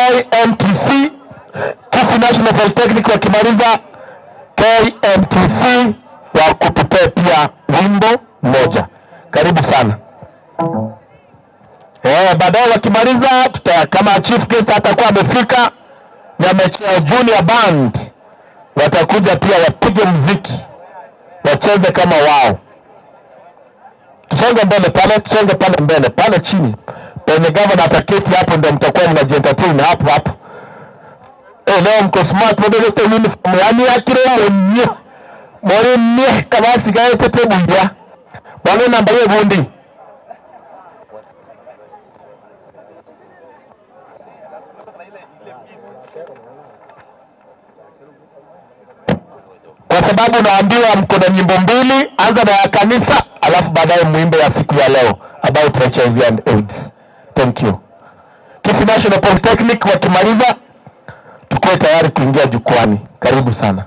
KMTC, Kisii National Polytechnic wakimaliza KMTC wa kutupea pia wimbo moja. Karibu sana. Baadaye wakimaliza kama chief guest atakuwa amefika na Mechea Junior Band watakuja pia wapige muziki, wacheze kama wao. Tusonge mbele pale, tusonge pale mbele, pale chini. Penye governor ataketi hapo ndio mtakuwa mnajientertain hapo. Leo mko smart model to uniform yani akire mwenye. Mwenye kama sigaye tete buya. Bwana namba hiyo bundi. Kwa sababu naambiwa mko na nyimbo mbili, anza na ya kanisa alafu baadaye muimbe ya siku ya leo about HIV and AIDS. Thank you. Kisii National Polytechnic wakimaliza tuko tayari kuingia jukwani. Karibu sana.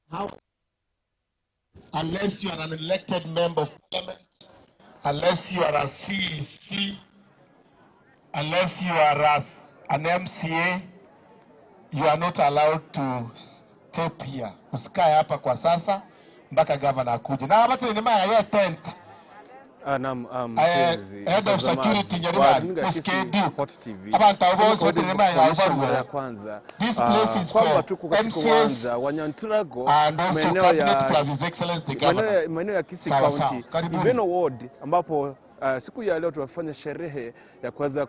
How? Unless you are an elected member of parliament, unless you are a CEC, unless you are an MCA, you are not allowed to step here. Usikae hapa kwa sasa mpaka governor akuje. Na hapa ni maya ya tent. Head of security nyarima uskedi abantu abo wote ni maya ya kwanza. This place is for MCAs and also cabinet plus his excellence the governor. Maeneo ya Kisii County, Ibeno ward ambapo siku ya leo tunafanya sherehe ya kuweza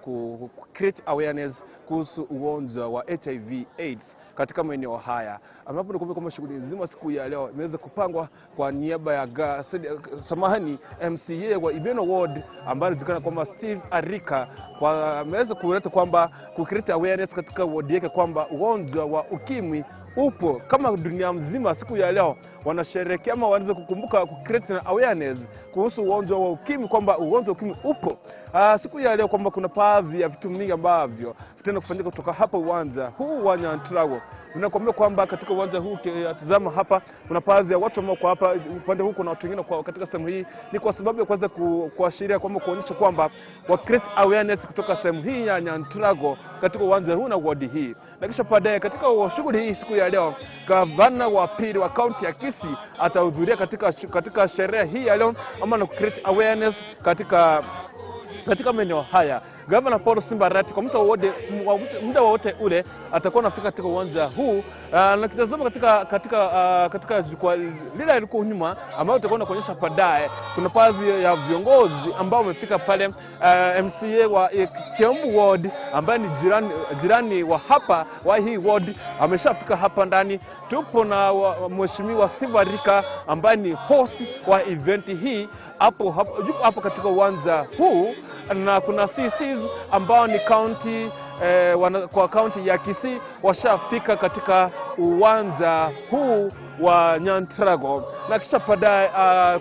create awareness kuhusu ugonjwa wa HIV AIDS katika maeneo haya, ambapo nikumbuka kwamba shughuli nzima siku ya leo imeweza kupangwa kwa niaba ya MCA wa Ibeno Ward ambaye anajulikana kwamba Steve Arika, kwa ameweza kuleta kwamba create awareness katika ward yake kwamba ugonjwa wa ukimwi upo kama dunia mzima. Siku ya leo wanasherehekea ama wanaweza kukumbuka create awareness kuhusu ugonjwa wa ukimwi, kwamba ugonjwa wa ukimwi upo. Siku ya leo kwamba kuna baadhi ya vitu mingi ambavyo vitenda kufanyika kutoka hapa uwanja huu wa Nyantrago. Ninakwambia kwamba katika uwanja huu tazama hapa kuna baadhi ya watu ambao kwa hapa upande huu kuna watu wengine kwa katika sehemu hii, ni kwa sababu ya kuweza kuashiria kwamba kuonyesha kwamba wa create awareness kutoka sehemu hii ya Nyantrago katika uwanja huu na ward hii. Na kisha baadaye katika shughuli hii siku ya leo gavana wa pili wa kaunti ya Kisii atahudhuria katika sherehe hii ya leo ama na create awareness katika maeneo haya. Gavana Paul Simba Arati kwa muda wote ule atakuwa anafika katika uwanja huu, na kitazama katika jukwaa lile liko nyuma ambao tutakuwa kuonyesha baadaye. Kuna baadhi ya viongozi ambao wamefika pale. MCA wa Kiambu Ward ambaye ni jirani wa hapa wa hii ward ameshafika hapa ndani. Tupo na mheshimiwa Steve Arika ambaye ni host wa event hii hapo katika uwanja huu, na kuna CCs ambao ni kwa kaunti ya Kisii washafika katika uwanja huu wa Nyantrago. Na kisha baadaye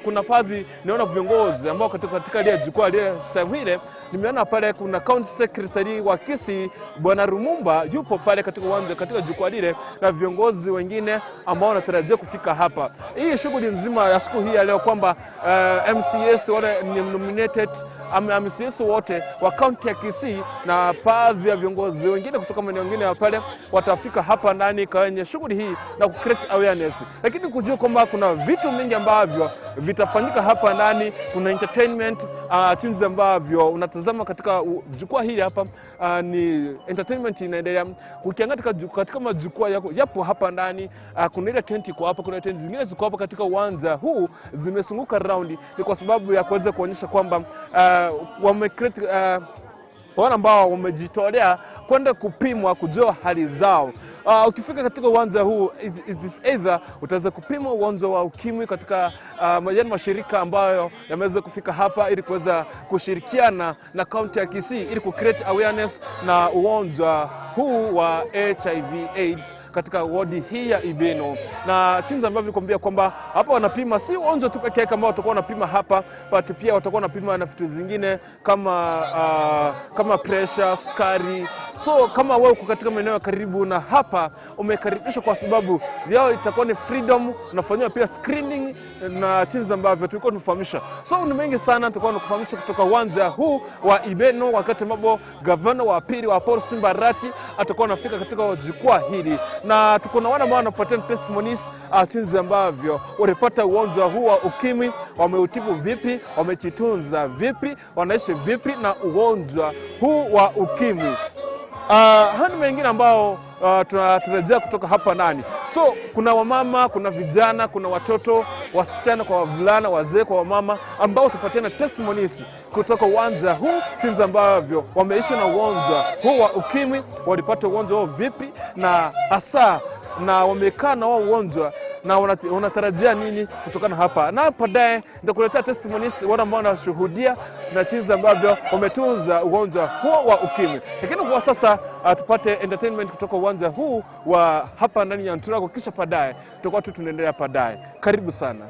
kuna baadhi naona viongozi ambao katika ile jukwaa ile sehemu ile nimeona pale kuna county secretary wa Kisii Bwana Rumumba yupo pale katika uwanja katika jukwaa lile, na viongozi wengine ambao wanatarajia kufika hapa. Hii shughuli nzima ya siku hii ya leo kwamba MCS wale ni nominated MCS wote wa county ya Kisii na baadhi ya viongozi wengine kutoka maeneo mengine pale watafika hapa ndani kwenye shughuli hii na create awareness. Lakini kujua kwamba kuna vitu mingi ambavyo vitafanyika hapa ndani. Kuna entertainment jinsi ambavyo unatazama katika jukwaa hili hapa, ni entertainment inaendelea. Ukiangalia katika majukwaa yapo hapa ndani, kuna ile tent iko hapa, kuna tent zingine ziko hapa katika uwanja huu zimesunguka round, ni kwa sababu ya kuweza kuonyesha kwamba wamecreate wale ambao wamejitolea kwenda kupimwa kujua hali zao. Ukifika katika uwanja huu is this either utaweza kupima ugonjwa wa ukimwi katika mashirika ambayo yameweza kufika hapa ili kuweza kushirikiana na kaunti ya Kisii ili create awareness na ugonjwa huu wa HIV AIDS katika wadi hii ya Ibeno. Na jinsi ambavyo nikwambia kwamba hapa wanapima si ugonjwa tu pekee ambao watakuwa wanapima hapa, but pia watakuwa wanapima na vitu zingine kama pressure, sukari. So kama wewe uko katika maeneo karibu na hapa, umekaribishwa kwa sababu leo itakuwa ni freedom, unafanywa pia screening na jinsi ambavyo tulikuwa tunafahamisha. So ni mengi sana tutakuwa tunakufahamisha kutoka uwanja huu wa Ibeno, wakati ambapo gavana wa pili wa Paul Simba Arati atakuwa anafika katika jukwaa hili, na tuko na wana ambao wanapatia testimonies jinsi ambavyo walipata ugonjwa huu wa ukimwi, wameutibu vipi, wamejitunza vipi, wanaishi vipi na ugonjwa huu wa ukimwi. Hadi mengine ambao tunatarajia kutoka hapa ndani. So kuna wamama, kuna vijana, kuna watoto, wasichana kwa wavulana, wazee kwa wamama ambao tupatiana testimonies kutoka uwanja huu jinsi ambavyo wameishi na ugonjwa huu wa ukimwi, walipata ugonjwa huo vipi na hasa na wamekaa na wao ugonjwa na unatarajia nini kutokana hapa. Na baadaye nitakuletea testimonies wale ambao wanashuhudia na jinsi ambavyo wametunza ugonjwa huo wa ukimwi. Lakini kwa sasa tupate entertainment kutoka uwanja huu wa hapa ndani ya Nyantrago, kisha baadaye tutakuwa tunaendelea baadaye. Karibu sana.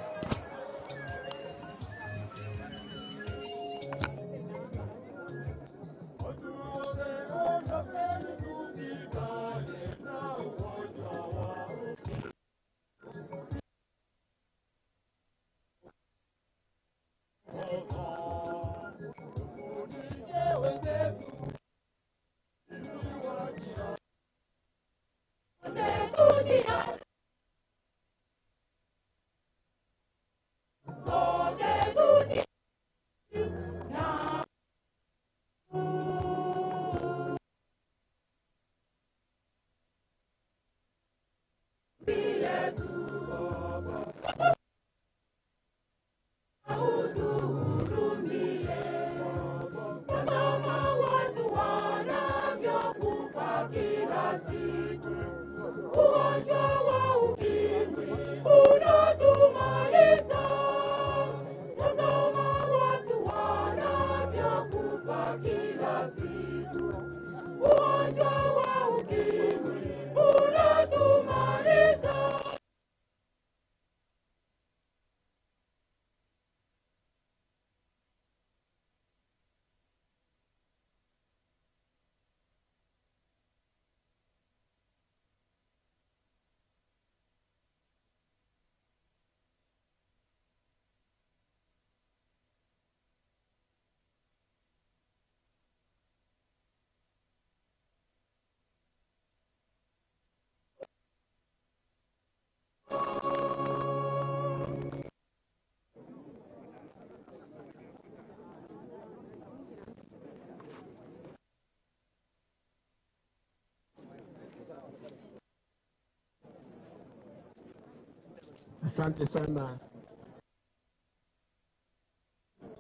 Asante sana.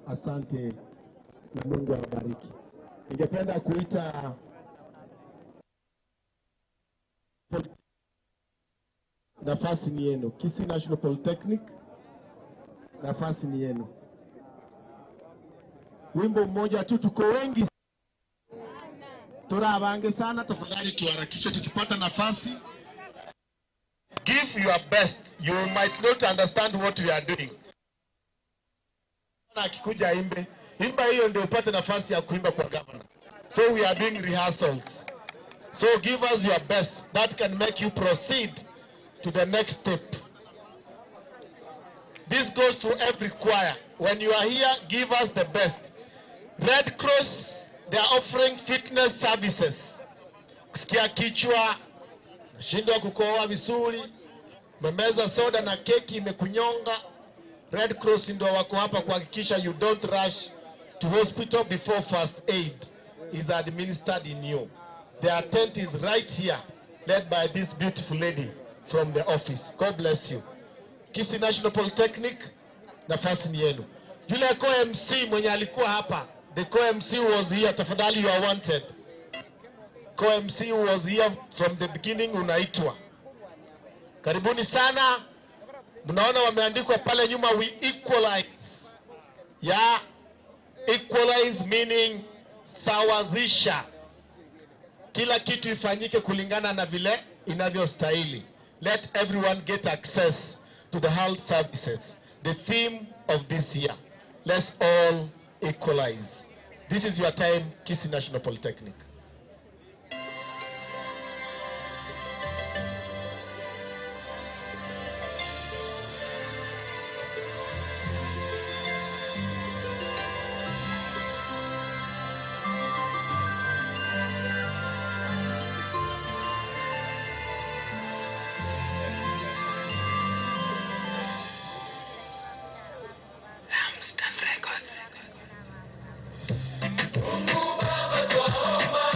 Asante na Mungu awabariki. Ningependa kuita nafasi ni yenu. Kisii National Polytechnic, nafasi ni yenu. Wimbo mmoja tu, tuko wengi. Turabange sana, tafadhali tuharakishe tukipata nafasi. Give your best. You might not understand what we are doing. Akikuja imbe, imba hiyo ndio upate nafasi ya kuimba kwa governor. So we are doing rehearsals. So give us your best. That can make you proceed to the next step. This goes to every choir. When you are here, give us the best. Red Cross, they are offering fitness services. Kusikia kichwa, shindwa kukohoa vizuri, memeza soda na keki imekunyonga. Red Cross ndio wako hapa kuhakikisha you don't rush to hospital before first aid is administered in you. Their tent is right here, led by this beautiful lady from the office. God bless you. Kisii National Polytechnic, nafasi ni yenu. Yule co-MC mwenye alikuwa hapa, the co-MC was here, tafadhali you are wanted. Co-MC was here from the beginning, unaitwa. Karibuni sana. Mnaona wameandikwa pale nyuma, we equalize. Yeah, equalize meaning sawazisha. Kila kitu ifanyike kulingana na vile inavyostahili. Let everyone get access to the health services. The theme of this year, let's all equalize. This is your time, Kisii National Polytechnic. Mungu Baba twaomba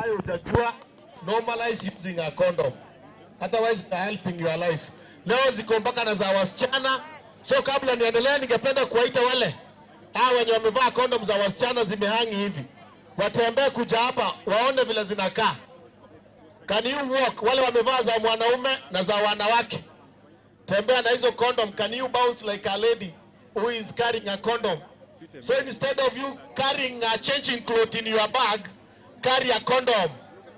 ambayo utajua normalize using a condom. Otherwise it's helping your life. Leo ziko mpaka na za wasichana. So kabla niendelee ningependa kuwaita wale wenye wamevaa condom za wasichana zimehangi hivi. Watembee kuja hapa waone vile zinakaa. Can you walk? Wale wamevaa za mwanaume na za wanawake. Tembea na hizo condom. Can you bounce like a lady who is carrying a condom? So instead of you carrying a changing cloth in your bag, carry a condom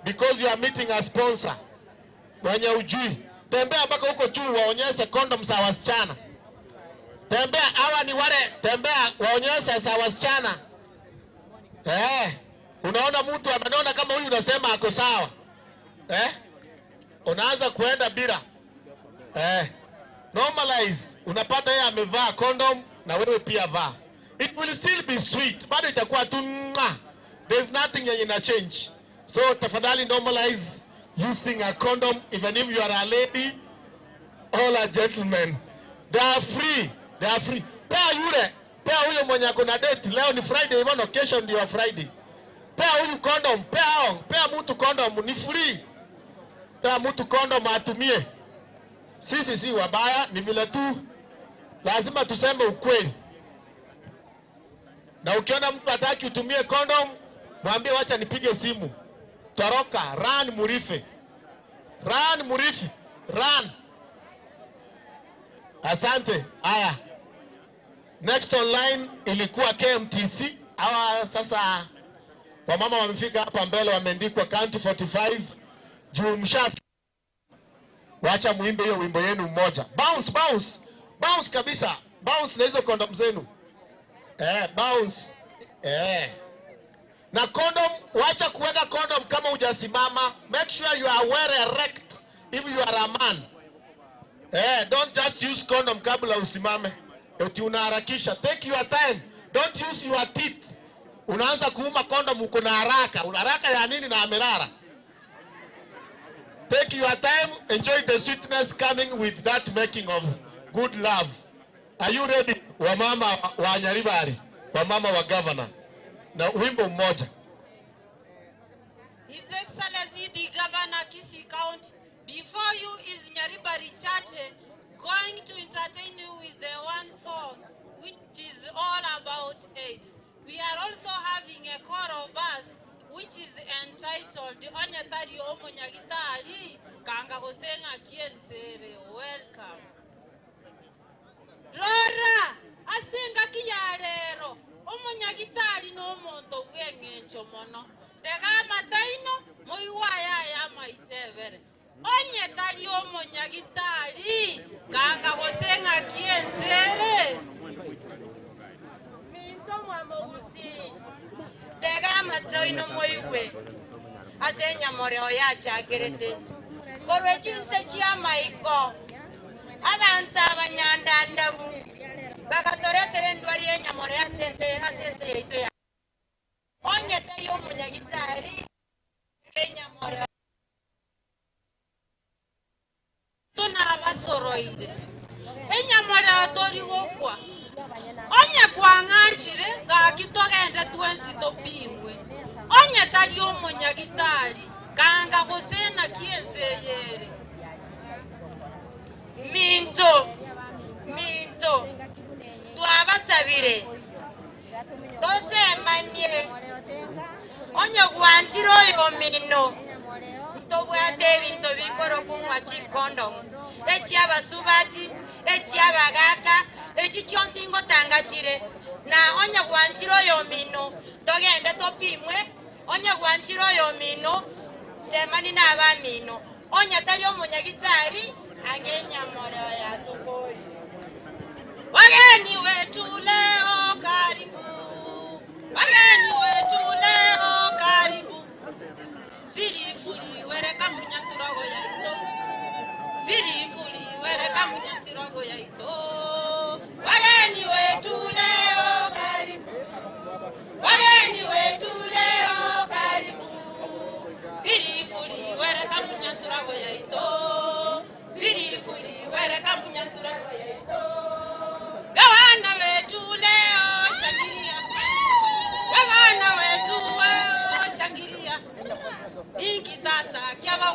because you are meeting a sponsor. Wenye ujui. Tembea mpaka huko juu waonyeshe condom za wasichana. Tembea hawa ni wale, tembea waonyeshe za wasichana. Unaona mtu amenona kama huyu unasema ako sawa. Unaanza kuenda bila. Normalize. Unapata yeye amevaa condom na wewe pia vaa. It will still be sweet. Bado itakuwa tu there's nothing yenye na change. So tafadhali normalize using a condom even if you are a lady or a gentleman. They are free. They are free. Pea huyo mwenye ako na date. Leo ni Friday, even occasion ndio Friday. Pea huyu condom, pea mtu condom, ni free. Pea mtu condom atumie. Sisi si wabaya, ni vile tu lazima tuseme ukweli. Na ukiona mtu hataki utumie condom, mwambie wacha nipige simu. Toroka, run Murife. Run Murife, run. Asante. Haya. Next online ilikuwa KMTC. Hawa sasa wamama wamefika hapa mbele wameandikwa County 45. Juu mshafi. Wacha muimbe hiyo wimbo yenu mmoja. Bounce, bounce. Bounce kabisa. Bounce na hizo condom zenu. Bounce. Na condom, wacha kuweka condom kama hujasimama. Make sure you are well erect if you are a man. Don't just use condom kabla usimame. Eti unaharakisha. Take your time. Don't use your teeth. Unaanza kuuma condom uko na haraka. Una haraka ya nini na amerara? Take your time. Enjoy the sweetness coming with that making of good love. Are you ready? Wamama wa Nyaribari. Wamama wa governor. Na wimbo mmoja. His Excellency the Governor Kisii County, before you is Nyaribari Church going to entertain you with the one song which is all about AIDS. We are also having a choral verse which is entitled Onyatari Omonyagitari Kanga Gosenga Kiensere. Welcome. Rora asenga kiyarero omonyagitari no monto bwengecho mono tega mataino moiwaya ya maitevere onyetari omonyagitari kanga gosenga kiensere minto mwamogusi tega mataino moiwe asenya moreo ya chakerete korwechinse chia maiko abanza abanyandandabu bakatoretere ndwari yenyamore asese yeito ya onyete yo munyagitari yenyamore tuna abasoroide enyamore atori gokwa onya kwanganchire gakitogende twensi topimwe onyetari yo munyagitari kanga gosena kienseyere Minto, tuabasabire tose manye onye gwanchiro yo mino tobwate bintu bikoro kumwa chikondo echi abasubati echi abagaka echi chonsingo tangachire na onye gwanchiro yo mino togende topimwe onye gwanchiro yo mino semani na abamino onye tari omunyagitari angenya moreo ya tukoi. Wageni wetu leo karibu. Wageni wetu leo karibu. Virifuli wereka munyanturago ya ito. Virifuli wereka munyanturago ya ito. Wageni wetu leo karibu. Wageni wetu leo karibu. Virifuli wereka munyanturago ya ito. Virifuli wereka munyantura yeto gawana wetu leo shangilia gawana wetu leo shangilia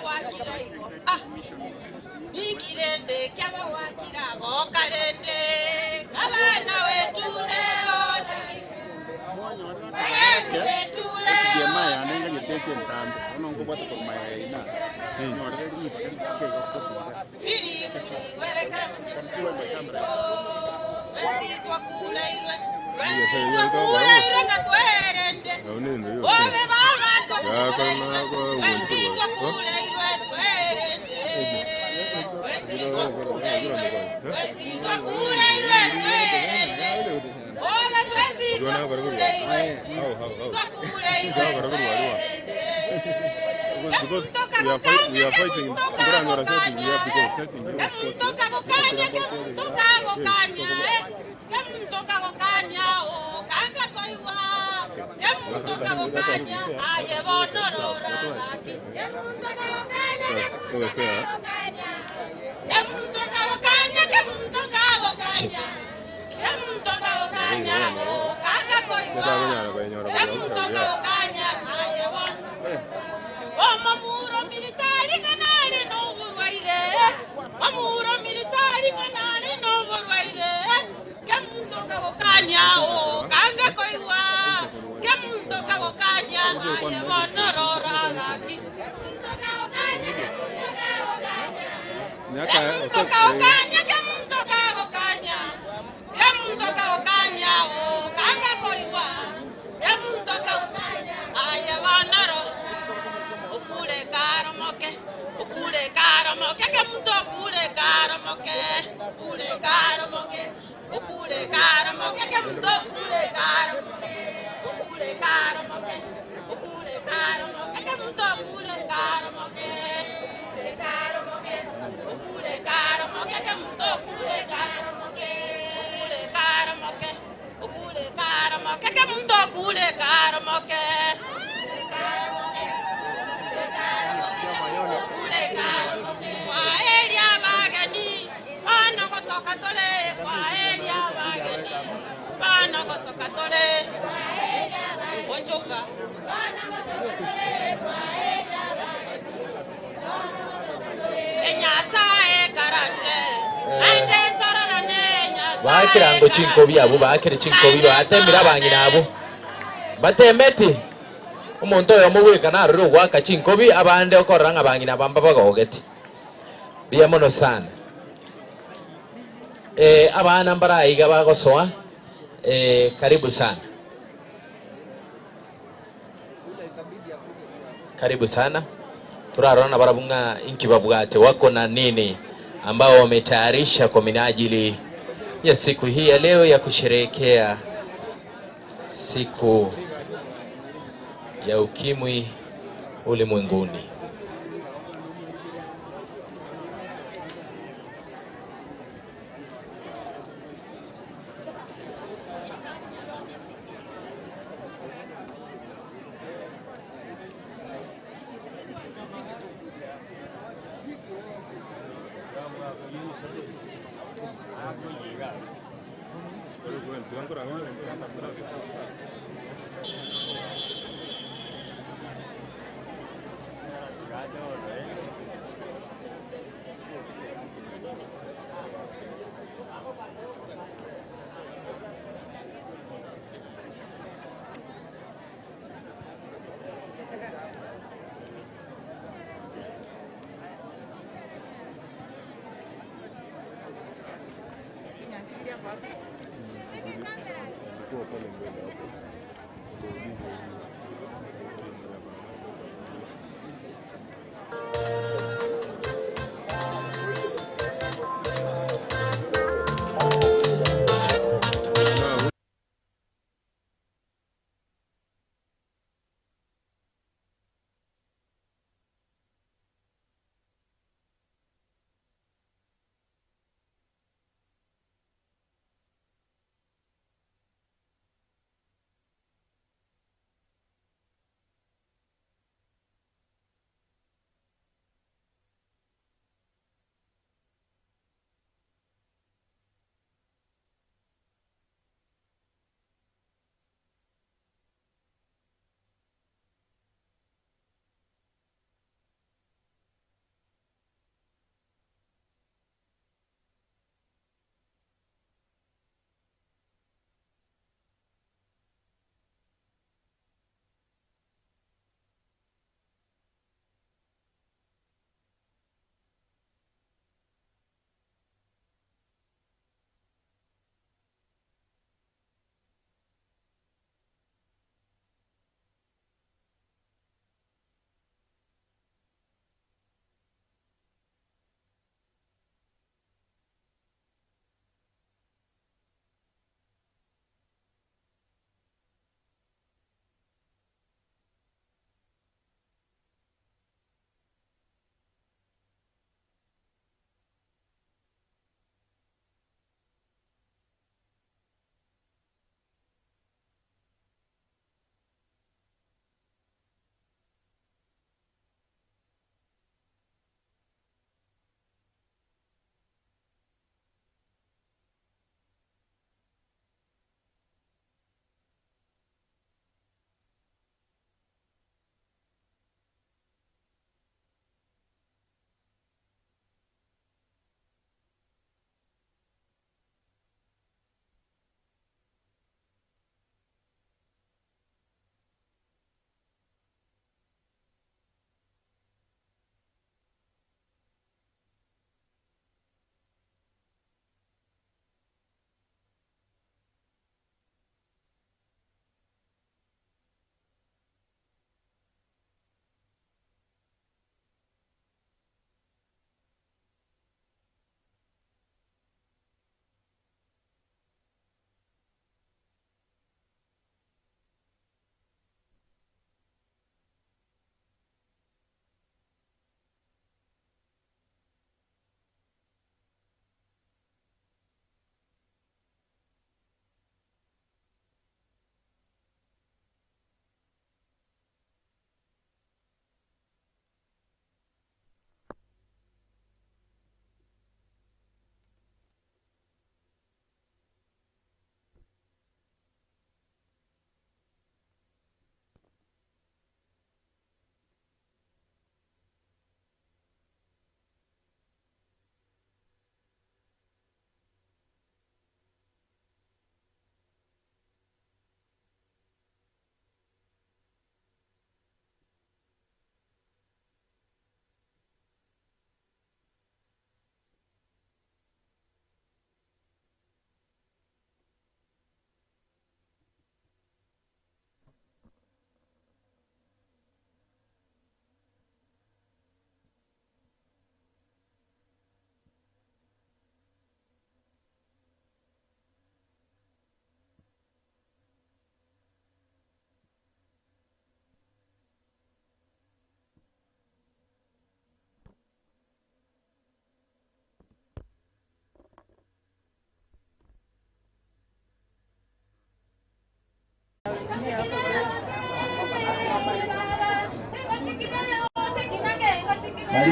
wakira iko ikirende kyaba wakira go kalende kabana wetu leo wetu leo maya nenga nyeteche ntambe ono ngo bata ko maya ina nyore ri ke ko bili werekara kamsiwa na kamera wenzitwa kuleirwe ngatwerende obe baba wenzitwa kuleirwe twerende wenzitwa kuleirwe obe wenzitwa because we are fighting Mamuro militari kanale no burwaire. Mamuro militari kanale no burwaire. Kemundo kagokanya o kanga koiwa. Kemundo kagokanya aye bonorora gaki. Kemundo kagokanya o kanga koiwa. Kemundo kagokanya aye bonorora. Ukule karamoke, que mundo ukule karamoke, que mundo ukule karamoke, que mundo ukule karamoke, que mundo ukule karamoke, que mundo ukule karamoke. Bakirango chinkobi abo bakire chinkobi batemira bangina abo batemeti umuntu oyo mubweka naruro gwaka chinkobi abande okoranga bangina bamba bagogeti biya mono sana abana mbarayiga bagosoa karibu sana, karibu sana. Turarona barabunga inki babwate wako na nini ambao wametayarisha kwa minajili ya siku hii ya leo ya kusherehekea siku ya ukimwi ulimwenguni.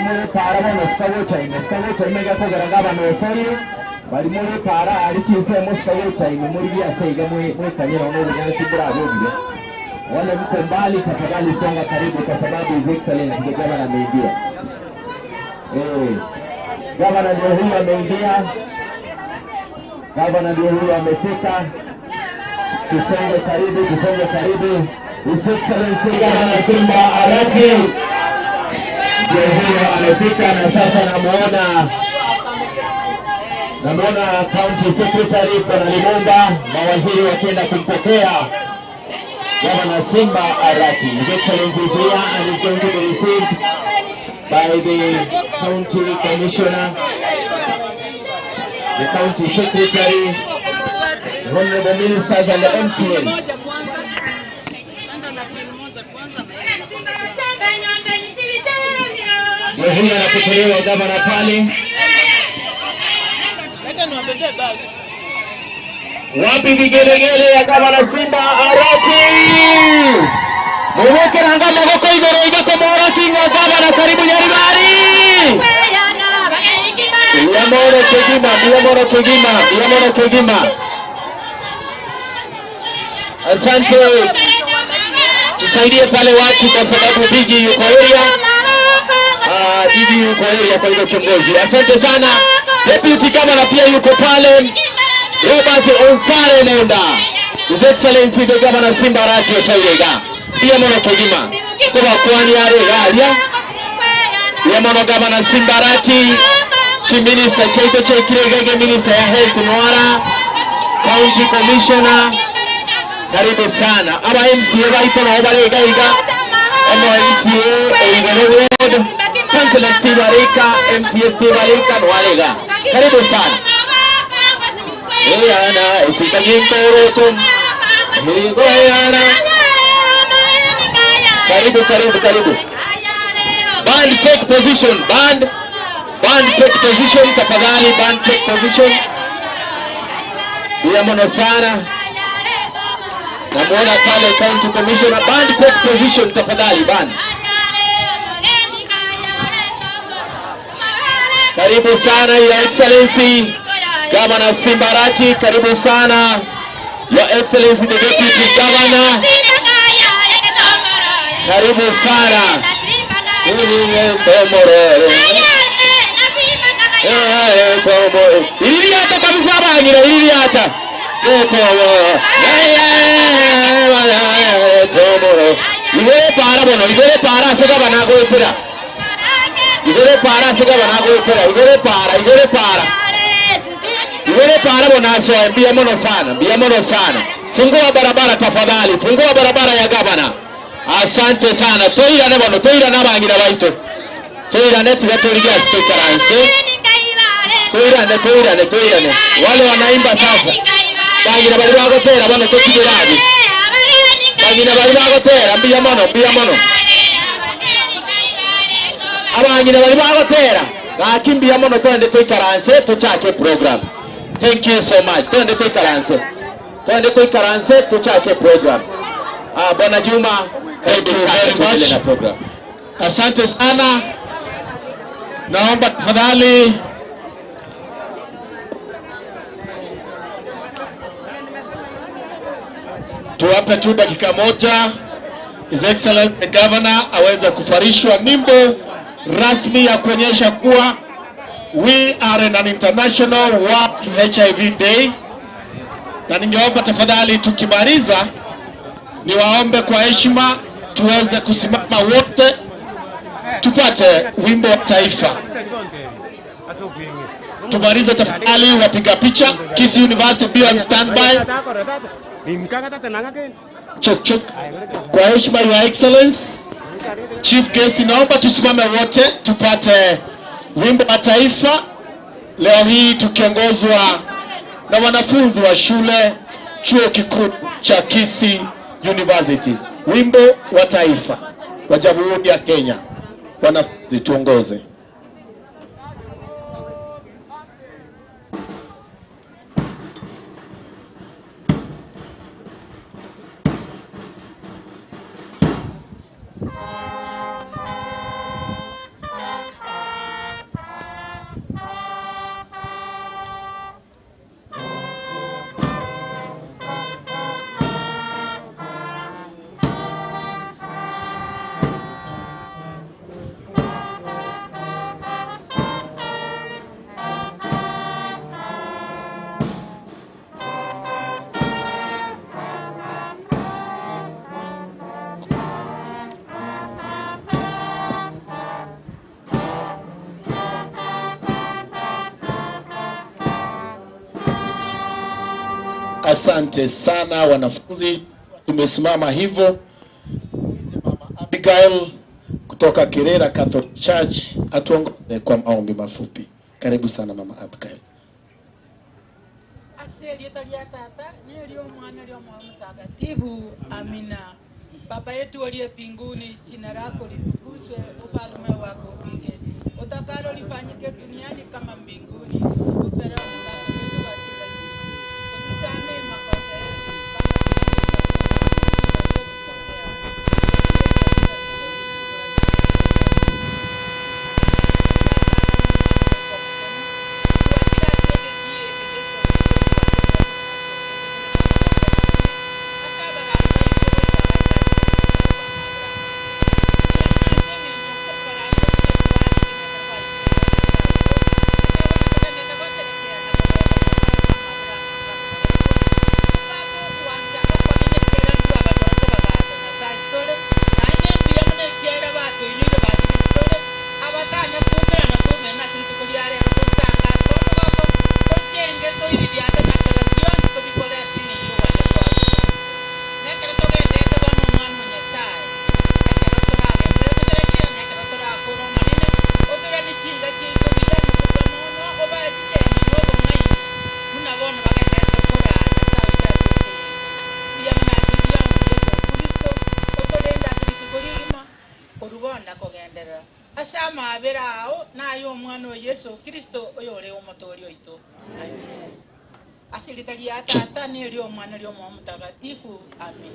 muri para bono skago chaime gako garagaba no sori bari muri para ari chise mo skago chaime muri bia seiga mwe kanyera no bunyasi bravo bile wale mko mbali tafadhali songa karibu kwa sababu His Excellency the Governor ameingia. Governor ndio huyu ameingia. Governor ndio huyu amefika. Tusonge karibu. His Excellency Governor Simba Arati ndio huyu amefika, na sasa namuona County Secretary Bwana Limumba, mawaziri wakienda kumpokea Governor Simba Arati. His Excellency is here and is going to be received by the County Commissioner, the County Secretary, the Honorable Ministers and the MCAs. Huyu anapokelewa gavana pale. Wapi vigelegele ya gavana Simba Arati? Mweke ranga magoko igoro igako Arati wa gavana karibu Nyaribari. Biamono Kegima. Asante. Tusaidie pale watu kwa sababu Diji yuko area. Diji yuko area kwa hilo kiongozi. Asante sana. Deputy Governor pia yuko pale. Robert Onsare Nenda. His Excellency the Governor Simba Arati Osairega. Biamono Kegima. Kwa kwani aregalia. Biamono Governor Simba Arati. Chief Minister Chaito Chekirege Minister ya Health Nwara. County Commissioner. Karibu sana. Aba MCA baito na obarega iga. MCA Ibeno Ward. Councilor Steve Arika, MCA Steve Arika Nwarega. Karibu sana. Eyana Esikajintorotum. Eyana. Karibu. Band take position. Band take position. Tafadhali band take position. Biamono sana. Namuona pale County Commissioner. Band take position tafadhali band. Karibu sana Your Excellency Governor Simba Arati. Karibu sana Your Excellency the Deputy Governor. Karibu sana. Ililiata kabisa bangira ililiata. Igere para sega banagoetera. Igere para bonaso biamono sana. Fungua barabara tafadhali. Fungua barabara ya gavana. Asante sana. Toira na bangira baito. Toira net gatoliga stokaranse. Toira ne. Wale wanaimba sasa. Bangira bali bagotera bano tokigerabi. Bangira bali bagotera biamono. Abangira bali bagotera. Gakimbia mono twende tuikaranse tuchake program. Thank you so much. Twende tuikaranse tuchake program. Bwana Juma, karibu sana na program. Asante sana. Naomba tafadhali tuwape tu dakika moja His Excellency the Governor aweze kufarishwa nimbo rasmi ya kuonyesha kuwa we are in an international World HIV Day, na ningeomba tafadhali tukimaliza niwaombe kwa heshima tuweze kusimama wote tupate wimbo wa taifa. Tumalize tafadhali, wapiga picha Kisii University be on standby. Chok. Kwa heshima Your Excellency Chief Guest, naomba tusimame wote tupate wimbo wa taifa, leo hii tukiongozwa na wanafunzi wa chuo kikuu cha Kisii University. Wimbo wa taifa wa Jamhuri ya Kenya. Wanafunzi tuongoze. Asante sana wanafunzi, tumesimama hivyo. Mama Abigail kutoka Kirera Catholic Church atuongoze kwa maombi mafupi. Karibu sana Mama Abigail. Asante tata, nilio mwana lio mtakatifu. Amina. Baba yetu aliye mbinguni, jina lako litukuzwe, ufalme wako ufike. Utakalo lifanyike duniani kama mbinguni. Utupe leo mkate wetu wa kila siku. Utusamehe makosa yetu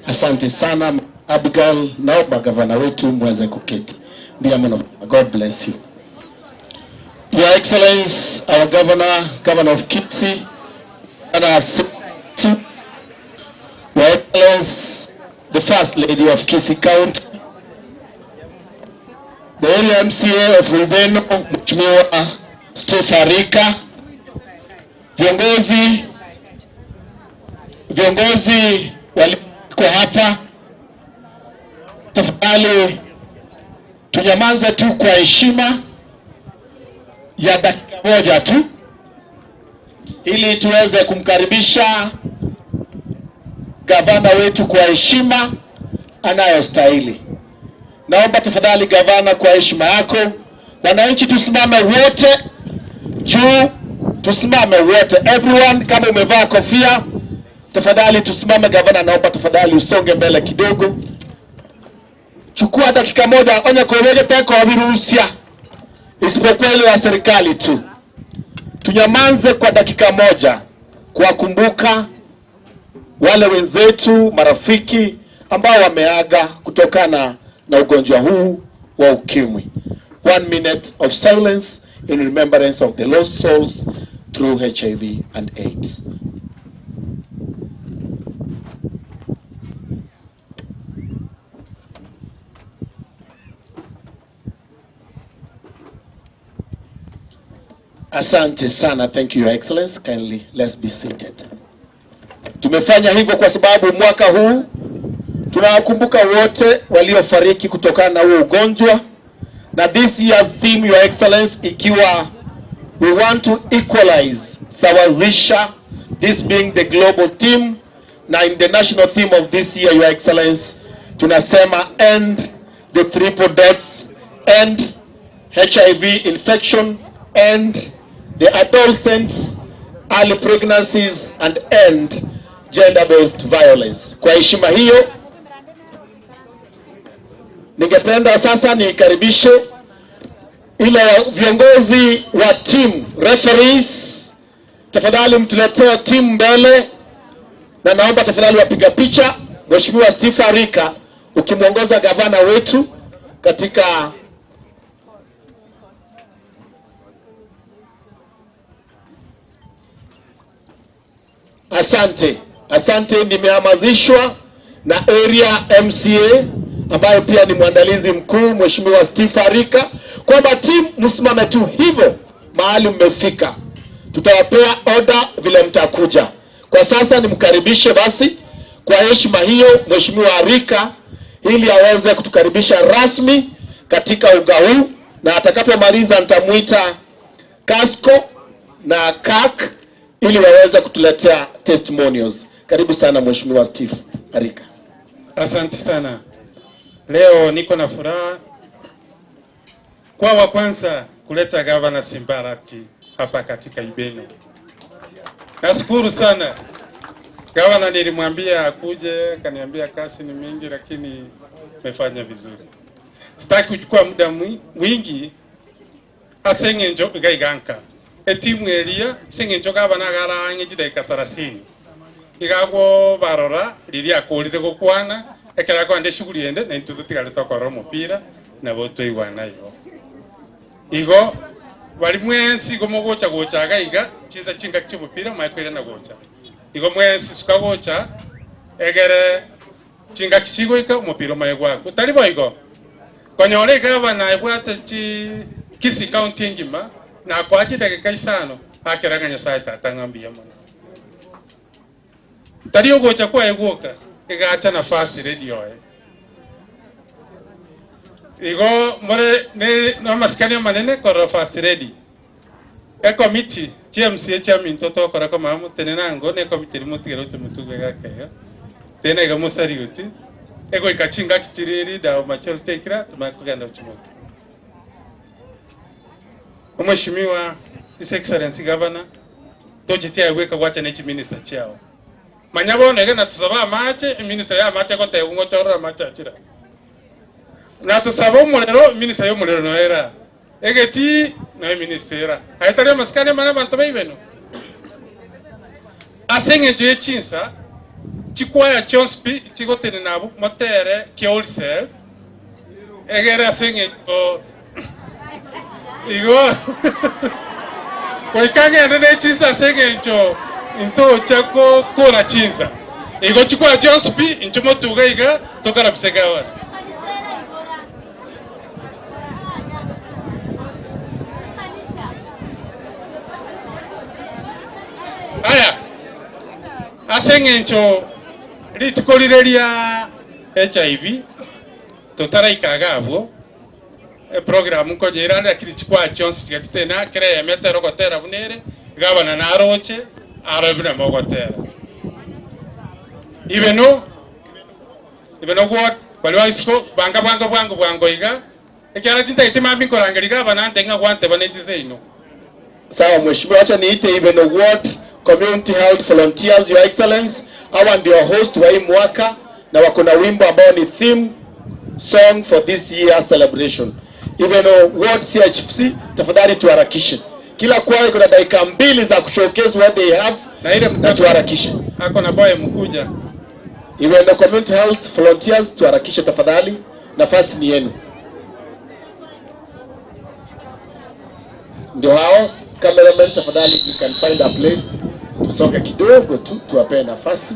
Asante sana Abigail, naomba gavana wetu mweze kuketi. God bless you. Your Excellency, our Governor of Kisii, Your Excellency, the First Lady of Kisii County, the area MCA of Ibeno, Mheshimiwa Steve Arika, viongozi waliko hapa, tafadhali tunyamaze tu kwa heshima ya dakika moja tu ili tuweze kumkaribisha gavana wetu kwa heshima anayostahili. Naomba tafadhali gavana, kwa heshima yako, wananchi tusimame wote juu, tusimame wote, everyone. Kama umevaa kofia tafadhali tusimame. Gavana, naomba tafadhali usonge mbele kidogo. Chukua dakika moja, onya kuwege teko virusia isipokuwa ile wa serikali tu. Tunyamanze kwa dakika moja kuwakumbuka wale wenzetu, marafiki ambao wameaga kutokana na ugonjwa huu wa ukimwi. 1 minute of silence in remembrance of the lost souls through HIV and AIDS. Asante sana. Thank you, Your Excellency. Kindly, let's be seated. Tumefanya hivyo kwa sababu mwaka huu tunawakumbuka wote waliofariki kutokana na huo ugonjwa, na this year's theme, Your Excellency, ikiwa we want to equalize, sawazisha, this being the global theme, na in the national theme of this year, Your Excellency, tunasema end the triple death, end HIV infection, end the adolescents, early pregnancies, and end gender-based violence. Kwa heshima hiyo, ningependa sasa nikaribishe ile viongozi wa team referees. Tafadhali mtuletee team mbele, na naomba tafadhali wapiga picha. Mheshimiwa Steve Arika ukimwongoza gavana wetu katika Asante, nimehamazishwa na area MCA ambayo pia ni mwandalizi mkuu, Mheshimiwa Steve Arika, kwamba team msimame tu hivyo mahali mmefika. Tutawapea order vile mtakuja. Kwa sasa nimkaribishe basi kwa heshima hiyo Mheshimiwa Arika ili aweze kutukaribisha rasmi katika uga huu, na atakapomaliza nitamuita Kasko na Kak ili waweze kutuletea testimonials. Karibu sana Mheshimiwa Steve Arika. Asante sana. Leo niko na furaha kwa wa kwanza kuleta Governor Simba Arati hapa katika Ibeno. Nashukuru sana. Governor nilimwambia akuje, kaniambia kazi ni mingi lakini umefanya vizuri. Sitaki kuchukua muda mwingi. Asengenjo igaiganka. Etimu elia sengenjo Governor garange jideka 30. Igagwo barora riri akolire gukwana ekera kwa nde shughuli ende na ntuzutiga tokora mupira na boto igwana igo bali mwensi gomogocha gocha gaiga chiza chinga cy'umupira makwira na gocha igo mwensi sukagocha egere chinga kisigo ika umupira mayegwa utari boigo konyore Governor ebwate kisi county ngima na kwachi dakika 5 akeraganya saa tatangambia mona tari ugocha kwa egoka igacha na fast radio igo more ne no maskani manene koro fast ready e committee TMC chairman toto kora ko mamu tenenango ne committee mutigero tumutuge gake tena iga musariuti ego ikachinga kitiriri da machol tekira tumakuganda uchimutu. Mheshimiwa His Excellency Governor tojitia weka wacha nechi minister chao manyabo nege na tusaba mache minister ya mache ko te ungo choro mache achira na tusaba umulero minister yo mulero no era egeti na ministera aitare maskane mana bantu baibeno asenge je chinsa chikwaya chonspi chigotene nabu motere kiolsel egere asenge o igo Koikage ndene chinsa asenge ncho into chako kola chinsa igo chikwa jonspi inchomo tugaiga tokara bisegawa aya asenge ncho litikolirelia HIV totara ikagabo program ko jiranda kilichikwa Jones gatena kire metero kotera bunere Governor na roche arabina mogotera Ibeno what balwa isko bwango iga ekyala tinta itima minko rangaliga banante nga kwante banetize ino. Sawa Mheshimiwa, acha niite Ibeno Ward Community Health Volunteers, Your Excellence. Hawa ndio host wa hii mwaka na wako na wimbo ambao ni theme song for this year celebration. Ibeno Ward CHFC, tafadhali tuharakishe. Kila kwaya kuna dakika 2 za kushowcase what they have na ile mtatu tuharakishe. Hako na boy mkuja. Ibeno Community Health Volunteers, tuharakishe tafadhali, nafasi ni yenu. Ndio hao cameraman, tafadhali you can find a place tusonge kidogo tu tuwape nafasi.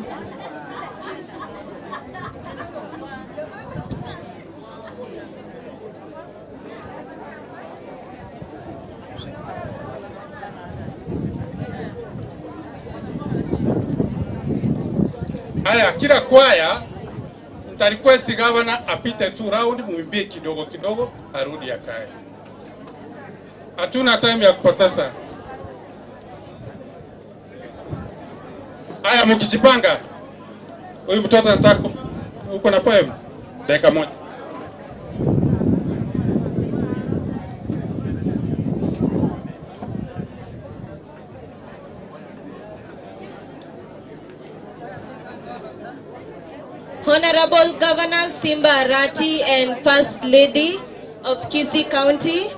Haya, kila kwaya nitarequest Governor apite tu round muimbie kidogo arudi akae. Hatuna time ya kupoteza. Haya, mkijipanga. Huyu mtoto anataka uko na poem dakika moja. Honorable Governor Simba Arati and First Lady of Kisii County,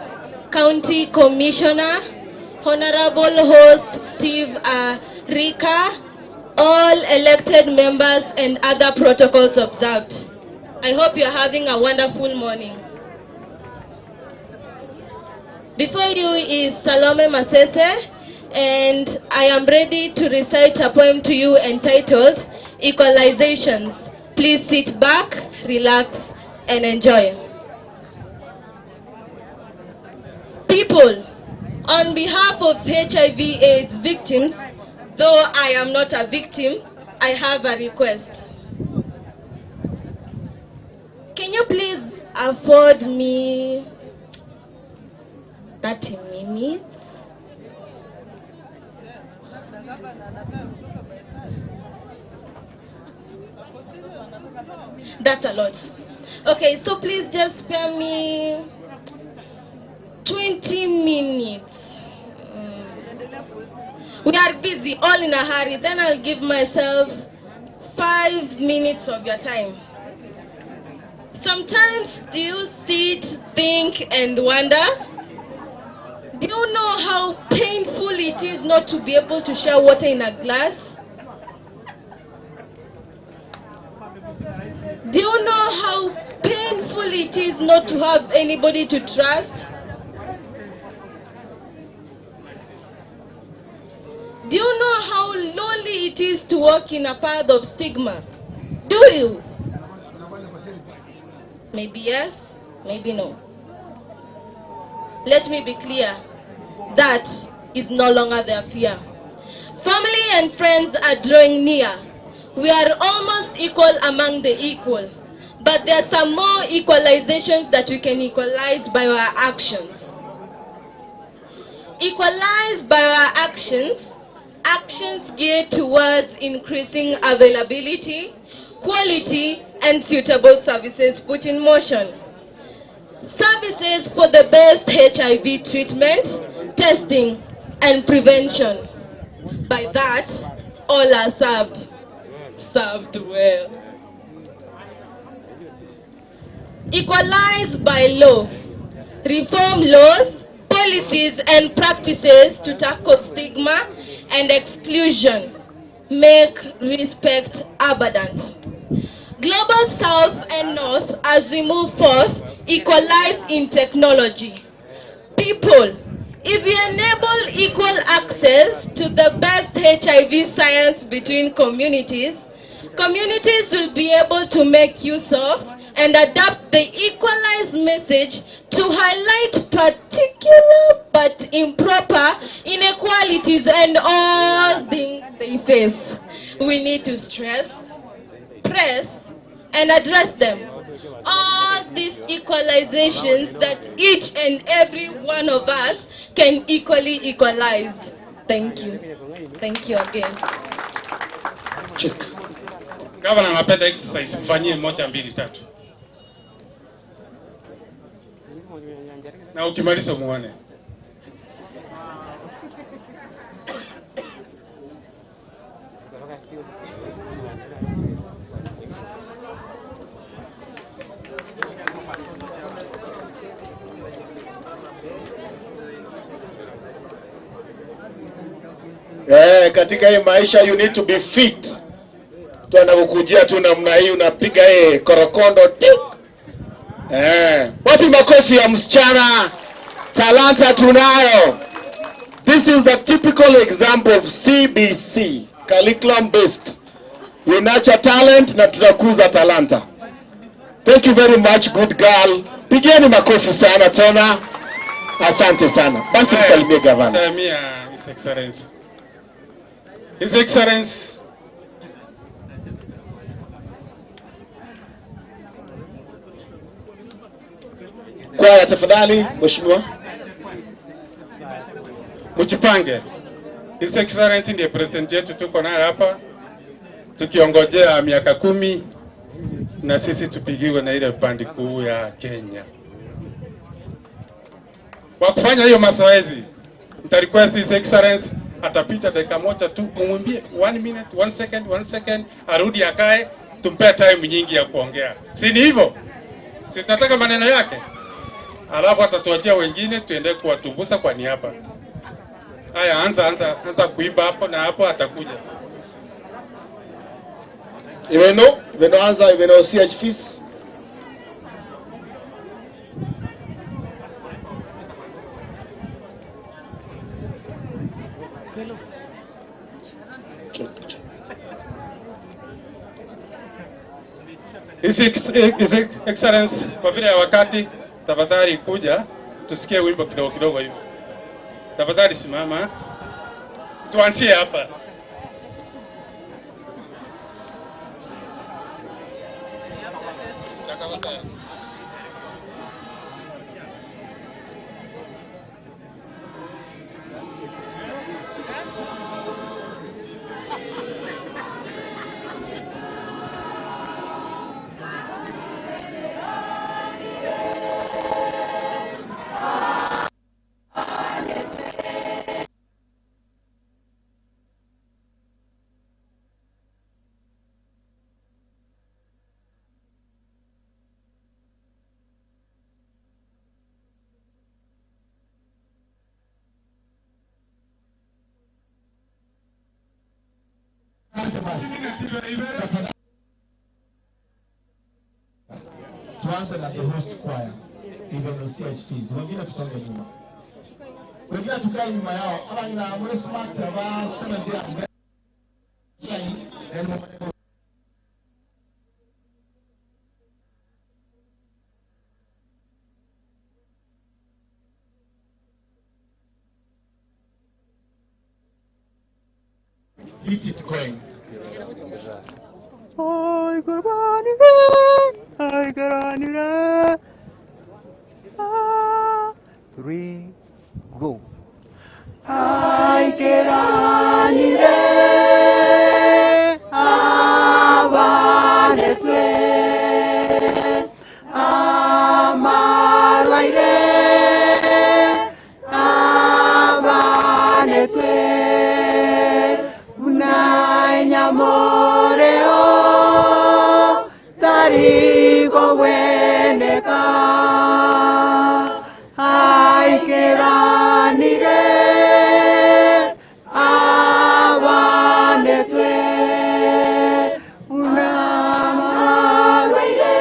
County Commissioner, Honorable Host Steve Arika, all elected members and other protocols observed. I hope you're having a wonderful morning. Before you is Salome Masese, and I am ready to recite a poem to you entitled Equalizations. Please sit back, relax, and enjoy. People, on behalf of HIV/AIDS victims, though I am not a victim, I have a request. Can you please afford me 30 minutes? That's a lot. Okay, so please just spare me 20 minutes. We are busy, all in a hurry. Then I'll give myself 5 minutes of your time. Sometimes do you sit, think, and wonder? Do you know how painful it is not to be able to share water in a glass? Do you know how painful it is not to have anybody to trust? Do you know how lonely it is to walk in a path of stigma? Do you? Maybe yes, maybe no. Let me be clear, that is no longer their fear. Family and friends are drawing near. We are almost equal among the equal. But there are some more equalizations that we can equalize by our actions. Equalized by our actions, actions geared towards increasing availability, quality, and suitable services put in motion. Services for the best HIV treatment, testing, and prevention. By that, all are served. Served well. Equalized by law. Reform laws, policies, and practices to tackle stigma and exclusion. Make respect abundant. Global South and North, as we move forth, equalize in technology. People, if we enable equal access to the best HIV science between communities, communities will be able to make use of and adapt the equalized message to highlight particular but improper inequalities and all things they face. We need to stress, press, and address them. All these equalizations that each and every one of us can equally equalize. Thank you. Thank you again. Check. Governor anapenda exercise, mfanyie 1 2 3. Na ukimaliza muone. Katika hii maisha you need to be fit. Tu anakukujia tu namna hii unapiga korokondo tik. Wapi makofi ya msichana? Talanta tunayo. This is the typical example of CBC, curriculum based. You nurture talent na tunakuza talanta. Thank you very much, good girl. Pigeni makofi sana tena. Asante sana. Basi msalimie gavana. Salimia His Excellency. His Excellency. Kwa tafadhali, mheshimiwa. Mchipange. His Excellency ndiye president yetu tuko naye hapa. Tukiongojea miaka 10 na sisi tupigiwe na ile bandi kuu ya Kenya. Kwa kufanya hiyo mazoezi, nita request His Excellency atapita dakika moja tu kumwambie 1 minute, 1 second, arudi akae, tumpe time nyingi ya kuongea. Si ni hivyo? Si tunataka maneno yake. Alafu atatuachia wengine tuende kuwatumbusa kwa niaba. Haya, anza kuimba hapo na hapo atakuja. Ibeno anza, Ibeno CH fees. His Excellency, kwa vile ya wakati, tafadhali kuja tusikie wimbo kidogo hivi. Tafadhali simama. Tuanzie hapa. Asante basi. Tuanze na the host choir. Ibeno CHPs. Wengine tusonge nyuma. Wengine tukae nyuma yao. Ama ina mwele smart ya ba sema ndia. Hit it going. Ay, Karanira. 3, go. Ay, Karanira. Abanete. Amarwaire. Abanete. Moreo Tariko Weneka Ai Keranire Abanetwe Unamarwaire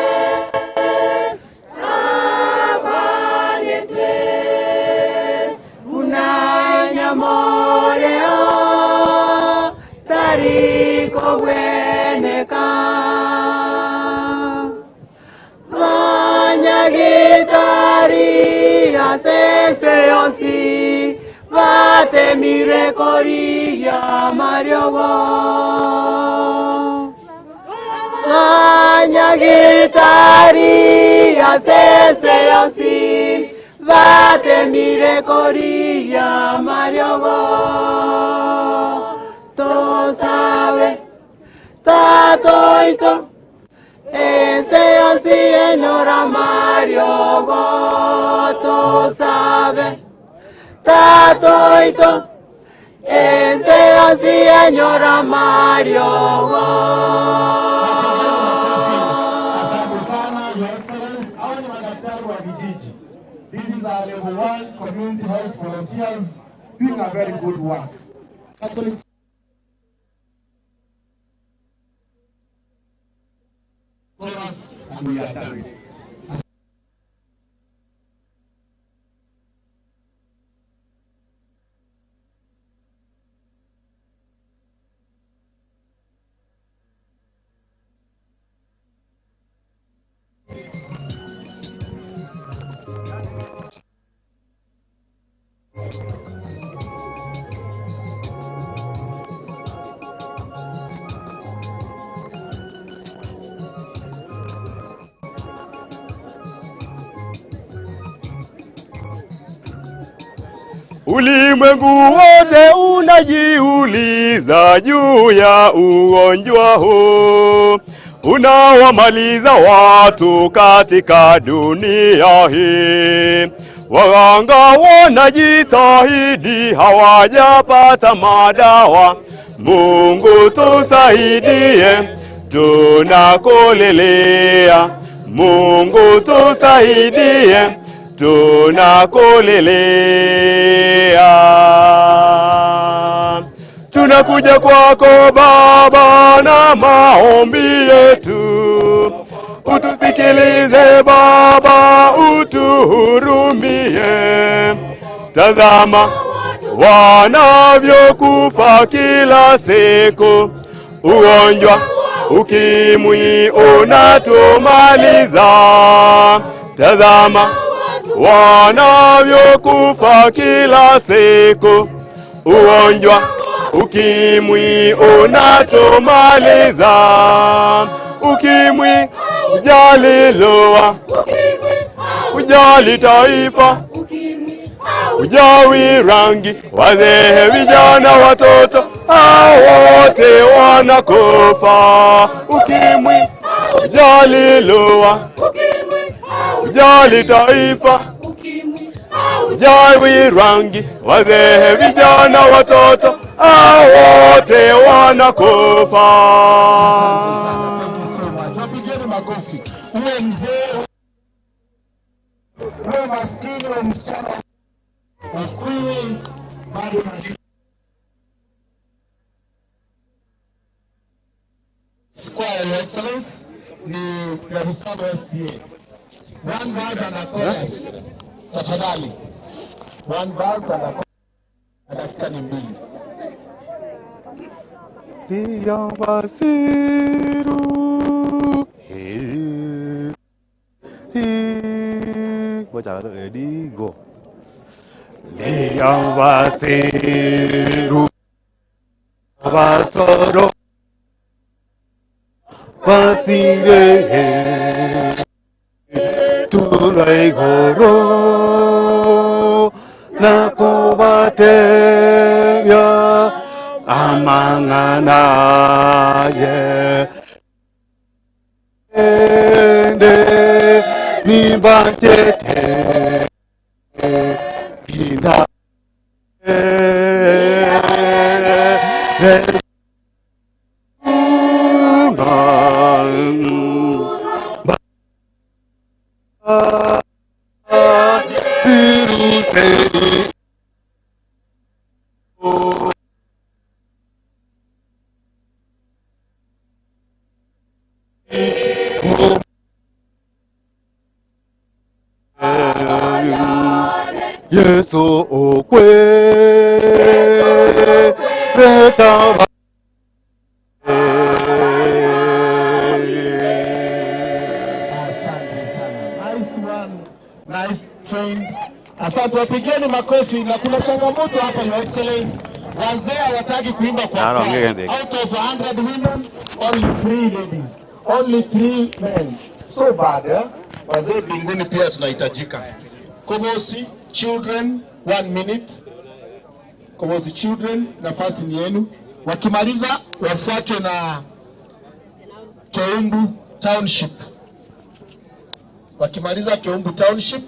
Abanetwe Unanyamoreo Tariko Weneka Vanya gitari asese osi Vate mirekori ya mariogo Vanya gitari asese osi Vate mirekori ya mariogo To sabe, tatoito, ese así señora Mario Goto sabe, tatoito, ese así señora Mario Goto. Asante sana, Your Excellence. Hawa ni madaktari wa vijiji. These are level 1 community health volunteers doing a very good work. Actually, and we are done. Ulimwengu wote unajiuliza juu ya ugonjwa huu unawamaliza watu katika dunia hii. Waganga wanajitahidi hawajapata madawa. Mungu tusaidie, tunakulelea. Mungu tusaidie, tunakulelea. Tunakuja kwako Baba na maombi yetu. Utusikilize Baba, utuhurumie. Tazama wanavyokufa kila siku. Ugonjwa ukimwi unatumaliza. Tazama wanavyokufa kila siku. Ugonjwa ukimwi unatumaliza. Ukimwi ujali loa, ujali taifa, ujawi rangi, wazee, vijana, watoto, hao wote wanakufa. Ukimwi ujali loa, ujali taifa, ujawi rangi, wazee, vijana, watoto, hao wote wanakufa. Wapigeni makofi. Uwe mzee, uwe maskini, uwe msichana, ukwiwi, bado choir, Your Excellency, ni Nyarusamu SDA. One verse and a chorus. Tafadhali. One verse and a chorus. Dakika ni mbili. Dia Basiru. Baca ready go. Dia Basiru. Basoro. Basire. Tulai goro. Nakobatenya. Amanganaye ende nibachete ina Yesu okwe retaba Nice train. Asante, wapigeni makofi. Na kuna changamoto hapa, Your Excellency. Wazee hawataki kuimba kwa kwaya. Out of 100 women, only 3 ladies. Only 3 men. So bad, eh? Wazee binguni pia tunahitajika. Komosi, children, 1 minute. Komosi children, nafasi ni yenu. Wakimaliza, wafuatwe na Keumbu Township. Wakimaliza Keumbu Township,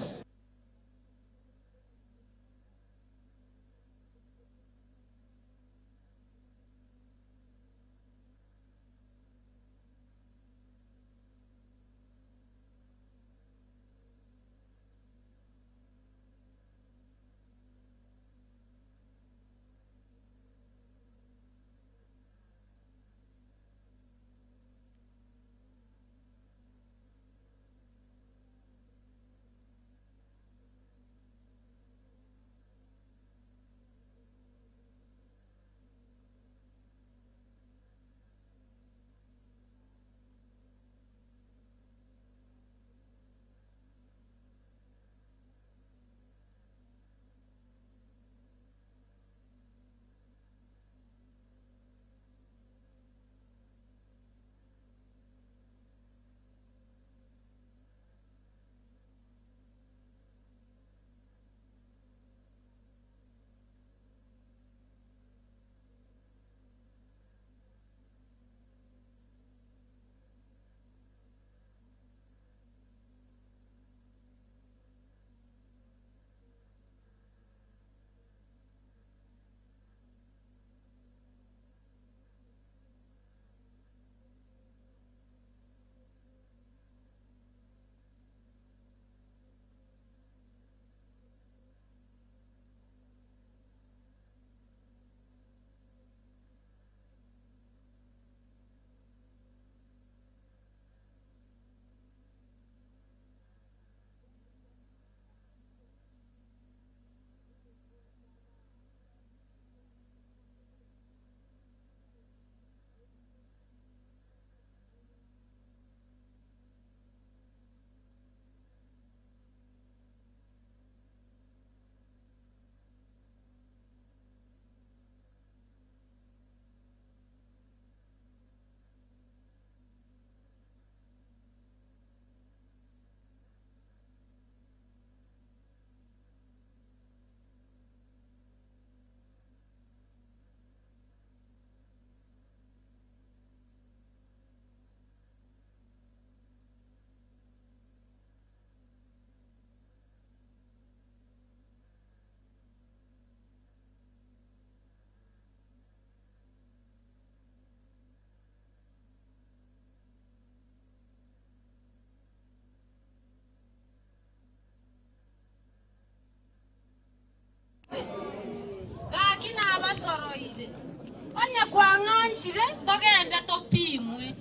Onye kwa nganchire togenda topimwe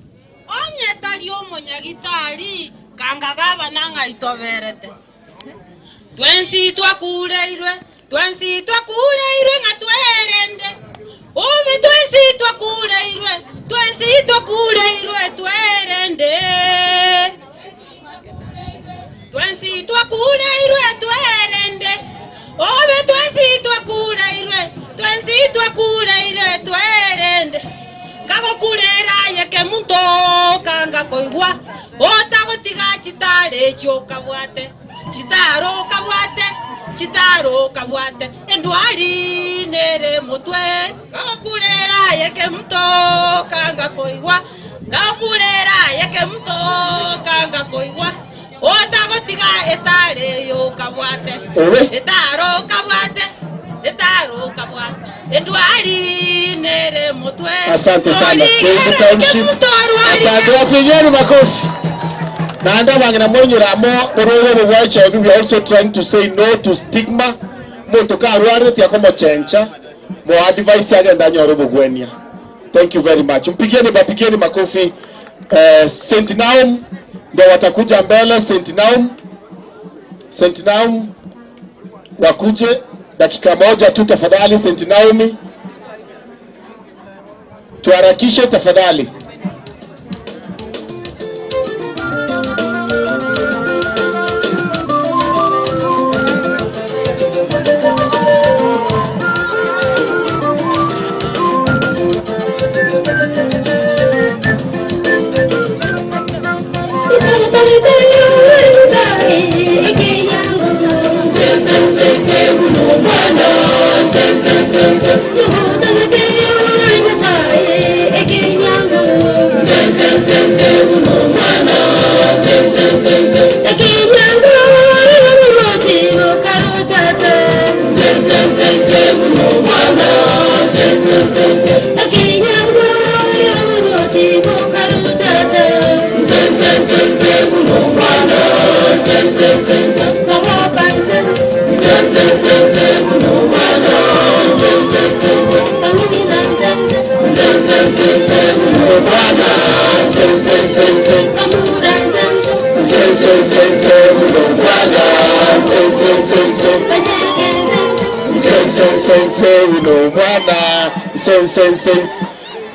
onye talio monyagitari kanga gavana ngaitoverete twensi twakuleirwe ngatwerende obi twensi twakuleirwe twerende twensi twakuleirwe twerende obi twensi twakuleirwe twerende kagokulera yeke muntu kanga koigwa otagotiga chitare chokabwate chitaro kabwate endwali nere mutwe kagokulera yeke muntu kanga koigwa otagotiga etare yokabwate etaro kabwate endwali nere mutwe. Asante sana. Asante, wapigeni makofi. Na anda bangina mwenye ramo urowe mwacha we are also trying to say no to stigma. Muntu ka Arati yakomo chencha mo advice yake ndani ya robo gwenia. Thank you very much. Mpigeni makofi. St. Naum ndio watakuja mbele. St. Naum wakuje dakika moja tu tafadhali. St. Naomi tuharakishe tafadhali.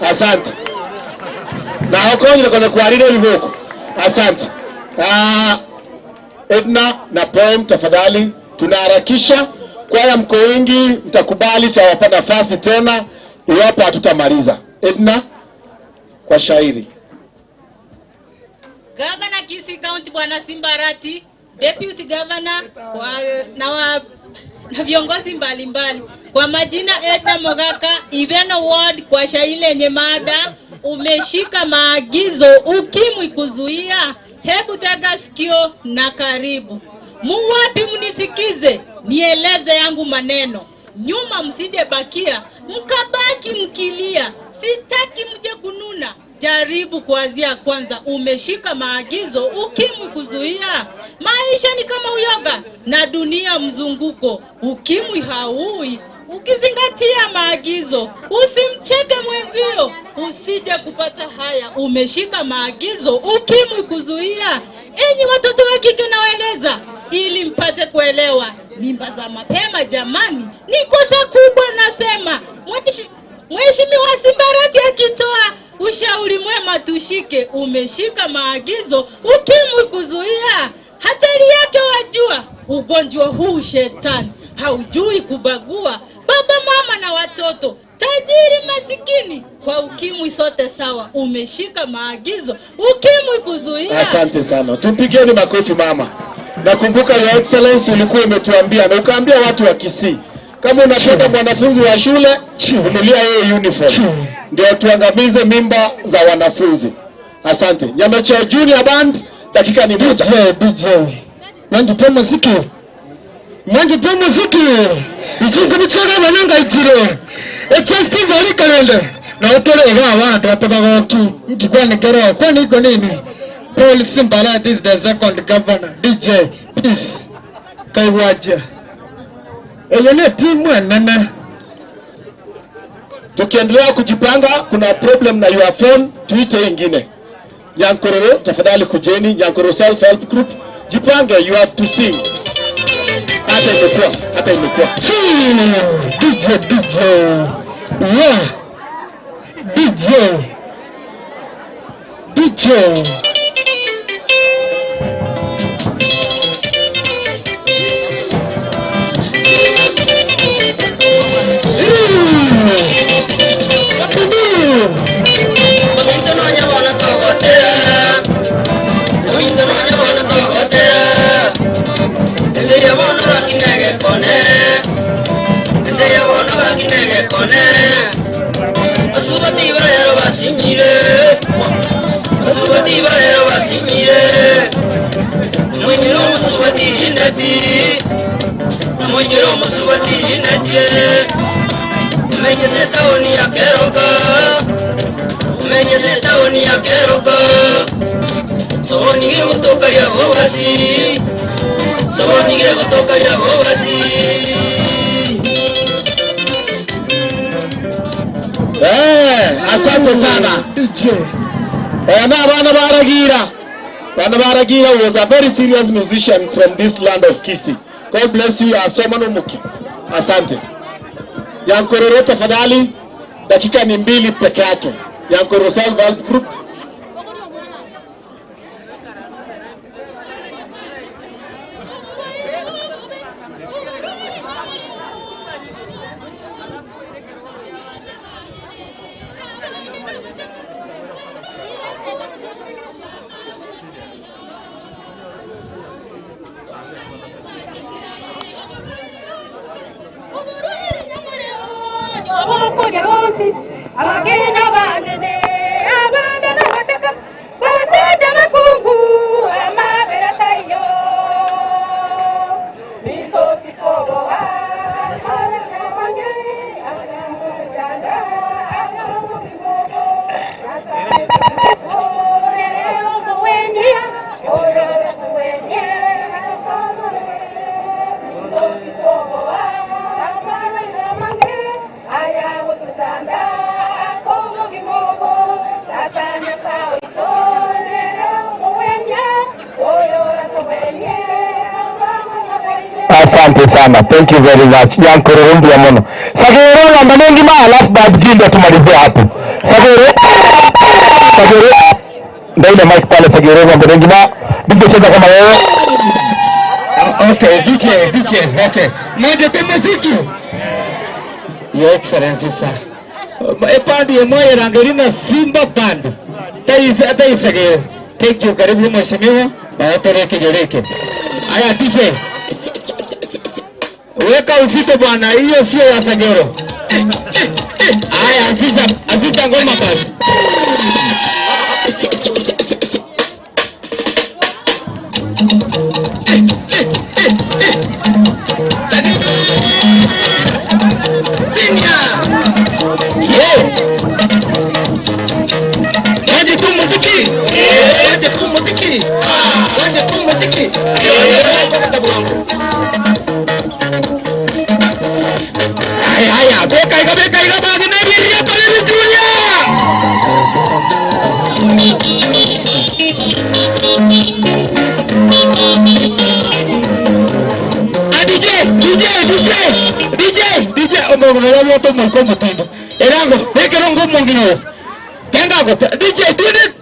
Asante. Na okonye kwa kuarire liboko. Asante. Edna na poem tafadhali. Tunaharakisha kwaya mko wengi, mtakubali tutawapa nafasi tena iwapo hatutamaliza. Edna kwa shairi. Governor Kisii County Bwana Simba Arati, Deputy Governor na viongozi mbalimbali. Kwa majina Edna Mogaka, Ibeno Ward, kwa shairi lenye mada umeshika maagizo ukimwi kuzuia. Hebu tega sikio na karibu. Muwapi munisikize, nieleze yangu maneno. Nyuma msije bakia, mkabaki mkilia. Sitaki mje kununa, jaribu kuanzia kwanza. Umeshika maagizo ukimwi kuzuia. Maisha ni kama uyoga na dunia mzunguko. Ukimwi haui ukizingatia maagizo. Usimcheke mwenzio usije kupata haya. Umeshika maagizo ukimwi kuzuia. Enyi watoto wa kike nawaeleza ili mpate kuelewa. Mimba za mapema jamani ni kosa kubwa. Nasema Mheshimiwa Simba Arati akitoa ushauri mwema tushike. Umeshika maagizo ukimwi kuzuia. Hatari yake wajua, ugonjwa huu shetani haujui kubagua. Baba, mama na watoto, tajiri, masikini, kwa ukimwi sote sawa. Umeshika maagizo ukimwi kuzuia. Asante sana. Tumpigeni makofi mama. Nakumbuka Your Excellency ulikuwa umetuambia na ukaambia watu wa Kisii, kama unapenda mwanafunzi wa shule, ununulia yeye uniform. Ndio tuangamize mimba za wanafunzi. Asante. Nyamecha Junior Band, dakika ni moja. DJ. Mwangi temo ziki. Ijinga bichara mananga itire. Echesti vali kalende. Na ukele watu watabagoki. Ngikwane kero. Kwani iko nini? Paul Simba Arati is the second governor. DJ, please. Kaiwaje. Eyone timu nene. Tukiendelea kujipanga, kuna problem na your phone, tuite ingine. Nyankororo, tafadhali kujeni. Nyankororo self help group, jipange, you have to sing. Hata imekuwa. DJ. Yeah. DJ. Asante sana. Bana Baragira was a very serious musician from this land of Kisii. God bless you. Asoma no muki. Asante. Yankororo tafadhali, dakika ni 2 peke yake. Yankororo Self Help Group. Asante sana. Thank you very much. Nyankororo ndio mono. Sagero namba nengi ma alafu baada tumalizie hapo. Sagero. Ndio ile mic pale Sagero namba nengi ma. DJ cheza kama wewe. Okay, DJ, okay. Moja tu muziki. Your Excellency sir. Epandi moja rangerina Simba band. Tai Sagero. Thank you, karibu mheshimiwa. Watereke joreke. Aya DJ. Weka uzito bwana, hiyo sio ya Sagero. Aya, asisa ngoma basi. DJ, do it.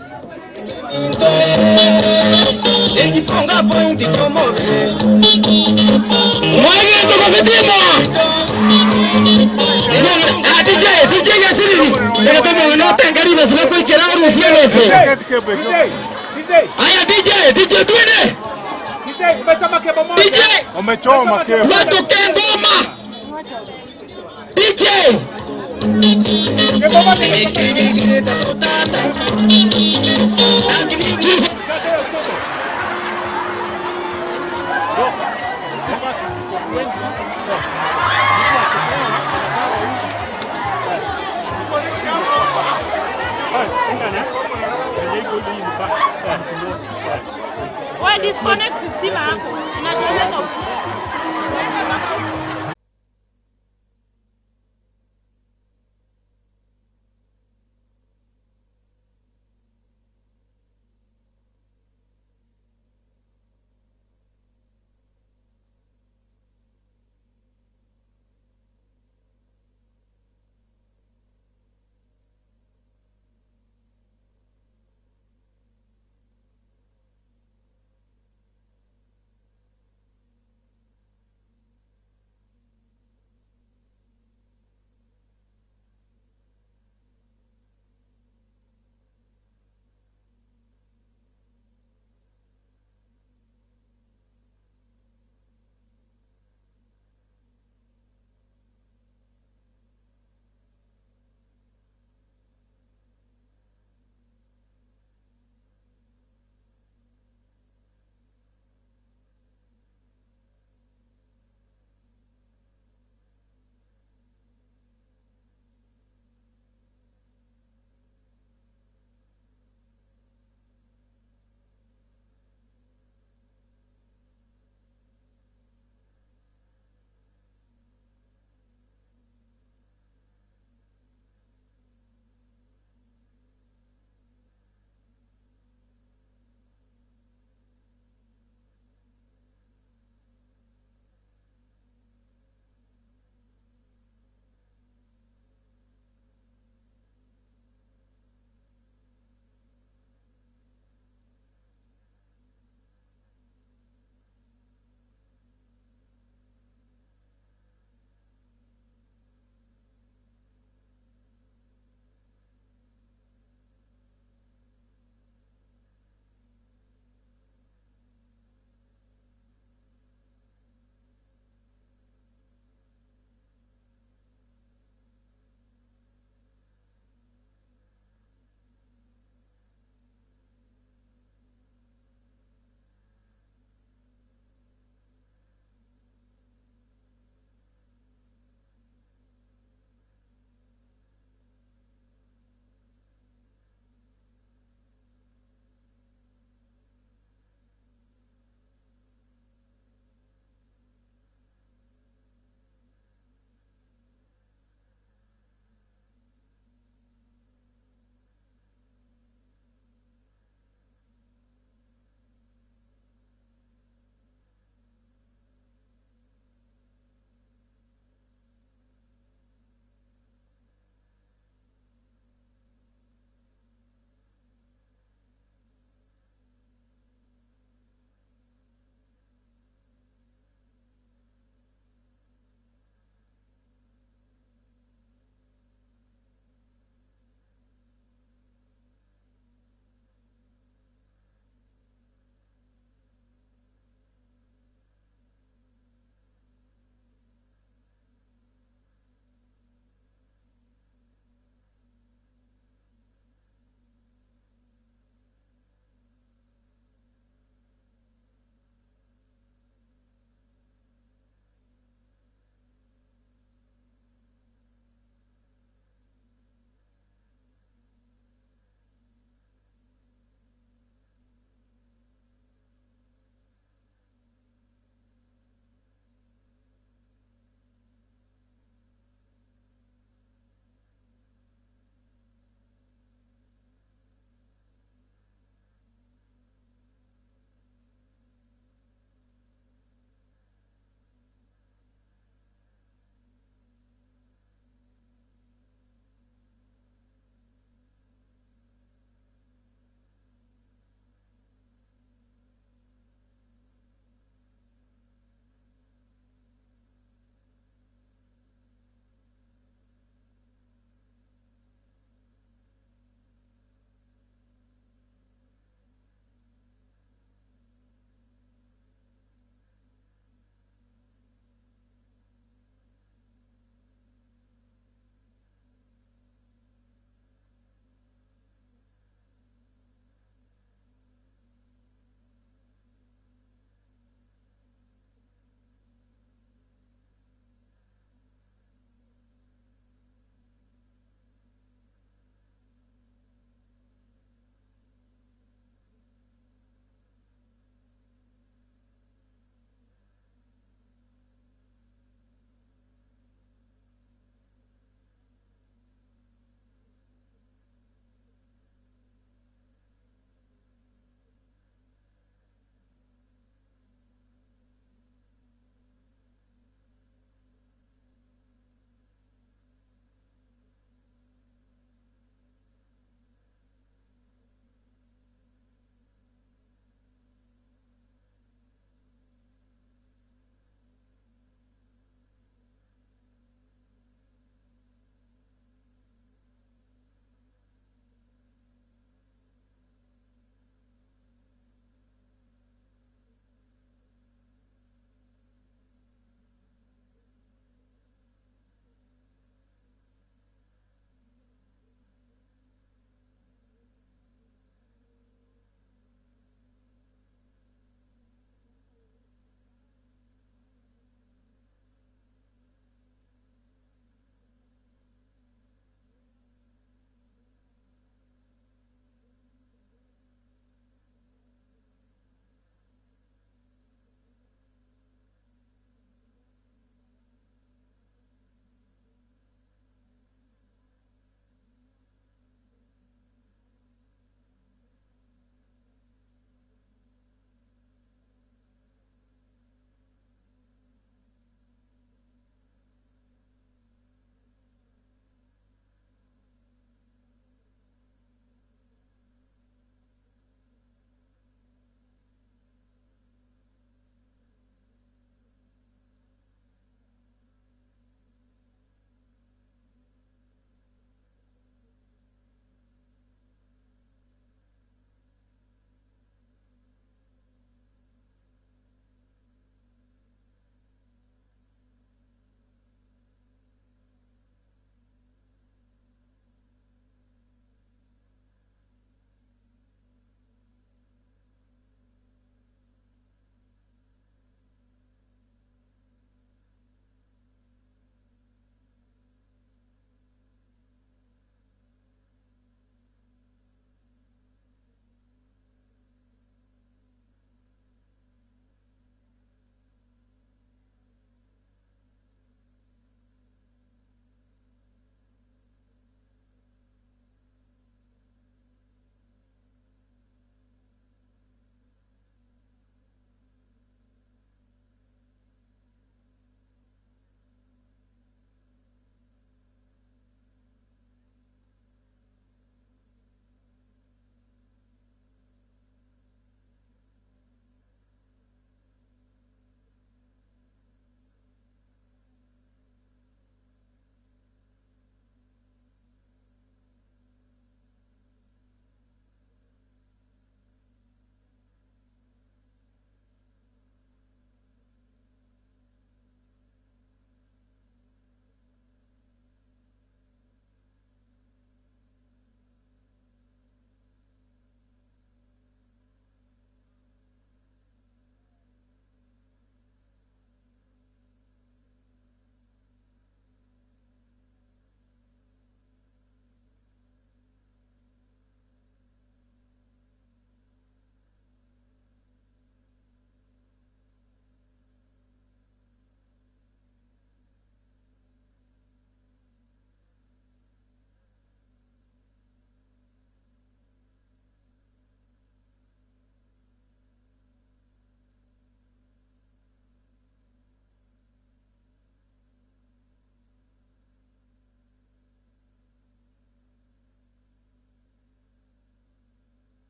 Why disconnect to Simba?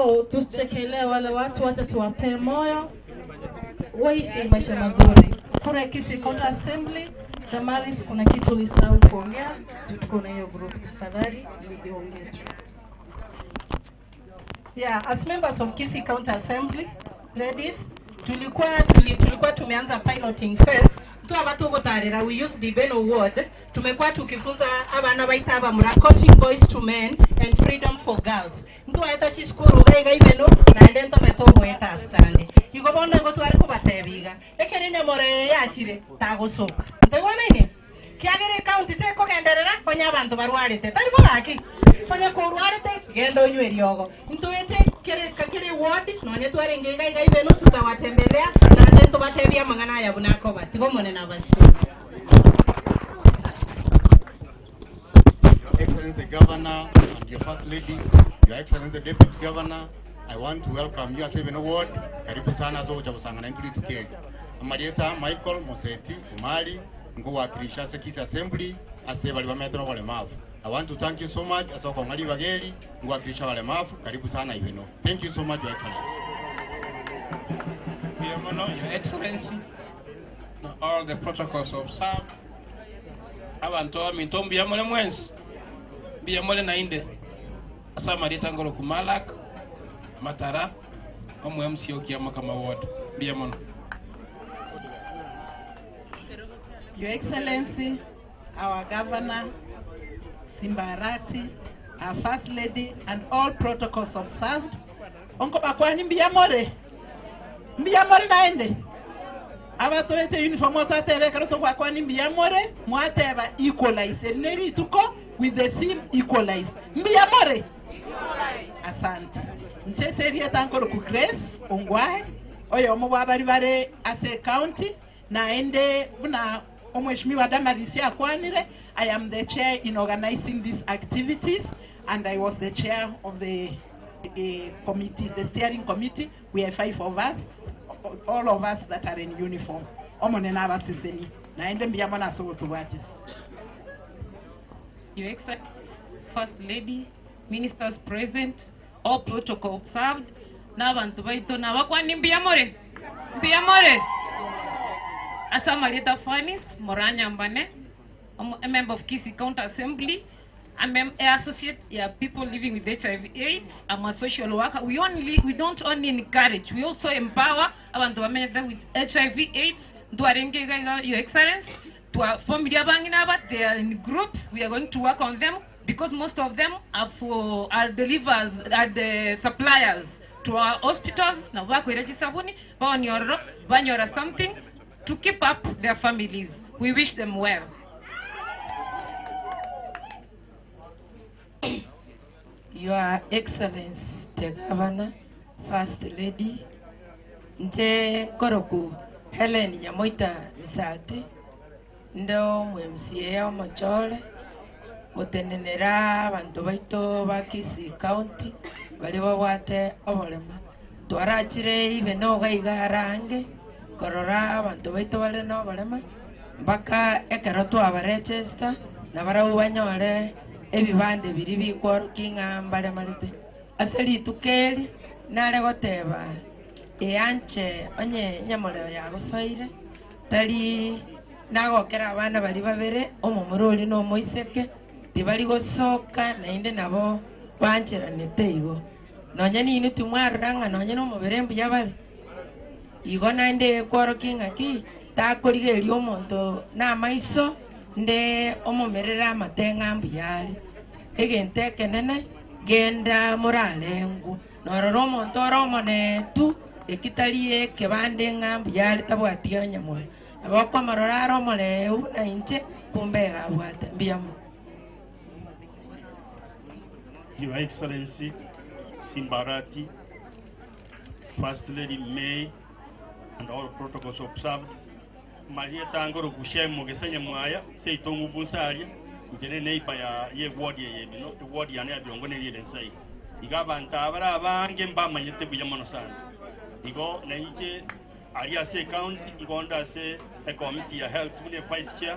So tusichekelee wale watu, wacha tuwape moyo waishi maisha mazuri. Kule Kisii County Assembly, Damaris, kuna kitu ulisahau kuongea, tuko na hiyo group, tafadhali niongee. Yeah, as members of Kisii County Assembly, ladies, tulikuwa tumeanza piloting phase. We used Ibeno word. Tumekuwa tukifunza abana baita abamura coaching boys to men and freedom for girls. Mtu aita chiskuru gaiga Ibeno na ndento metomo eta stande. Yuko bondo ngo twari kubatebiga. Ekerenya more yachire tagosoka. Ndabona ine. Kiagere county te ko genderera konya abantu barwarite. Tari bogaki. Konya ko rwarite gendo yweri yogo. Mtu ete kere ward nonye twari ngega Ibeno tutawatembelea na ndento batebia mangana ya bunako bati gomone na basi. Your Excellency Governor and your First Lady, Your Excellency Deputy Governor, I want to welcome you as Ibeno Ward. Karibu sana so ujabusanga na intuli tukeli. Amarieta Michael Moseti Umali ngo wakilisha Kisii Assembly ase bali bametano walemavu. I want to thank you so much as kwa ngali bageli ngo wakilisha walemavu. Karibu sana Ibeno. Thank you so much, Your Excellency. Your Excellency, all the protocols observed. Abantu aminto mbiyamole mwensi mbiyamole nainde asa marita ngolo kumalak matara omwe MCO kiyama kama ward mbiyamona. Your Excellency, our Governor Simba Arati, our First Lady, and all protocols observed. Onko bakwani mbiyamole naende abatoete uniform otatebe karoto bakwani mbiyamole mwateba equalize neri tuko with the theme equalize mbiyamole asante nche seria tankolo ku Grace ongwae oyo omo bari bare ase county naende buna omweshimiwa Damarisi akwanire. I am the chair in organizing these activities and I was the chair of the committee, the steering committee. We have 5 of us, all of us that are in uniform. Your Excellency, First Lady, ministers present, all protocol observed. Na bantu baito na wakwani mbiyamore. Asamaleta Finance, Moranya Mbane, a member of Kisii County Assembly. I'm an associate, people living with HIV/AIDS. I'm a social worker. We don't only encourage, we also empower abantu bamenyeka with HIV/AIDS. Your Excellency, to our family they are in groups. We are going to work on them because most of them are the suppliers to our hospitals. Now work with Sabuni, Banyora something to keep up their families. We wish them well. Your Excellency, the Governor, First Lady, Nte Koroku, Helen Yamoita Misati, Ndo MCA Machole, Motenera, Bantobaito, Kisii County, Baliwa Wate, Obolema, Tuarachire, Ibeno Gaigarange, Korora, Bantobaito Valeno, Bolema, Baka Ekaroto Avarechesta, Navara Ubanyole, ebibande biri bikworukinga mbale malite aseli tukeli nale goteba eanche onye nyamoleo ya gosoire tali nagokera abana bali babere omumuruli no moiseke tibali gosoka nainde nabo bancheranete igo nonye ni tumwaranga nonye no muberembu yabali igo nainde kworokinga ki takorigeria omonto na maiso nde omomerera amatenga mbiyali egente kenene genda moralengu nororo omonto oromone tu ekitalie kebande ngambiyali tabwatia nyamole abakwa marora aromoleu na inche pumbega abwate mbiyamo. Your Excellency Simba Arati, First Lady May, and all protocols observed. Maria tangoro kushemo gesenya mwaya sei tongu bunsaria njene neipa ya ye ward ye no the ward ya ne abiongo ne yeden sai igaba ntabara abange mbama nyete buyamono sana igo na inche aria se county igonda se a committee ya health mune vice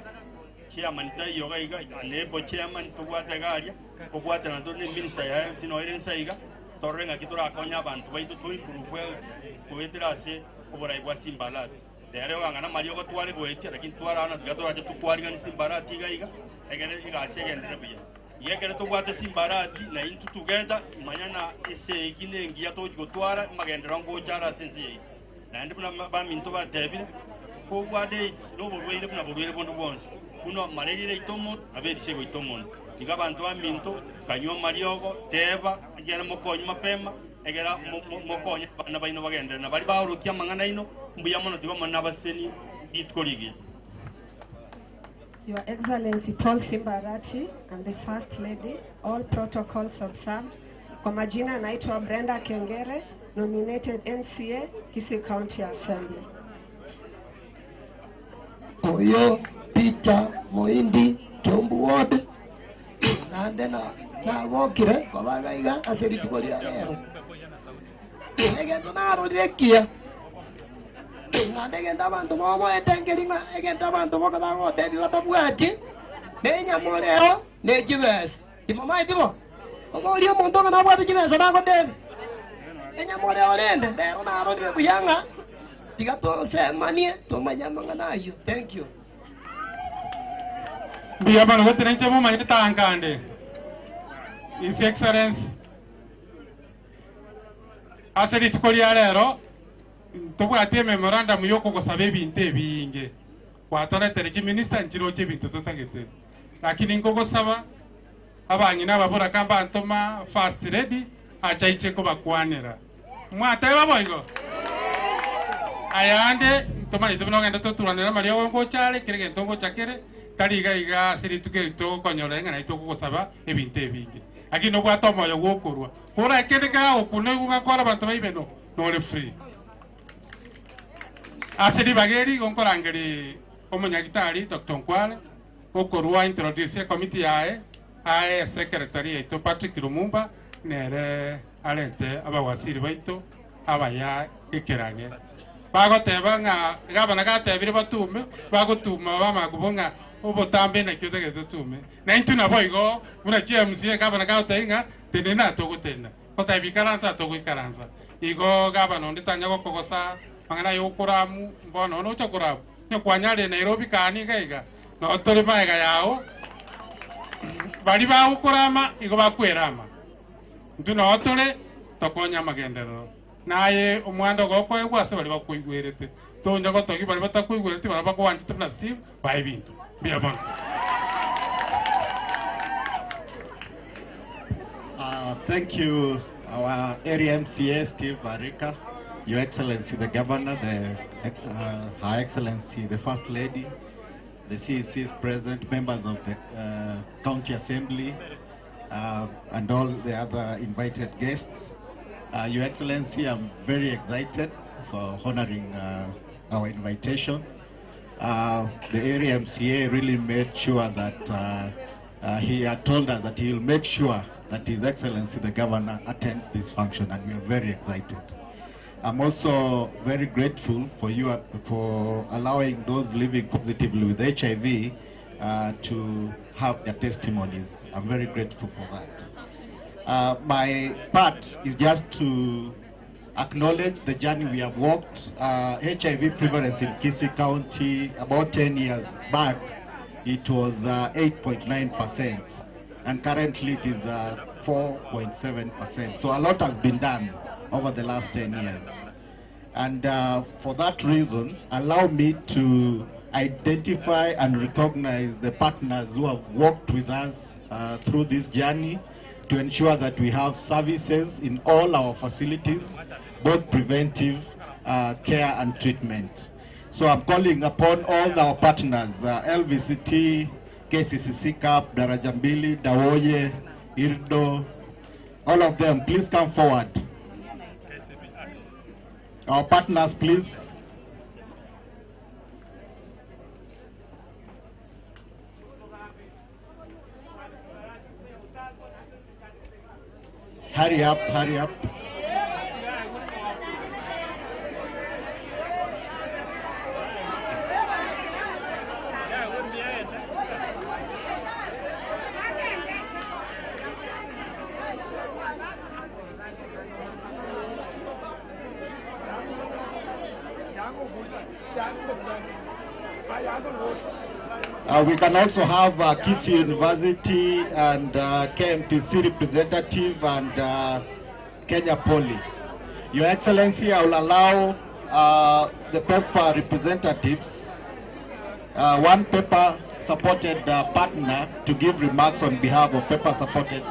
chairman tai yoga iga nebo chairman to wata garia ko wata na to minister ya health no yeden sai iga torrenga kitura konya abantu baitu to improve kuweterase oborai bwa Simbarati rero ngana mariyo ko twari goetia lakini twarana tugatora tukwari ngani Simbarati gaiga egere igasegendere buya yegere tugwate Simbarati na into together manyana ese ikine ngia to gotwara magendera ngo jara sense na ndi ba minto ba tebile ko gwa dates no borwele buna borwele bondo bonse kuno marerire itomo abedi sego itomo diga bantu ba minto kanyo mariogo teba agera mokonyi mapema egera mokonyi bana baino bagendera na bali barukia mangana ino mbuya mono tibamo nabaseni bitkoligi. Your Excellency Paul Simbarati and the First Lady, all protocols observed. Kwa majina naitwa Brenda Kengere, nominated MCA, Kisii County Assembly. Oyo Peter Moindi Tombu Ward nande na gokire kwabagaiga aseri tukoria lero egento naro lekia nande genda bantu bomo etengeringa egenda bantu bokada goderi latabwati nenya molero nejibese imama itimo ogoli omuntu ngana bwati jibese na goderi nenya molero lende lero naro de kuyanga digato semanie to manyama nayo. Thank you. Biya bano wetenche mo mayita ankande. His Excellency aseri tukolia lero tubwate memorandum yoko gosabe binte binge watore tereji minister njiro je bintu tutagete lakini ngogo saba abanyi nababura kamba antoma First Lady achaiche ko bakwanira mwate baboigo ayande toma itubino ngenda tuturanira mariyo ngo chale kirege ntongo chakere taliga iga siri tukeri to konyolenga na itoko gosaba ebinte binge akino bwatomo yo gokurwa kora kedeka okune gukakora bantu baibeno no le free asedi bageri gonkorangeri omonyagitari Dr. Nkwale okorwa introduce committee yae secretary to Patrick Lumumba nere alente abawasiri baito abaya ekerage bagoteba nga gabana gatebire batume bagotuma bamakubonga obotambe na kyote getutume na intuna boigo una GMC gabana gatenga tenena togotena kotabikaranza togikaranza igo gabana nditanya gokogosa mangana yokuramu mbono no chokuramu nyo kwanyale Nairobi kani gaiga no tole maiga yao bali ba ukurama igo bakwerama ntuno otole tokonya magendero naye omwando goko egwase bali bakuigwerete tonja gotogi bali batakuigwerete bali bakwanchite na Steve bai bintu bia bana. Thank you, our area MCA Steve Barika, Your Excellency the Governor, Her Excellency the First Lady, the CEC's present, members of the County Assembly, and all the other invited guests. Your Excellency, I'm very excited for honoring our invitation. The area MCA really made sure that he had told us that he will make sure that His Excellency the Governor attends this function, and we are very excited. I'm also very grateful for you for allowing those living positively with HIV to have their testimonies. I'm very grateful for that. My part is just to acknowledge the journey we have walked. HIV prevalence in Kisii County about 10 years back, it was 8.9%, and currently it is 4.7%. So a lot has been done over the last 10 years. And for that reason, allow me to identify and recognize the partners who have worked with us through this journey to ensure that we have services in all our facilities, both preventive care and treatment. So I'm calling upon all our partners, LVCT, KCCC CAP, Darajambili, Dawoye, Irdo, all of them, please come forward. Our partners, please. Hurry up, hurry up. We can also have Kisii University and KMTC representative and Kenya Poly. Your Excellency, I will allow the PEPFAR representatives, one paper supported partner, to give remarks on behalf of paper supported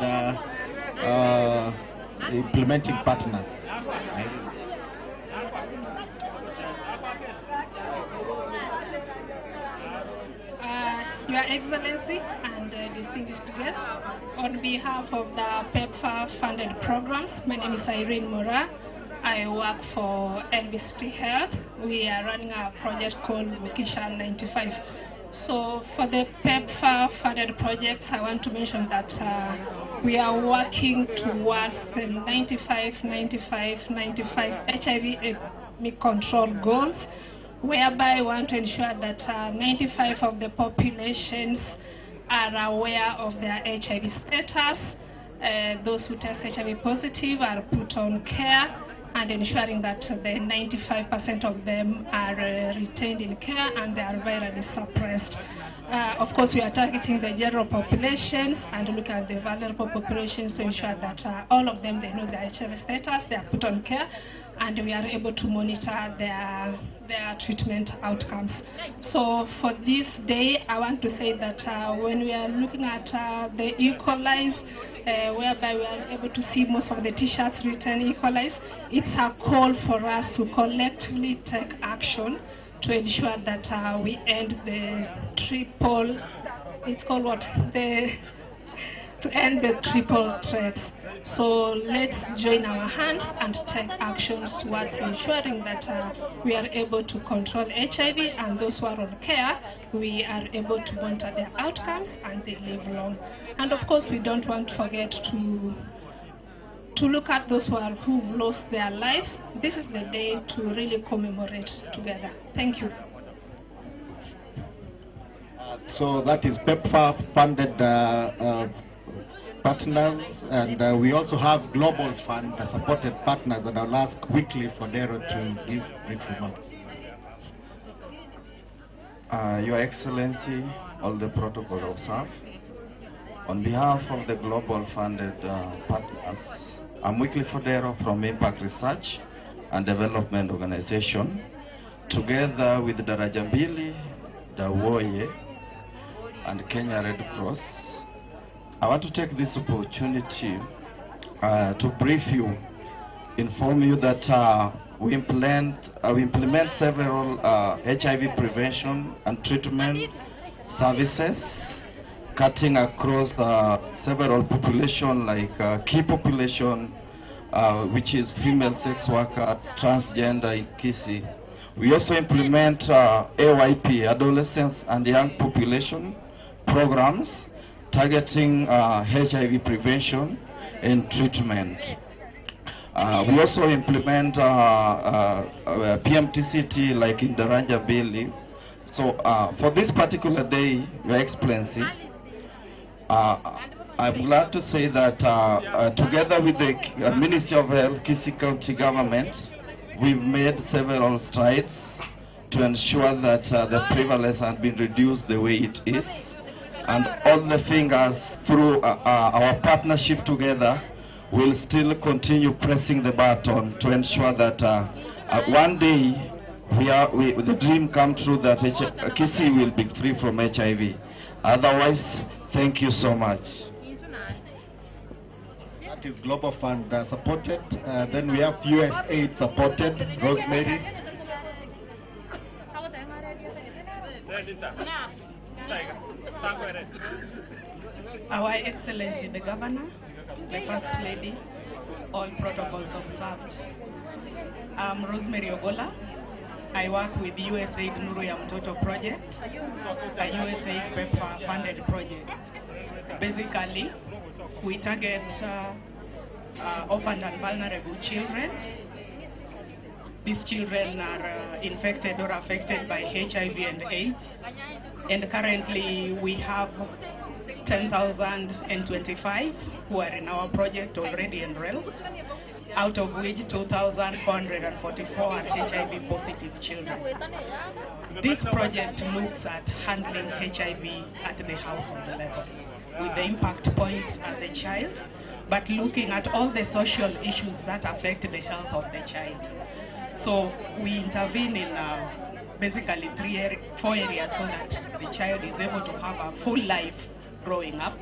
implementing partner. Your Excellency and distinguished guests, on behalf of the PEPFAR funded programs, my name is Irene Mora. I work for NBCT Health. We are running a project called Vocation 95. So for the PEPFAR funded projects, I want to mention that we are working towards the 95-95-95 HIV control goals, whereby we want to ensure that 95% of the populations are aware of their HIV status. Those who test HIV positive are put on care, and ensuring that the 95% of them are retained in care and they are virally suppressed. Of course, we are targeting the general populations and look at the vulnerable populations to ensure that all of them, they know their HIV status, they are put on care, and we are able to monitor their treatment outcomes. So for this day, I want to say that when we are looking at the Equalize, whereby we are able to see most of the t-shirts written Equalize, it's a call for us to collectively take action to ensure that we end the triple, it's called what? To end the triple threats. So let's join our hands and take actions towards ensuring that we are able to control HIV, and those who are on care, we are able to monitor their outcomes and they live long. And of course, we don't want to forget to look at those who've lost their lives. This is the day to really commemorate together. Thank you. So that is PEPFAR funded partners, and we also have Global Fund supported partners, and I'll ask quickly for Dero to give brief remarks. Your Excellency, all the protocols observed. On behalf of the Global Funded partners, I'm Weekly Fodero from Impact Research and Development Organization, together with Darajambili, Dawoye, and Kenya Red Cross. I want to take this opportunity to brief you, inform you that we implement several HIV prevention and treatment services cutting across several populations, like key population, which is female sex workers, transgender in Kisii. We also implement AYP, adolescents and young population programs targeting HIV prevention and treatment. We also implement PMTCT like in Daranja Billy. So for this particular day, Your Excellency, I'm glad to say that together with the Ministry of Health, Kisii County government, we've made several strides to ensure that the prevalence has been reduced the way it is. And all the fingers through our partnership together will still continue pressing the button to ensure that one day the dream come true that Kisii will be free from HIV. Otherwise, thank you so much. That is Global Fund supported. Then we have USAID supported. Rosemary. Our Excellency the Governor, the First Lady, all protocols observed. I'm Rosemary Ogola. I work with USAID Nuru ya Mtoto project, a USAID PEPFAR funded project. Basically, we target orphan and vulnerable children. These children are infected or affected by HIV and AIDS. And currently we have 10,025 who are in our project already enrolled, out of which 2,444 are HIV positive children. This project looks at handling HIV at the household level, with the impact point at the child, but looking at all the social issues that affect the health of the child. So we intervene in basically 4 areas so that the child is able to have a full life growing up.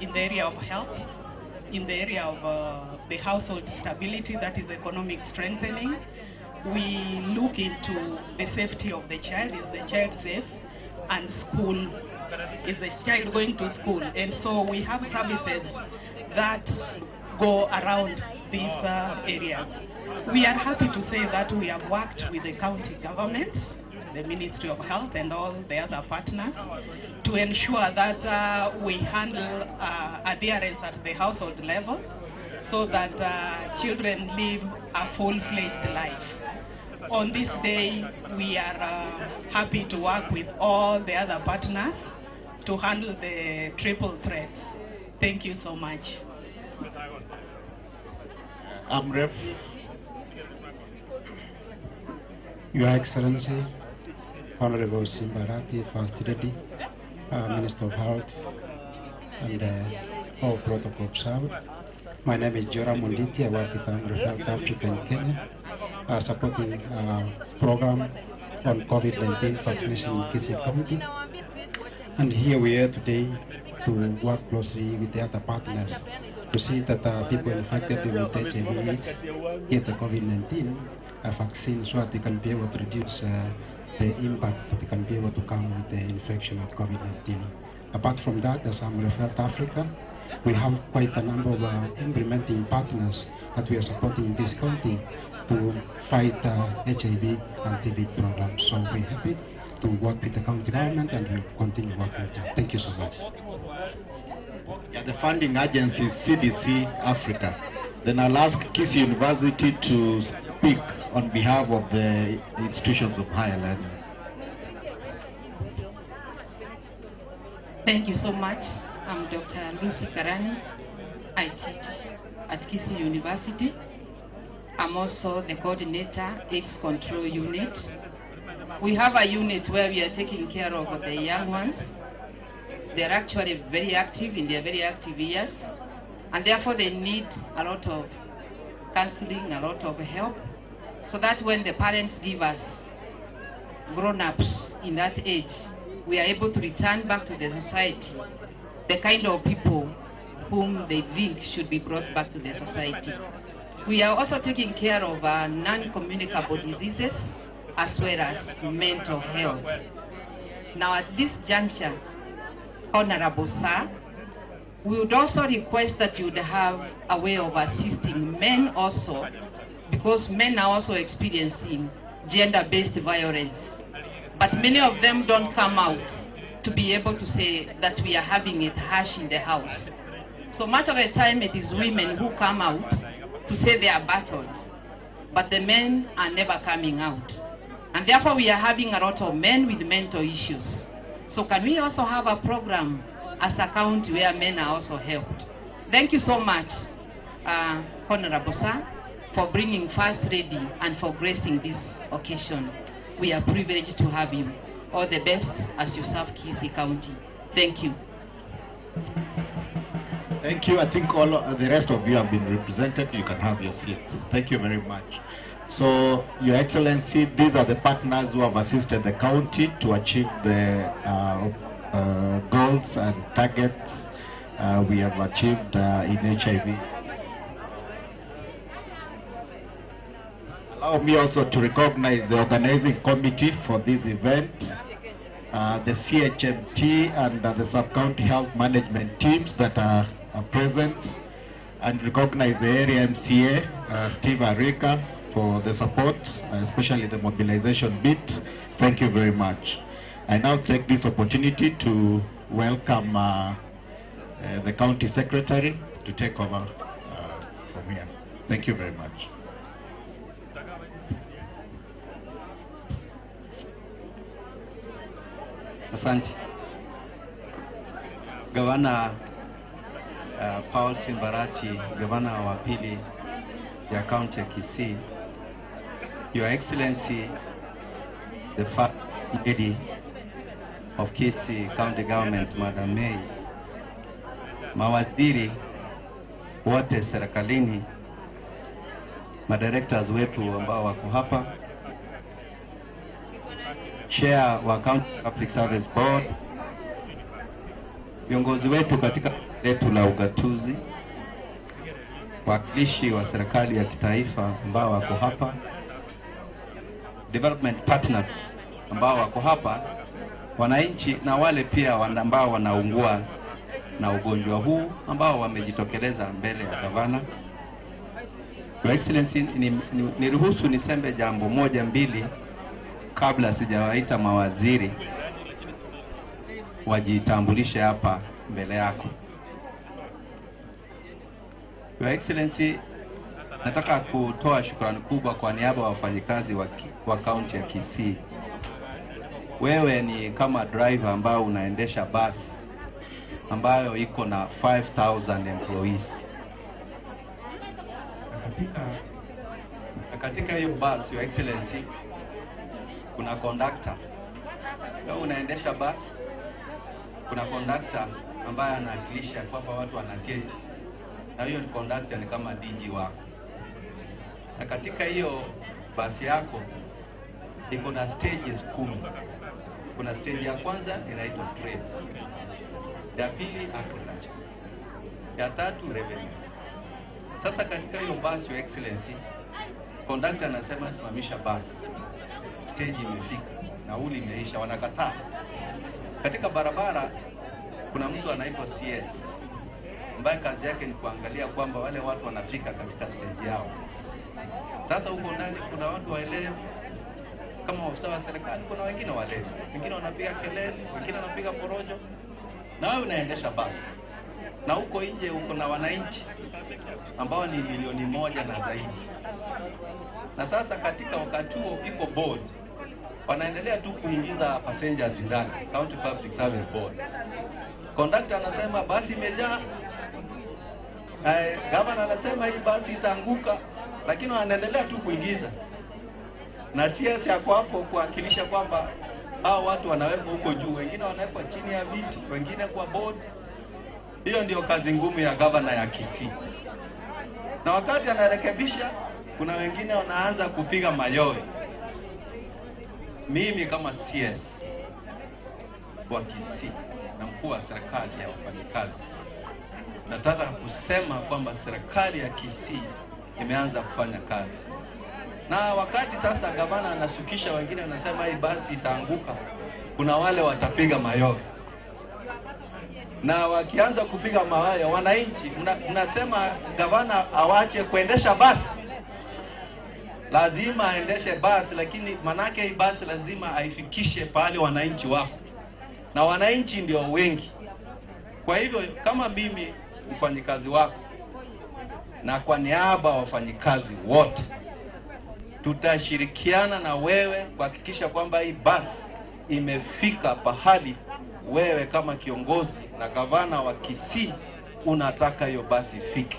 In the area of health, in the area of the household stability, that is economic strengthening. We look into the safety of the child. Is the child safe? And school. Is the child going to school? And so we have services that go around these areas. We are happy to say that we have worked with the county government, the Ministry of Health and all the other partners to ensure that we handle adherence at the household level so that children live a full-fledged life. On this day, we are happy to work with all the other partners to handle the triple threats. Thank you so much. AMREF. Your Excellency, Honorable Simba Arati, First Lady, Minister of Health, and all protocol observed. My name is Joram Munditi. I work with AMREF Health Africa in Kenya, supporting a program on COVID-19 vaccination in Kisii County. And here we are today to work closely with the other partners to see that people infected with HIV/AIDS get the COVID-19 vaccine so that they can be able to reduce the impact that they can be able to come with the infection of COVID-19. Apart from that, as AMREF Health Africa, we have quite a number of implementing partners that we are supporting in this county to fight HIV and TB programs. So we're happy to work with the county government and we'll continue working with them. Thank you so much. Yeah, the funding agency is CDC Africa. Then I'll ask Kisii University to speak on behalf of the institutions of higher learning. Thank you so much. I'm Dr. Lucy Karani. I teach at Kisii University. I'm also the coordinator, AIDS Control Unit. We have a unit where we are taking care of the young ones. They're actually very active in their very active years, and therefore they need a lot of counseling, a lot of help, so that when the parents give us grown-ups in that age, we are able to return back to the society the kind of people whom they think should be brought back to the society. We are also taking care of non-communicable diseases as well as mental health. Now at this juncture, Honorable Sir, we would also request that you would have a way of assisting men also, because men are also experiencing gender-based violence. But many of them don't come out to be able to say that we are having it harsh in the house. So much of the time it is women who come out to say they are battered, but the men are never coming out. And therefore we are having a lot of men with mental issues. So can we also have a program as a county where men are also helped? Thank you so much, Honorable Sir, for bringing First Lady and for gracing this occasion. We are privileged to have you. All the best as you serve Kisii County. Thank you. Thank you. I think all the rest of you have been represented. You can have your seats. Thank you very much. So, Your Excellency, these are the partners who have assisted the county to achieve the goals and targets we have achieved in HIV. Allow me also to recognize the organizing committee for this event, the CHMT and the sub-county health management teams that are present, and recognize the area MCA, Steve Arika, for the support, especially the mobilization bit. Thank you very much. I now take this opportunity to welcome the county secretary to take over from here. Thank you very much. Asante. Gavana Paul Simbarati, gavana wa pili ya kaunti ya Kisii, Your Excellency, the First Lady of Kisii County Government, Madam May, mawaziri wote serikalini, madirectors wetu ambao wako hapa, chair wa County Public Service Board, viongozi wetu katika letu la ugatuzi, wakilishi wa serikali ya kitaifa ambao wako hapa, development partners ambao wako hapa, wananchi na wale pia ambao wanaungua na ugonjwa huu ambao wamejitokeleza mbele ya gavana. Your Excellency, niruhusu niseme jambo moja mbili kabla sijawaita mawaziri wajitambulishe hapa mbele yako. Your Excellency, nataka kutoa shukrani kubwa kwa niaba ya wafanyikazi wa kaunti ya Kisii. Wewe ni kama driver ambao unaendesha bus ambayo iko na 5,000 employees. Katika hiyo bus, Your Excellency, kuna conductor. Wewe unaendesha bus, kuna conductor ambaye anawakilisha kwamba watu wanaketi. Na hiyo ni conductor, ni kama DG wako. Na katika hiyo basi yako iko na stages 10. Kuna stage ya kwanza inaitwa trade, ya pili agriculture, ya tatu revenue. Sasa katika hiyo basi, Your Excellency, conductor anasema simamisha basi, stage imefika, nauli imeisha, wanakataa. Katika barabara kuna mtu anaitwa CS ambaye kazi yake ni kuangalia kwamba wale watu wanafika katika stage yao. Sasa huko ndani kuna watu waelewe kama ofisa wa serikali, kuna wengine walevi, wengine wanapiga kelele, wengine wanapiga porojo, na wewe unaendesha basi. Na huko nje uko na wananchi ambao ni milioni 1 na zaidi. Na sasa katika wakati huo iko board wanaendelea tu kuingiza passengers ndani, County Public Service Board. Conductor anasema basi imejaa, governor anasema hii basi itaanguka, lakini wanaendelea tu kuingiza. Na CS yako hapo kuwakilisha kwamba hao watu wanawekwa huko juu, wengine wanawekwa chini ya viti, wengine kwa board. Hiyo ndio kazi ngumu ya governor ya Kisii. Na wakati anarekebisha, kuna wengine wanaanza kupiga mayowe. Mimi kama CS wa Kisii na mkuu wa serikali ya wafanyikazi, nataka kusema kwamba serikali ya Kisii imeanza kufanya kazi. Na wakati sasa gavana anasukisha, wengine wanasema hii basi itaanguka, kuna wale watapiga mayowe. Na wakianza kupiga mayowe, wananchi mnasema gavana awache kuendesha basi. Lazima aendeshe basi, lakini manake hii basi lazima aifikishe pale wananchi wako, na wananchi ndio wengi. Kwa hivyo kama mimi mfanyikazi wako, na kwa niaba ya wafanyikazi wote, tutashirikiana na wewe kuhakikisha kwamba hii basi imefika pahali wewe kama kiongozi na gavana wa Kisii unataka hiyo basi ifike.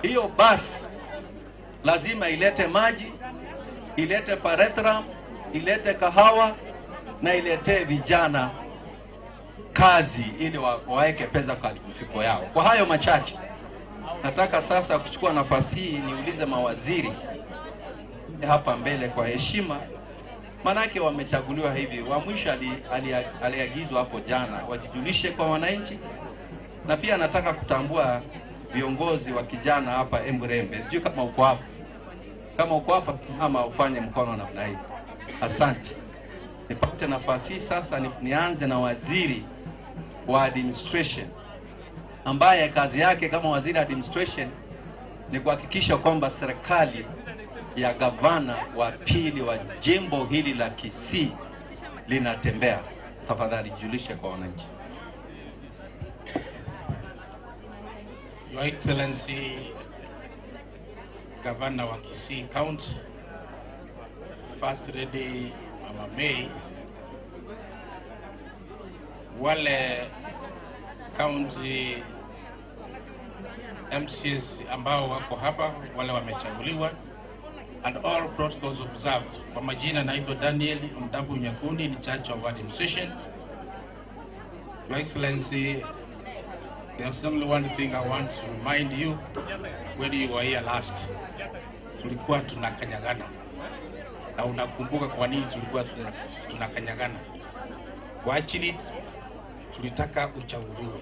Hiyo basi lazima ilete maji, ilete paretram, ilete kahawa, na ilete vijana kazi ili waweke pesa kwa mifuko yao. Kwa hayo machache, nataka sasa kuchukua nafasi hii niulize mawaziri hapa mbele kwa heshima, manake wamechaguliwa hivi. Wa mwisho aliagizwa hapo jana, wajijulishe kwa wananchi. Na pia nataka kutambua viongozi wa kijana hapa Emburembe. Sijui kama uko hapa. Kama uko hapa ama ufanye mkono namna hii. Asante. Nipate nafasi hii sasa nianze na waziri wa administration, ambaye kazi yake kama waziri administration ni kuhakikisha kwamba serikali ya gavana wa pili wa jimbo hili la Kisii linatembea. Tafadhali julishe kwa wananchi. Your Excellency, Governor wa Kisii County, First Lady Mama May, wale county MCs ambao wako hapa, wale wamechaguliwa, and all protocols observed. Kwa majina naitwa Daniel Mdavu Nyakundi, in charge of administration. Your Excellency, there's only one thing I want to remind you. When you were here last, tulikuwa tunakanyagana. Na unakumbuka kwa nini tulikuwa tunakanyagana? Kwa ajili tulitaka uchaguliwe.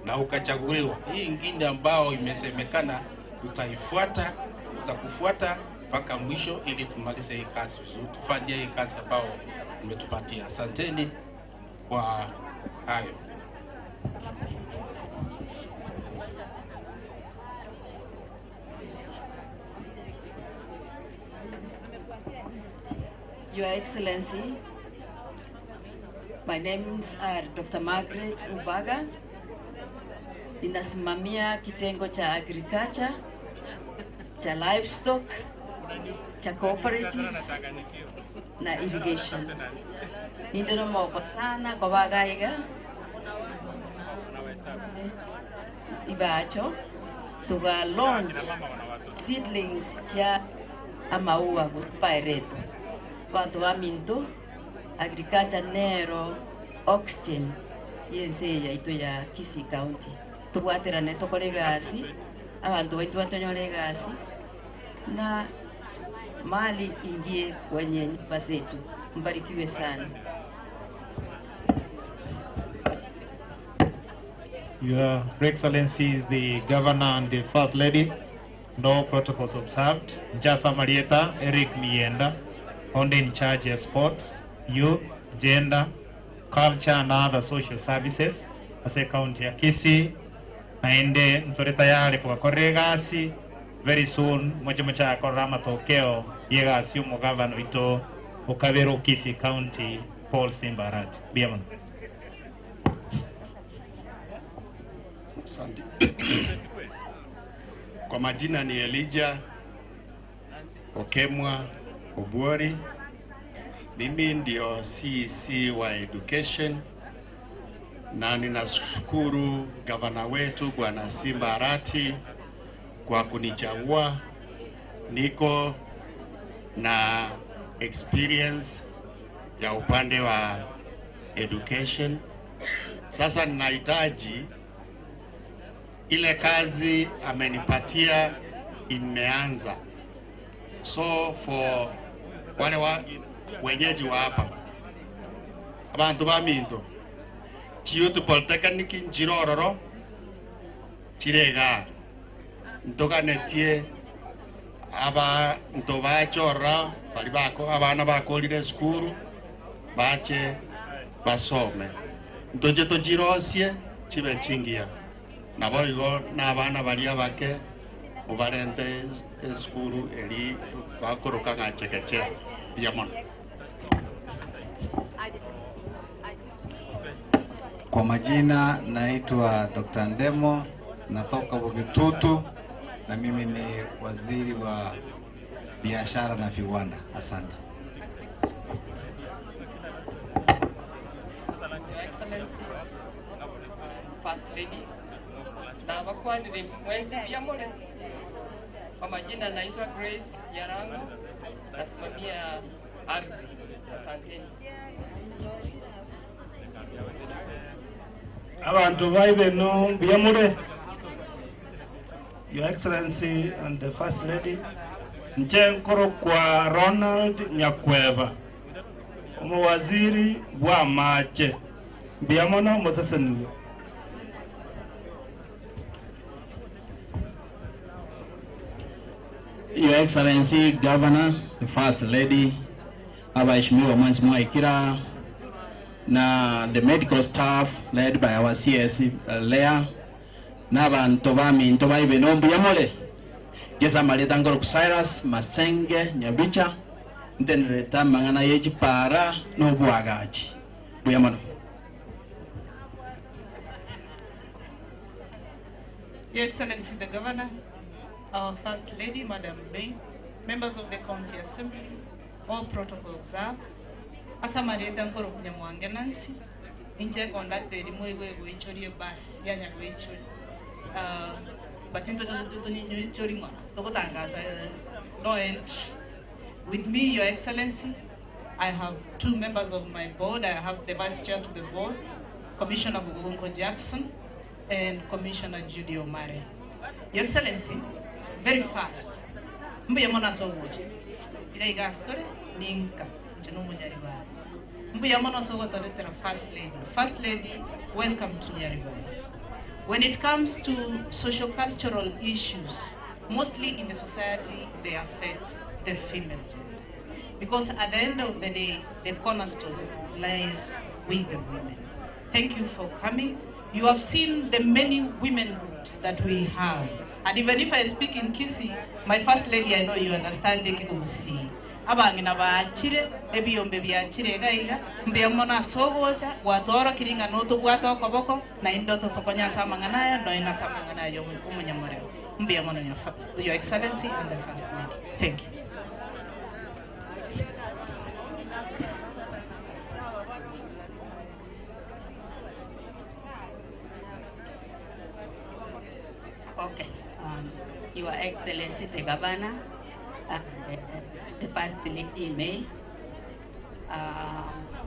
Na ukachaguliwa. Hii ingine ambao imesemekana utaifuata, utakufuata mpaka mwisho ili tumalize hii kazi vizuri. Tufanye hii kazi ambao umetupatia. Asanteni kwa hayo. Your Excellency, my names are Dr. Margaret Ubaga. Ninasimamia kitengo cha agriculture, cha livestock, cha cooperatives na irrigation. Nindiro mokotana kwa bagaiga ibacho tuga launch seedlings cha amaua kuspaireto watu wa minto agriculture nero oxygen yense ya ito ya Kisii County. Tubwaterane tukore gasi abantu baitu batonyore gasi na mali ingie kwenye nyumba zetu. Mbarikiwe sana. Your Excellencies, the Governor and the First Lady, no protocols observed. Jasa Marieta, Eric Mienda, only in charge of sports, youth, gender, culture and other social services. As a county ya Kisii, naende mtore tayari kwa korregasi. Very soon, moja akora matokeo yegasi umugavana ito ukabero Kisii County, Paul Simba Arati. Biaman. Asante. Kwa majina ni Elijah Okemwa Obuori. Mimi ndio CEC wa education na ninashukuru gavana wetu Bwana Simba Arati kwa kunichagua. Niko na experience ya upande wa education. Sasa ninahitaji ile kazi amenipatia imeanza. So for wale wenyeji wa hapa, abantu ba Minto, Youth Polytechnic Njirororo Chirega ntokanetie aba ntobachora bali bako abana bakolire skuru bache basome ntoje tojirosie chibe chingia naboigo n'abana bali abake ubarente skuru eli bakoroka ngachekeche biamon. Kwa majina naitwa Dr. Ndemo, natoka Bugitutu na mimi ni waziri wa biashara na viwanda. Asante. Excellency, First Lady, na wakwani ni mwezi biamole. Kwa majina naitwa Grace Yarango, nasimamia Arati. Asanteni. Abantu ba Ibeno biamole. Your Excellency and the First Lady, Nchenkoro kwa Ronald Nyakweva, waziri wa mache biamono Mosesenu. Your Excellency, Governor, the First Lady, Abaheshimiwa Mwanzi Mwaikira, na the medical staff led by our CS Lea, na abantu ba Minto ba Ibeno biamole. Jesa maleta ngoro Cyrus Masenge Nyabicha ndenreta mangana yeji para no buagaji buyamano. Your Excellency the Governor, our First Lady, Madam May, members of the County Assembly, all protocol observed. Asa Marieta Ngoro Nyamwange Nancy, inche conducted mwe chori bus yanya we chori but into the chori mona tokotanga no entry. With me, Your Excellency, I have 2 members of my board. I have the Vice Chair to the board, Commissioner Bugunko Jackson, and Commissioner Judy Omare. Your Excellency, very fast. Mbuya mona so wote. Ila igastore ninka chenomo jariba. Mbuya mona so wote tera First Lady. First Lady, welcome to Jariba. When it comes to socio-cultural issues, mostly in the society, they affect the female gender. Because at the end of the day, the cornerstone lies with the women. Thank you for coming. You have seen the many women groups that we have. And even if I speak in Kisi, my First Lady, I know you understand the Kikusi. Abangina ba chire, ebi yombe biya chire gaiga, mbiya mona sogota, watoro kiringa noto wato koboko, na indoto sokonya samanganaya, no ina samanganaya umunyamore. Mbiya mona Your Excellency and the First Lady. Thank you. Okay. Your Excellency, the Governor, the First Lady May,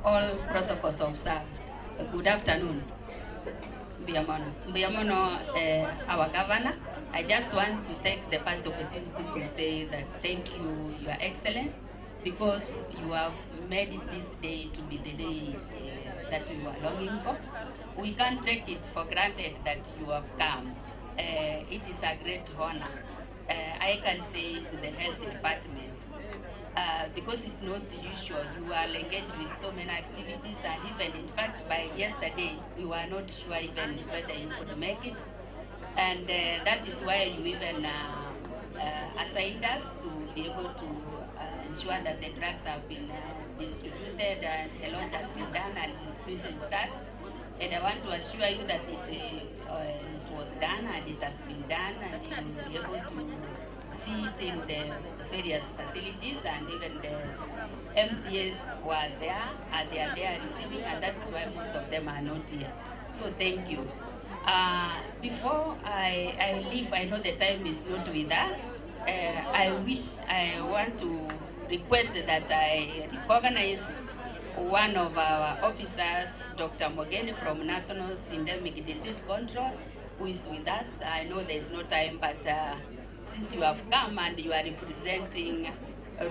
all protocols observed. Good afternoon, Biamono, our Governor. I just want to take the first opportunity to say that thank you, Your Excellency, because you have made this day to be the day that we were longing for. We can't take it for granted that you have come. It is a great honor. I can say to the health department, because it's not usual, you are engaged with so many activities, and even in fact by yesterday, you were not sure even whether you could make it. And that is why you even assigned us to be able to ensure that the drugs have been distributed and the launch has been done and distribution starts. And I want to assure you that it was done and it has been done, and you will be able to see it in the various facilities, and even the MCAs were there and they are there receiving, and that's why most of them are not here. So thank you. Before I leave, I know the time is not with us. I want to request that I recognize one of our officers, Dr. Mogeni from National Syndemic Disease Control, who is with us. I know there's no time, but since you have come and you are representing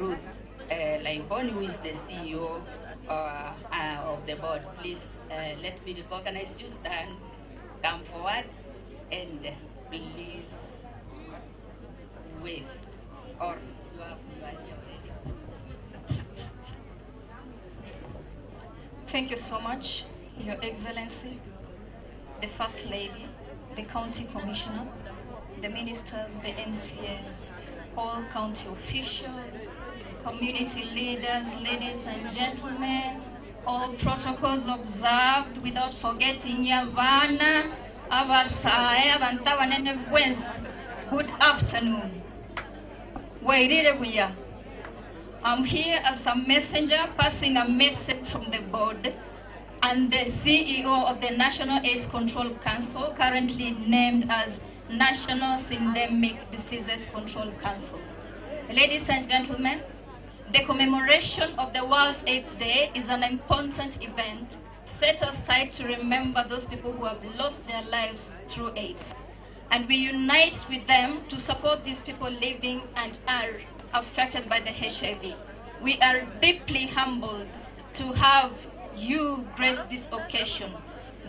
Ruth Laiboni, who is the CEO of the board, please let me recognize you. Stand, come forward, and please wave. Or you are here. Thank you so much, Your Excellency, the First Lady, the County Commissioner, the ministers, the MCAs, all county officials, community leaders, ladies and gentlemen, all protocols observed without forgetting Yavana, Abasaya, Bantavanene Wens. Good afternoon. Wairire Buya. I'm here as a messenger passing a message from the board and the CEO of the National AIDS Control Council, currently named as National Syndemic Diseases Control Council. Ladies and gentlemen, the commemoration of the World AIDS Day is an important event set aside to remember those people who have lost their lives through AIDS. And we unite with them to support these people living and are affected by the HIV. We are deeply humbled to have you grace this occasion.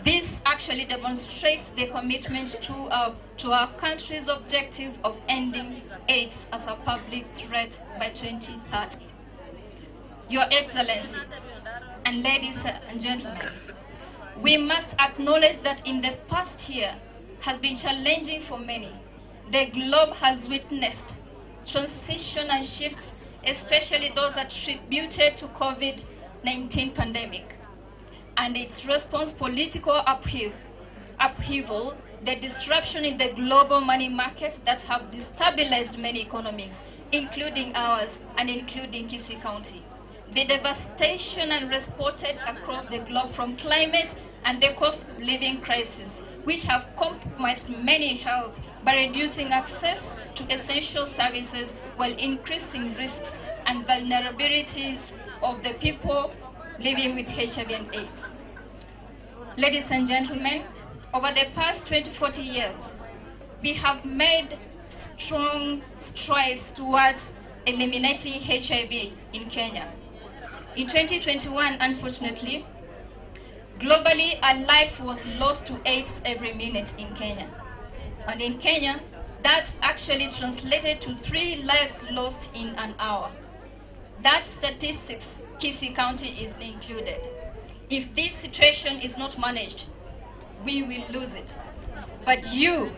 This actually demonstrates the commitment to our country's objective of ending AIDS as a public threat by 2030. Your Excellency, and ladies and gentlemen, we must acknowledge that in the past year has been challenging for many. The globe has witnessed transition and shifts, especially those attributed to COVID-19 pandemic and its response, political upheaval, the disruption in the global money markets that have destabilized many economies, including ours and including Kisii County. The devastation and reported across the globe from climate and the cost of living crisis, which have compromised many health by reducing access to essential services while increasing risks and vulnerabilities of the people living with HIV and AIDS. Ladies and gentlemen, over the past 20-40 years, we have made strong strides towards eliminating HIV in Kenya. In 2021, unfortunately, globally, a life was lost to AIDS every minute in Kenya. And in Kenya, that actually translated to 3 lives lost in an hour. That statistics, Kisii County is included. If this situation is not managed, we will lose it. But you,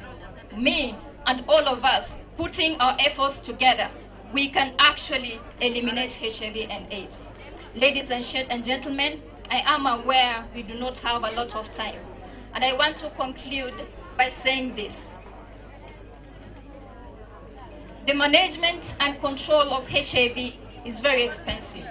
me, and all of us, putting our efforts together, we can actually eliminate HIV and AIDS. Ladies and gentlemen, I am aware we do not have a lot of time, and I want to conclude by saying this. The management and control of HIV is very expensive.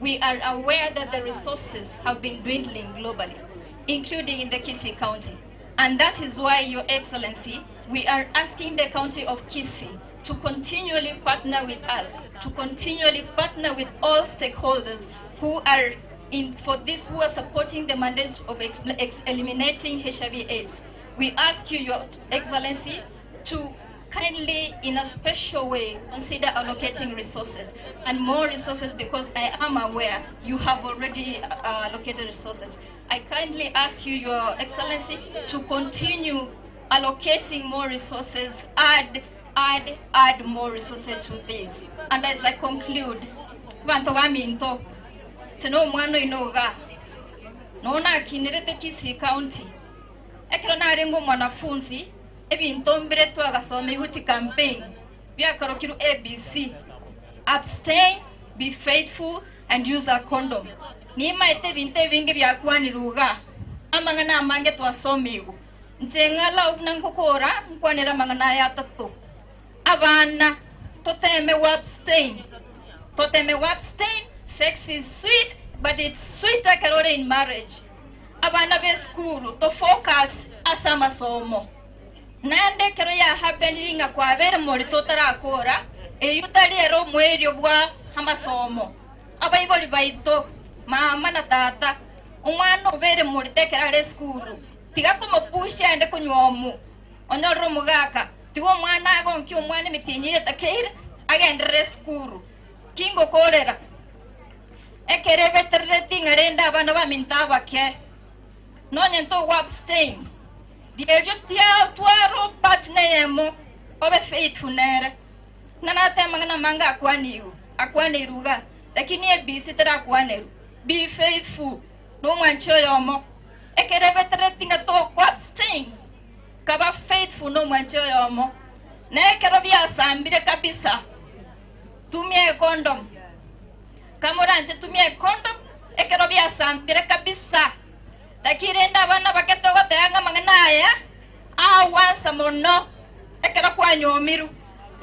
We are aware that the resources have been dwindling globally, including in the Kisii County. And that is why, Your Excellency, we are asking the County of Kisii to continually partner with us, to continually partner with all stakeholders who are who are supporting the mandate of eliminating HIV/AIDS. We ask you, Your Excellency, to kindly, in a special way, consider allocating resources, and more resources, because I am aware you have already allocated resources. I kindly ask you, Your Excellency, to continue allocating more resources, add more resources to this. And as I conclude, tino mwano inoga nona kinirete Kisii County ekero narengo mwanafunzi ebinto mbere twagasoma ihuti campaign byakarokiru ABC: abstain, be faithful, and use a condom. Nima ete binte bingi byakwanirwa amangana amange twasomigo nsengala ubnankokora nkwanira mangana ya tatu abana toteme abstain. Sex is sweet, but it's sweeter in marriage. Abana be school to focus asama somo. Nande kero ya happening kwa vere mori totara akora yutari ero mwerio bwa hamasomo. Abayiboli baito mama na tata umwana vere mori tekera school. Tiga como pusha ende kunyomu. Onoro mugaka. Tigo mwana ago nkyo mwana mitinyire takere agende school. Kingo kolera. Ekerebe terreting arenda abana bamintaba ke nonyento abstain diejotia twaro patneyemo obe faithfulnere nanate mangana manga akwaniruga lakini ebisi tera akwaneru be faithful no mwancho yomo ekerebe terreting to abstain kaba faithful no mwancho yomo na ekerobia sambire kabisa tumie condom kamuranje tumie condom ekerobia sambire kabisa lakirenda abana baketogote anga manganaya awansa mono ekero kwanyomiru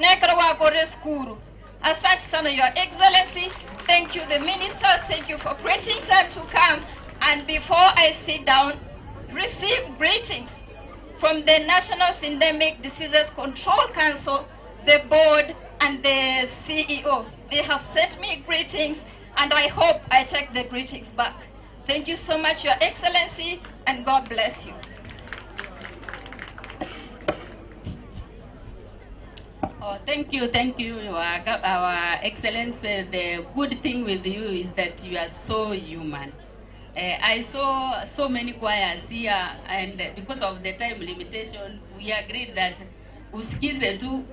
nekero wakore skuru. Asante sana, Your Excellency. Thank you, the ministers. Thank you for creating time to come. And before I sit down, receive greetings from the National Syndemic Diseases Control Council, the board, and the CEO. They have sent me greetings, and I hope I take the greetings back. Thank you so much, Your Excellency, and God bless you. Oh, thank you, Our Excellency. The good thing with you is that you are so human. I saw so many choirs here, and because of the time limitations, we agreed that usikize tu.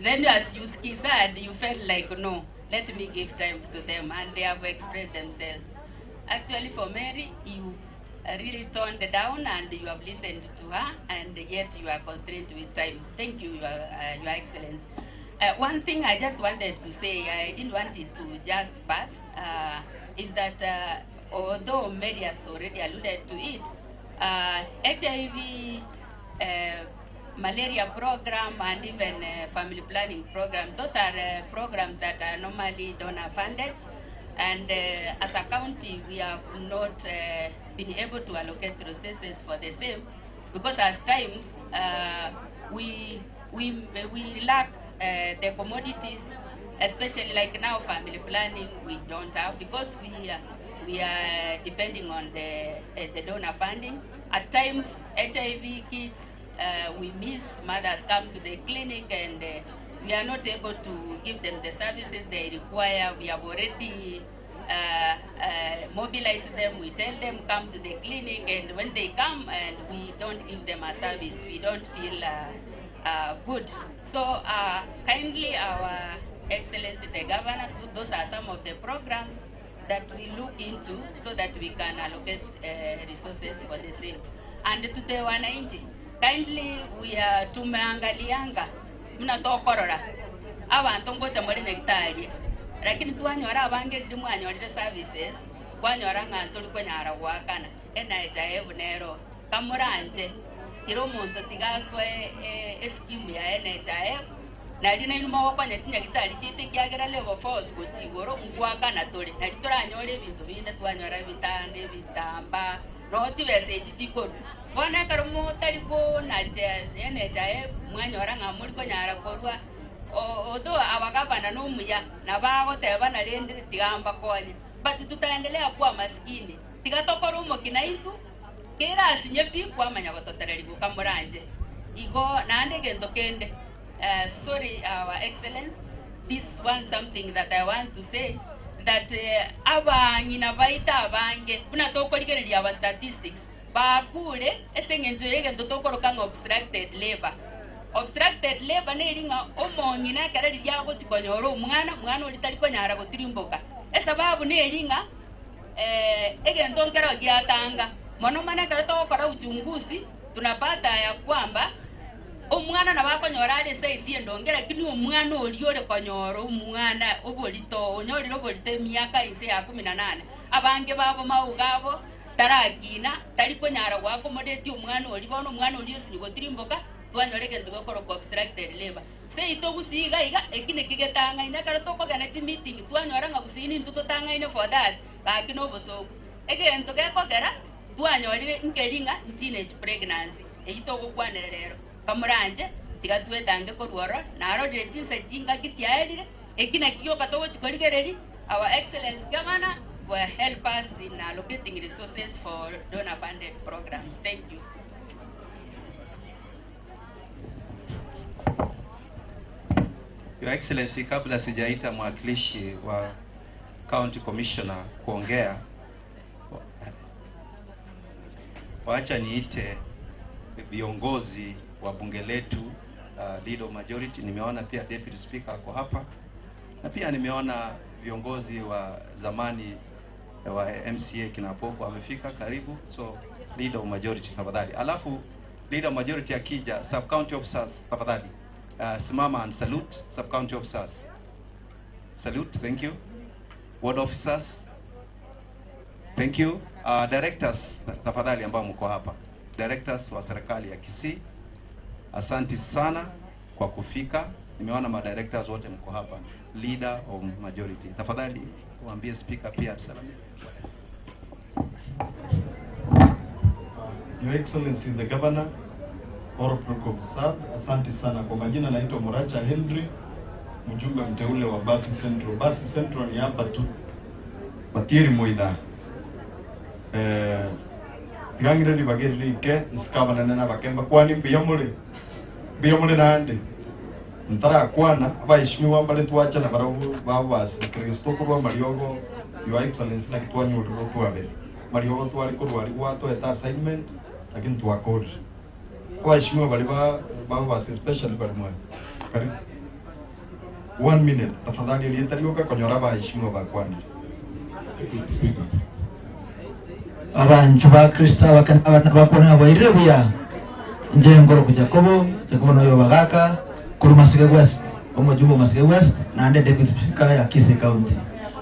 Then as you skized, you felt like, no, let me give time to them, and they have expressed themselves. Actually, for Mary, you really toned down and you have listened to her, and yet you are constrained with time. Thank you, Your Excellency. One thing I just wanted to say, I didn't want it to just pass, is that although Mary has already alluded to it, HIV, malaria program, and even family planning programs, those are programs that are normally donor funded. And as a county, we have not been able to allocate resources for the same, because at times we lack the commodities, especially like now family planning we don't have, because we are depending on the donor funding. At times HIV kits we miss, mothers come to the clinic and we are not able to give them the services they require. We have already mobilize them, we tell them come to the clinic, and when they come and we don't give them a service, we don't feel good. So kindly our Excellency the Governor, so those are some of the programs that we look into so that we can allocate resources for the same. And to the wananchi, kindly we are tumeangalianga mnatokorora abantu ngocha muri nektari lakini twanyora abange ndimwanyorire services kwanyora nganto likwanyara gwakana NHIF nero kamuranje kiro muntu tigaswe scheme ya NHIF na rina inuma wakwanya tinya gitari chite kiagera level 4 gochigoro ngwakana tole na ritoranyore bintu binde twanyora bitande bitamba roti bese chichiko bona karumo tariko na NHIF mwanyora ngamuri konyara korwa odo abagabana no muya na bago teba na rende tigamba konye but tutaendelea kuwa maskini tigatokora umukina itu kera asinye pi kwa manya gototereri gukamuranje igo nande gendo kende sorry our excellence, this one something that I want to say, that abanyina baita abange kuna tokorigereria aba statistics bakure esengenzo yege ndotokoroka obstructed labor. Obstructed labor ne ringa omonyina karari yago tikonyoro umwana ulitali konyara gotirimboka esababu ne ringa ege ndonkero giatanga mono mana karato para uchunguzi tunapata ya kwamba omwana nabakonyora ari saisi ndongera kini omwana oliore konyoro omwana obolito onyoriro obolite miaka ise ya 18 abange babo maugabo tarakina tari konyara gwako modeti omwana oli bono omwana oli osingo tirimboka twanyoreke ndogokoro obstructed labor sei to gusiga iga ekine kigetanga ina karotoko gana chi meeting twanyora ngabusini ntutotanga ine for that bakino boso egento gekogera twanyorire nkeringa teenage pregnancy eito gukwanerero kamuranje tigatwetange korwora narorire chinsa chinga kitiaerire ekina kiyo katogo chikorigereri. Our excellence governor will help us in allocating resources for donor funded programs. Thank you. Your Excellency, kabla sijaita mwakilishi wa County Commissioner kuongea, wacha niite viongozi wa bunge letu, leader majority. Nimeona pia deputy speaker ako hapa na pia nimeona viongozi wa zamani wa MCA Kinapopo amefika karibu. So leader majority tafadhali, alafu leader majority akija, sub county officers tafadhali simama and salute. Sub county officers salute, thank you. Ward officers, thank you. Directors tafadhali ambao mko hapa, directors wa serikali ya Kisii, asanti sana kwa kufika. Nimeona ma directors wote mko hapa. Leader of majority, tafadhali waambie speaker pia atusalimie. Your Excellency the Governor, Honorable Sir, asante sana. Kwa majina naitwa Moracha Henry, mjumbe mteule wa Basi Central. Basi Central ni hapa tu Matiri Moida. Gangire libageri ke iskabana na bakemba kwani biyamule nande ntara kwana abayishimiwa mbale twacha na baravu babasi Kristo kurwa mariogo. Your Excellency na kitwanyu rotwabe mariogo twali kurwali wato eta assignment lakini twakodi abayishimiwa bali babasi especially bali mwa karibu 1 minute tafadhali liyetarioka konyora abayishimiwa bakwani abantu ba Kristo bakona bairebuya njengoro kujakobo noyo bagaka kuri Masike West omujumbo Masike West na ande deputy speaker ya Kisii County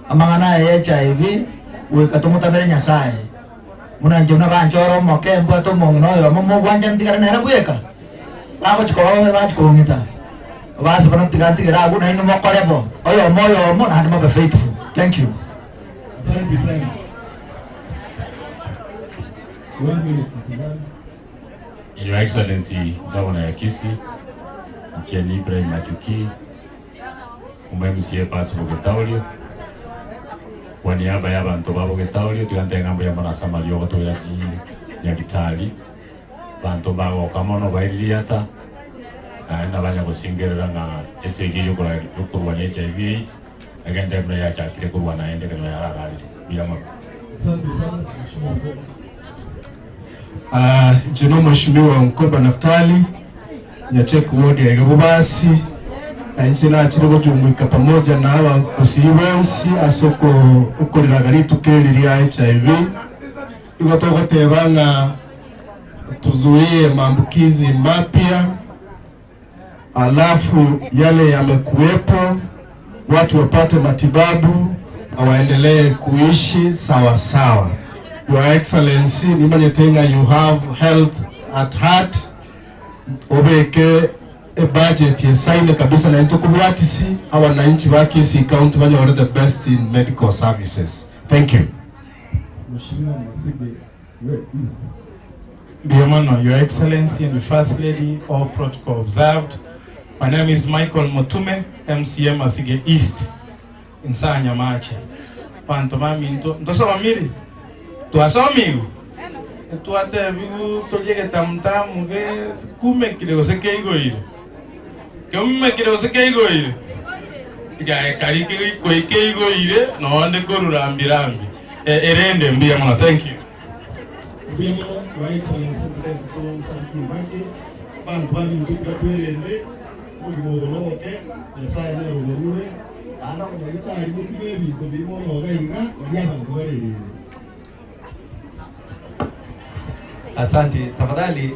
amangana ya HIV we katomutabere nyasaye munanje una banjoro mokembo to mongnoyo momo gwanja ntigara nera bweka bago chikoba bachikongita basi bana tigantigira aguna ino mokorebo oyo moyo mo na be faithful. Thank you. Thank you. Your Excellency Governor ya Kisii, Mcheni Ibrahim Machuki, umemsie pasi Bogetaulio, kwa niaba ya bantu ba Bogetaulio tugantenga ngambo ya manasama lyogo toyaji nyagitali bantu bago kamono bailiata na banya kusingerera nga esegi yokurwa ne HIV agende mna ya chakire kurwa na ende kana yara gali biyama. Jino Mheshimiwa Mkoba Naftali Nyacheki wodi ya Igabubasi na nchina achirigo jumuika pamoja na hawa kusiwensi asoko ukolera garitu keri ya HIV igotoka tebanga tuzuie maambukizi mapya, alafu yale yamekuwepo watu wapate matibabu na waendelee kuishi sawa sawa. Your Excellency, nimanyetenga you have health at heart. Obeke a budget yesaine kabisa na ntukubwatisi wananchi wa Kisii County banyore the best in medical services. Thank you. Biyamano, Your Excellency and the First Lady, all protocol observed. My name is Michael Motume, MCM Masige East, in Sanya Mache. Pantomami ntosoma miri. Tuasomigu. Tuate vigu tojege tamtamu ge kume kidego sekeigo ile. Kume kidego sekeigo ile. Iga kariki ko ikeigo ile no ande korurambirambi. Erende mbiyamano, thank you. Ibeno, Your Excellency, bantu bali mbika twerende mugimogonoke yesaya ne rugurure ana ko yitari mukige bintu bimo nogainga yabantu barere. Asante. Tafadhali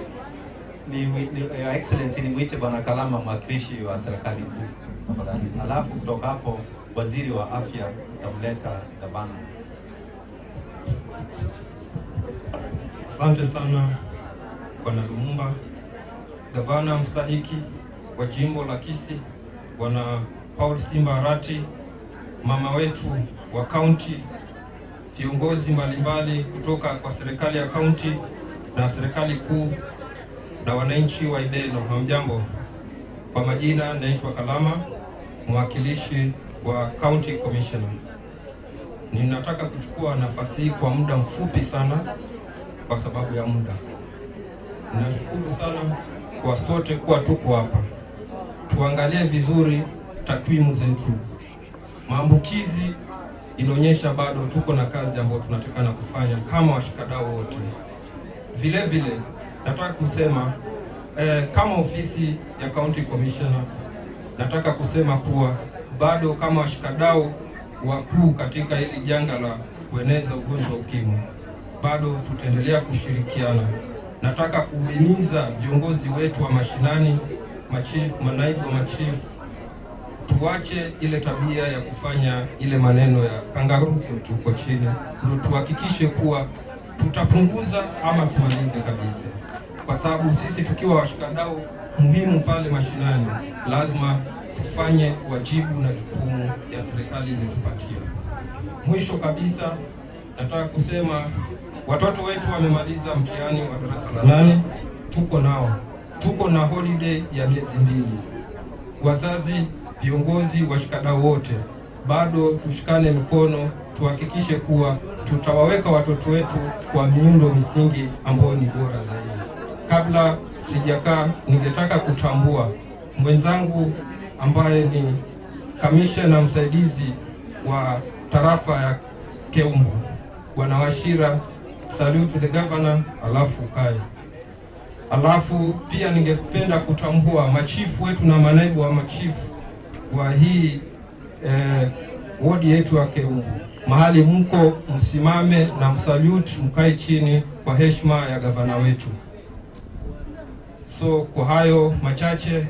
Your Excellency nimwite Bwana Kalama, mwakilishi wa serikali kuu. Tafadhali. Alafu kutoka hapo waziri wa afya utamleta gavana. Asante sana Bwana Lumumba, gavana mstahiki wa jimbo la Kisii, Bwana Paul Simba Arati, mama wetu wa kaunti, viongozi mbalimbali kutoka kwa serikali ya kaunti na serikali kuu na wananchi wa Ibeno, hamjambo. Kwa majina naitwa Kalama, mwakilishi wa County Commissioner. Ninataka kuchukua nafasi hii kwa muda mfupi sana kwa sababu ya muda. Ninashukuru sana kwa sote kuwa tuko hapa. Tuangalie vizuri takwimu zetu. Maambukizi inaonyesha bado tuko na kazi ambayo tunatakana kufanya kama washikadau wote. Vile vile nataka kusema kama ofisi ya County Commissioner nataka kusema kuwa bado kama washikadau wakuu katika hili janga la kueneza ugonjwa wa ukimwi bado tutaendelea kushirikiana. Nataka kuhimiza viongozi wetu wa mashinani, machifu, manaibu wa machifu, tuache ile tabia ya kufanya ile maneno ya kangaroo tuko chini, ndio tuhakikishe kuwa tutapunguza ama tumalize kabisa, kwa sababu sisi tukiwa washikadau muhimu pale mashinani lazima tufanye wajibu na jukumu ya serikali imetupatia. Mwisho kabisa nataka kusema watoto wetu wamemaliza mtihani wa darasa la 8, tuko nao, tuko na holiday ya miezi 2. Wazazi, viongozi, washikadau wote bado tushikane mikono, tuhakikishe kuwa tutawaweka watoto wetu kwa miundo misingi ambayo ni bora zaidi. Kabla sijakaa, ningetaka kutambua mwenzangu ambaye ni kamishna msaidizi wa tarafa ya Keumbu, Bwana Washira. Salute the governor, alafu ukae. Alafu pia ningependa kutambua machifu wetu na manaibu wa machifu wa hii wodi yetu ya Keumbu. Mahali mko msimame na msalute, mkae chini kwa heshima ya gavana wetu. So kwa hayo machache,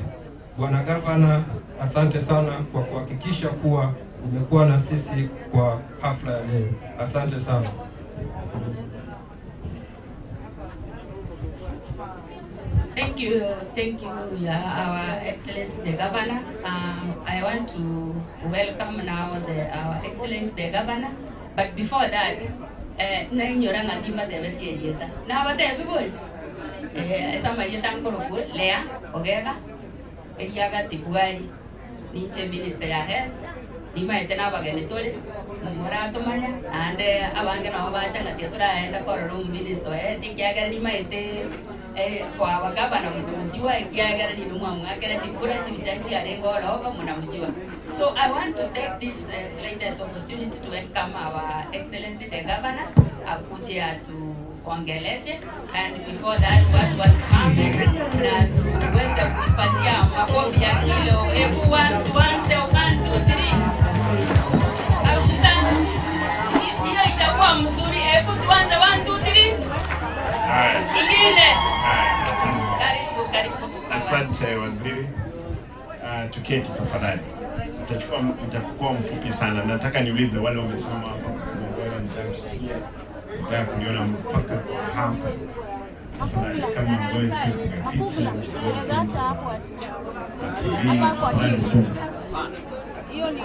Bwana Gavana, asante sana kwa kuhakikisha kuwa umekuwa na sisi kwa hafla ya leo. Asante sana. Thank you, Our Excellency the Governor. I want to welcome now our Excellency the Governor. But before that, na inyora ngati matebe tieta na batebe bol esa Marieta ngorogo lea ogega eliaga tibuari ni minister ya health ni maete na bagene tole mura tomanya ande abange na bacha ngati turaenda kororo minister tikiaga ni maete kwa abagabana mjiwa kiaga ni numwa akera tikura chichachi arengo roba mnamjiwa. So I want to take this latest opportunity to welcome our Excellency the Governor akuja tuongeleshe, and before that what was mambo na tuweze kupatia makofi ya kilo everyone tuanze 1 2 3 hiyo itakuwa mzuri. Hebu tuanze 1 2 3 ingine. Karibu. Asante waziri. Tuketi tafadhali. Nitakuwa mfupi sana. Nataka niulize wale wamesimama hapa kwa sababu wale nitakusikia. Nataka kuniona mpaka hapa. Tafadhali kama ngozi kwa picha. Unaacha hapo ati. Hapa kwa kitu. Hiyo ni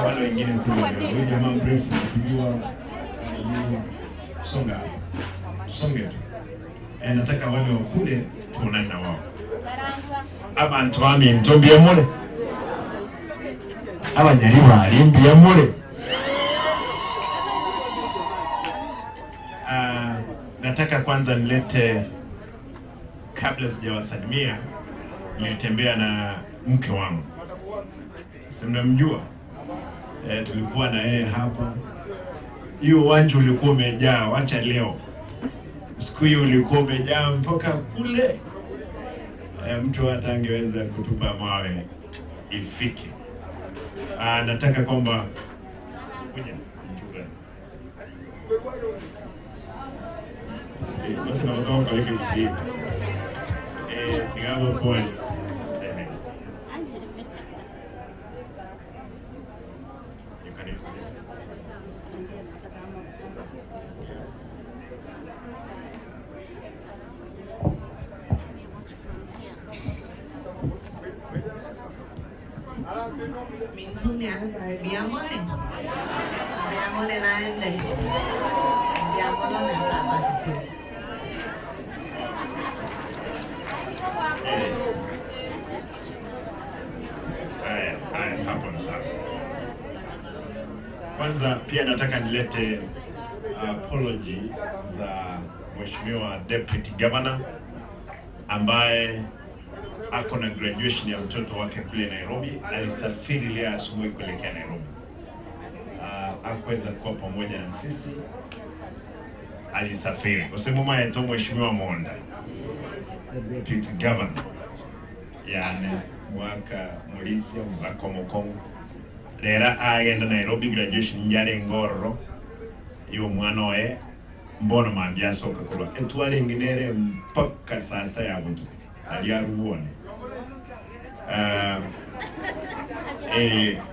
wale wengine kule. Huyu jamaa mrefu kijua songa. Nataka wale wa kule tuonane na wao. Abantu bami ntombye mule. Abanyari balimbiye mule. Nataka kwanza nilete, kabla sijawasalimia, nilitembea na mke wangu. Si mnamjua? Tulikuwa na yeye hapa. Hiyo uwanja ulikuwa umejaa, wacha leo. Siku hiyo ulikuwa umejaa mpaka kule. Mtu hata angeweza kutupa mawe ifike. Nataka kwamba basi na wakao kwa hiki kusihi. Nigamo pole. Kwanza pia nataka nilete apology za Mheshimiwa Deputy Governor ambaye ako na graduation ya mtoto wake kule Nairobi. Alisafiri leo asubuhi kuelekea Nairobi. Hakuweza kuwa pamoja na sisi. Alisafiri. Usemuma yeto Mheshimiwa Monda, Deputy Governor. Yani mwaka mulisia mwaka mokongo. Lera agenda Nairobi graduation njare ngororo. Iyo mwana we mbono mambia soka kuwa. Etuwale nginere mpaka sasa ya mtu. Aliaruone.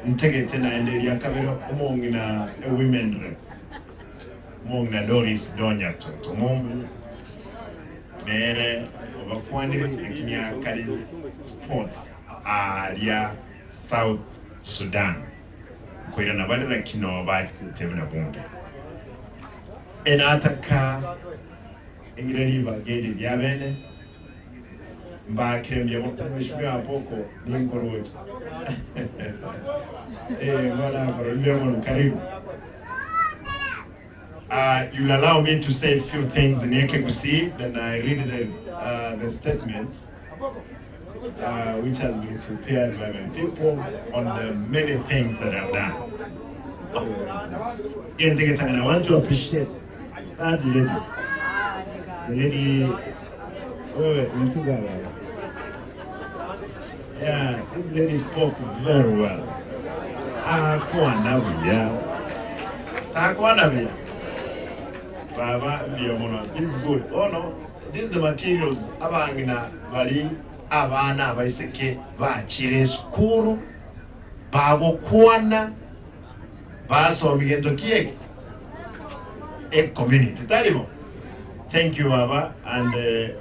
Ntege tena endelia kabiro umongi na women rep. Umongi na Doris Donya toto. Umongi mere wakwandiri lakini ya kari sports alia South Sudan. Kwa ila nabali la kino wabaki tebuna bunge. Ataka ingireliva gedi diabene. Mba kremia mwaka Mheshimiwa Apoko ni ngorowe. Mwana ngorowe mwana karibu. You'll allow me to say a few things in Ekekusi, then I read the statement which has been prepared by my people on the many things that I've done. And I want to appreciate that lady. The lady, yeah, this lady spoke very well. Baba, it's good. Oh no, this is the materials. Abangina bali abana baiseke bachire skuru babo kuana baso migento kiek a community. Tarimo. Thank you, Baba, and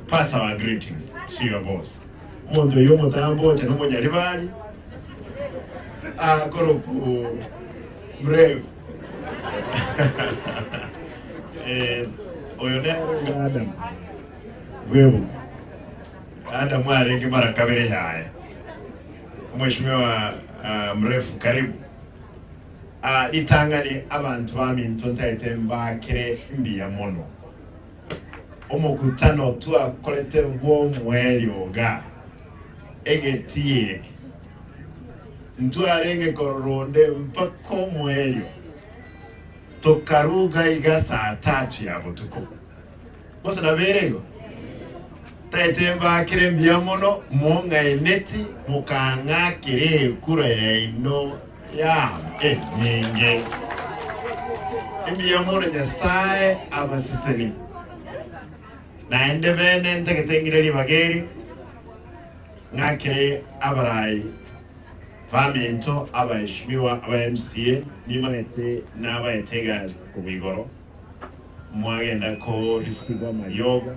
pass our greetings to your boss. Mondo yomo tambo tenomo nyaribali. Koroku brave. oyone Adam wewe Adam wale mara kabiri haya mheshimiwa mrefu karibu itangani abantu baminto ntayitemba kire mbiya mono omukutano twakolete bwo mwelyoga egetiye ntwarenge koronde mpaka mwelyo tokaruga iga saa 3 ya butuku bose naberego tayitemba kire mbiya mono monga eneti mukanga kire kura ya ino ya nyinge mbiya mono nyasaye abasiseni naende bene ntegetengire bageri ngakire abarai baminto abaheshimiwa aba MCA nimanete n'abayetega ku bigoro mwagenda ko risikwa mayoga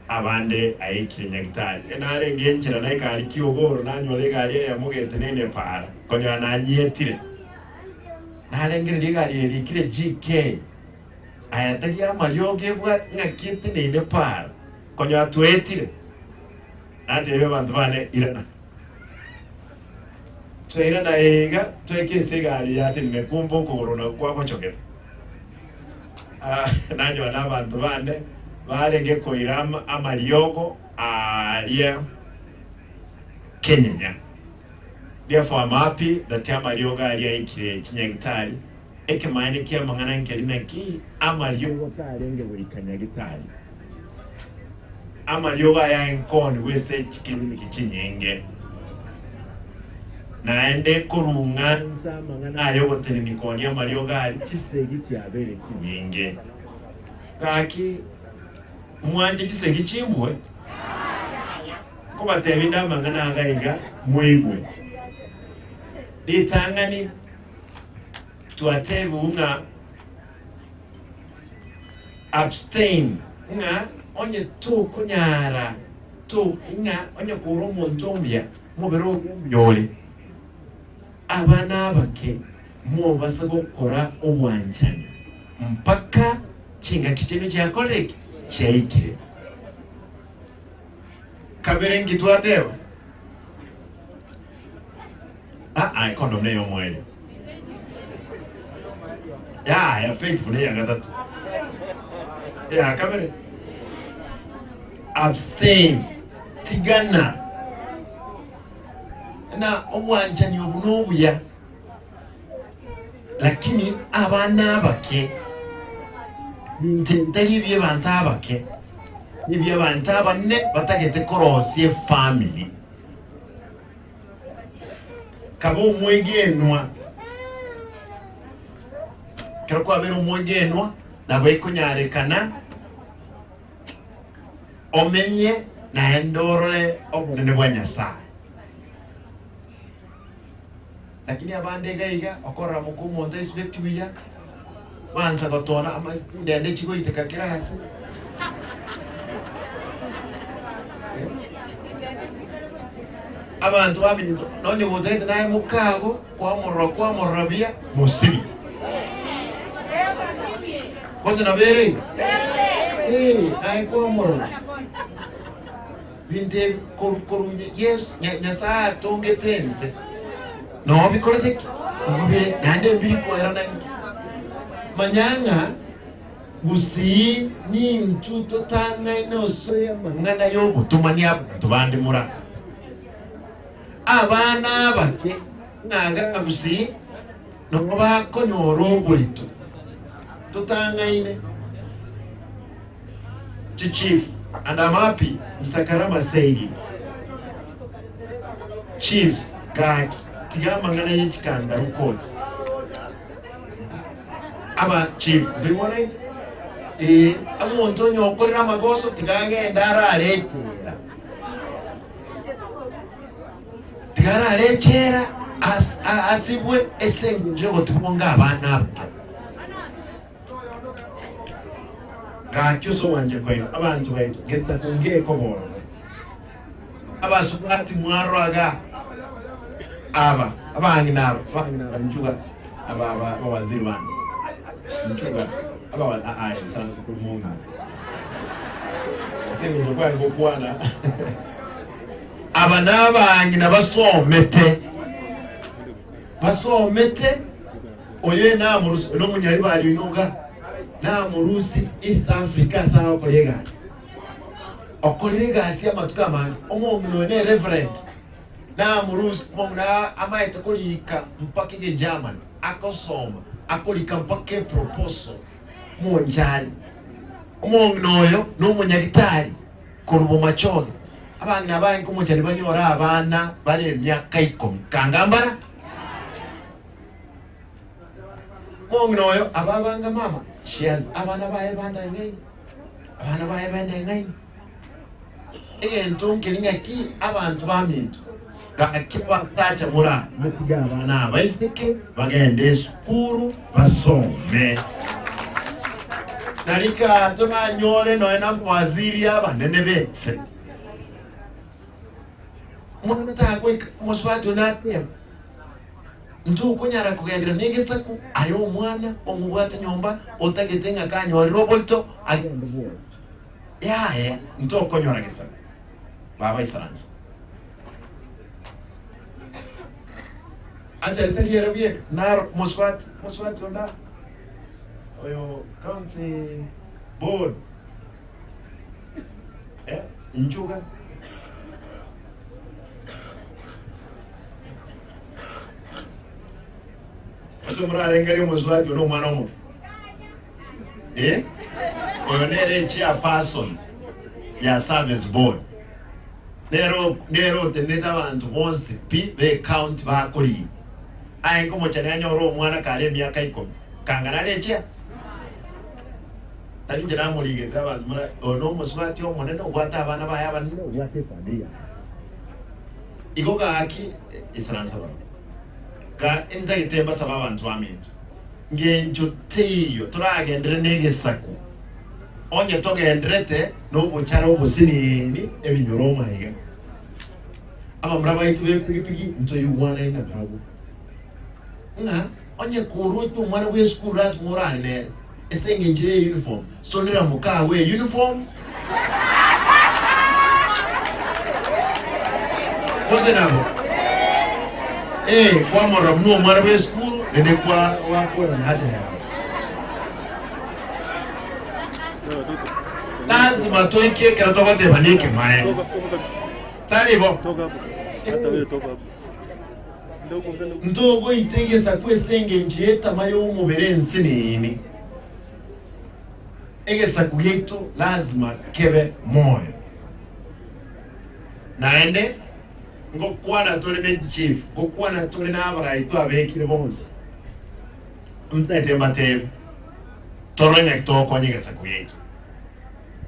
abande ayikire nyagitari enare ngenjira naye kali kiyogoro nanyole gali ya mugete nene para konyo nanyetire nalengire ligali likire GK ayatagi amalyoge bwa ngakite nene para konyo atwetire nande bantu bane irana twera na ega twekese gali yate nimekumbo korona kwa bochokera nanyo n'abantu bane barenge koirama amalyogo alia Kenya. Therefore I'm happy that amalyogo alia ikire kinyagitari eke maana kia mangana nkelina ki amalyogo karenge buri kanyagitari amalyogo aya enkoni wese chikini kichinyenge naende kurunganza mangana ayo gotene nikoni amalyogo ali kisegi kyabere kinyenge kaki mwanje kisegi chimbwe kuba tebinda mangana agaiga mwigwe litangani tuatebu nga abstain nga onye tu kunyara tu nga onye kurumu ntombya mubero yole abana bake mu basago kora obwanchana mpaka chinga kichino cha koleki chaikire kaberengi tuatewa kondo mne yomwele ya faithful ya gatatu ya kabere abstain tigana na obwanjani obunobuya lakini abana bake ntentali bye bantabake nibye bantabane batagete korosie family kabo mwegenwa kirako abero mwegenwa nabo ikunyarekana omenye na endorole obunene bwa Nyasaye lakini abande gaiga okora mukumu nta expect biya wanza gotona ama ndende chiko itekakira hasi abantu babinto none bodete naye mukago kwa morabia musibi kose na bere naye kwa morabia binte korunye yes Nyasaye tongetense no bikorete obe nande mbiri ko era nangi manyanga busi ni ntuto tanga ino soya mangana yo butumani abantu bandi mura abana bake nganga busi no bakonyoro bulito tutanga ine chief and I'm happy Mr. Karama said it chiefs gag tigama ngana yechikanda records aba chief do you want it amuntu nyokorera magoso tigage ndara alechera tigara alechera asibwe esenje gotumonga abana gakyuso wanje kwa abantu baitu gesta kungeko bora abasubati mwaraga abangi nabo njuga aba waziri wangu Nchuga aba sana kumunga senge ngokwa ngokwana aba nabangi basomete oye na murusi no munyari bali inoga na murusi East Africa sawa kolegasi okolegasi amatukama omuntu ne reverend na murusi mona amaita kolika mpaka ke German akosoma akolika mpaka proposal munjali umuntu oyo n'umunyagitari kurubo machono abangi nabangi kumutani banyora abana bale emyaka 10 kangambara umuntu oyo ababanga mama shares abana baye banda ngai ento nkiringa ki abantu bamintu akiba sacha mura mutiga abana baisike bagende skuru basome narika tuna nyore no ena waziri aba nene betse mwana takwe muswatu natem ntu kunyara kugendera nigesaku ayo mwana omubwate nyomba otagetenga kanyo robolto agende bwo ya ntu konyora gesaku baba isaranza acha tayero bien nar muswat onda oyo county board nchuga asumra lengeri muswat no mwana mo oyo nere chairperson ya service board nero teneta abantu bonse be count ba kuli ai como chane anyoro mwana kale myaka 10 kangana leche tali jira mulige taba mura ono muswati o monene gwata abana baya bana gwate padia igoga aki isransa ba ga enda itemba saba abantu bamintu ngenjo teyo turagendere negesaku onye togendrete no buchara obusinini ebinyoroma higa aba mraba itu bepigi nto yuwana ina babu nga onye kurutu mwana we school ras morane esenge njire uniform sonira muka we uniform Kose nabo kwa mora mno mwana we school nende kwa na hata lazima toike kana tokote banike mae talibo ndogo itegesa kwesenge njeta mayo umuberensi nini egesa kuyeto lazima kebe moyo naende ngokwana tole ne chief ngokwana tole na abaraito abekire bonse mtete mate toronya kitoko nyegesa kuyeto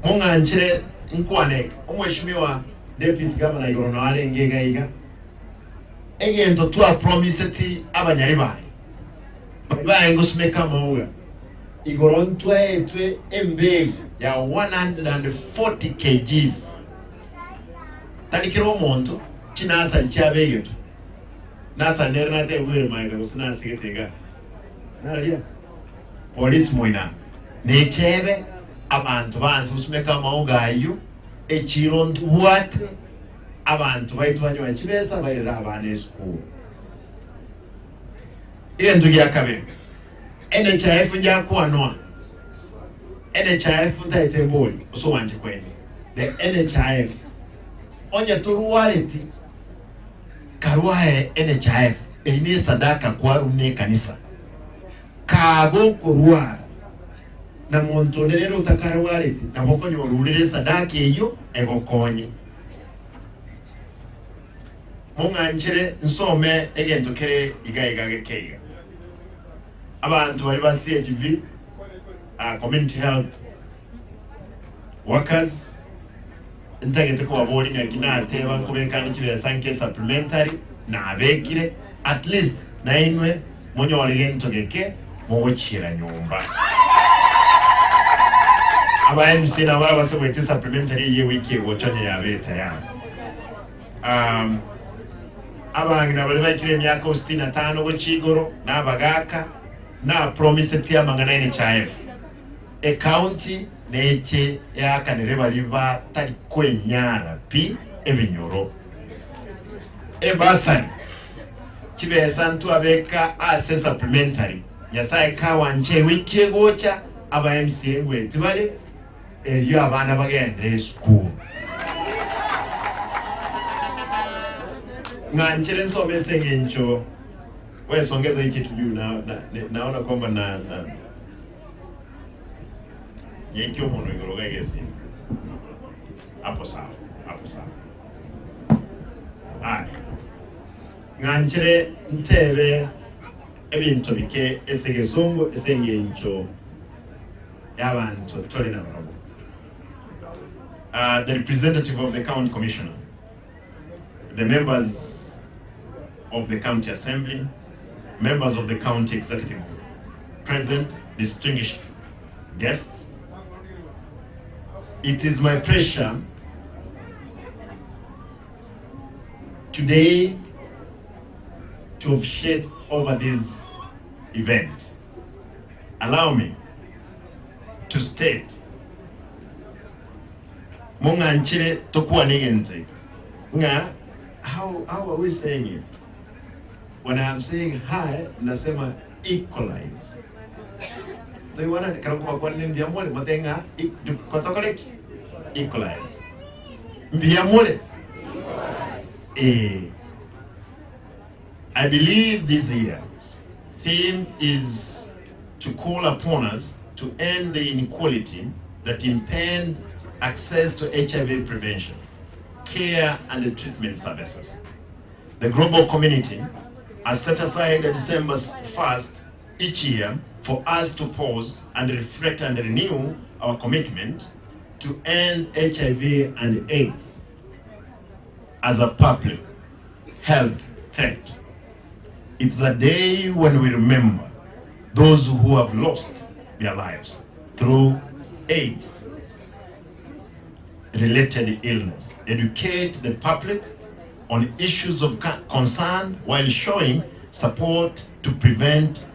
munganchire nkwane omweshimiwa deputy governor igorono alengega iga egento twa promise ti abanyari bae ngosmeka mawe igoron twe embe ya 140 kgs tanikiro monto chinasa chabegeto nasa nerna te were maiga usna sigetega naria police moina nechebe abantu banzi usmeka mauga ayo echironto what abantu baitwanywa chibesa bayira abane school into yakabere NHIF njakwanwa NHIF ndaitemboli so wanje kwene the NHIF onye turuality karwae NHIF ine sadaka kwa rumne kanisa kago kurwa na montonero utakarwality na bokonyo rulire sadaka eyo egokonye munganchire nsome egento kere igaiga gekeiga abantu bari ba CHV community health workers ntagete ko babori ngakina teba kubekana kibya sanke supplementary na abekire at least na inwe monyo waligento geke muwochira nyumba aba MC na wala basebwete supplementary ye wiki wochonye ya beta ya abangi na bali bakire myaka 65 w'ikigoro n'abagaka na promise tia mangana NHIF e county neche ya kanireba liva tali kwenyara pi evinyoro e basari chibe santu abeka ase supplementary nyasaye kawa nje wiki gocha aba MCA wetu bale eliyo abana bagende school nganchire nsomese ngencho wewe songeza hiki tu naona kwamba na yekyo umuntu ngoroga gesi hapo sawa nganchire ntebe ebintu bike esegezongo esengencho yabantu tole na barabo the representative of the county commissioner, the members of the county assembly, members of the county executive present, distinguished guests, it is my pleasure today to officiate over this event. Allow me to state Munga nchire tokuwa nigenze nga how are we saying it? When I'm saying hi, nasema equalize. So you wanna karukuwa kwa nini mbiyamole matenga kotokoleki equalize. Mbiyamole I believe this year's theme is to call upon us to end the inequality that impede access to HIV prevention, care and treatment services. The global community has set aside December 1st each year for us to pause and reflect and renew our commitment to end HIV and AIDS as a public health threat. It's a day when we remember those who have lost their lives through AIDS related illness, educate the public on issues of concern while showing support to prevent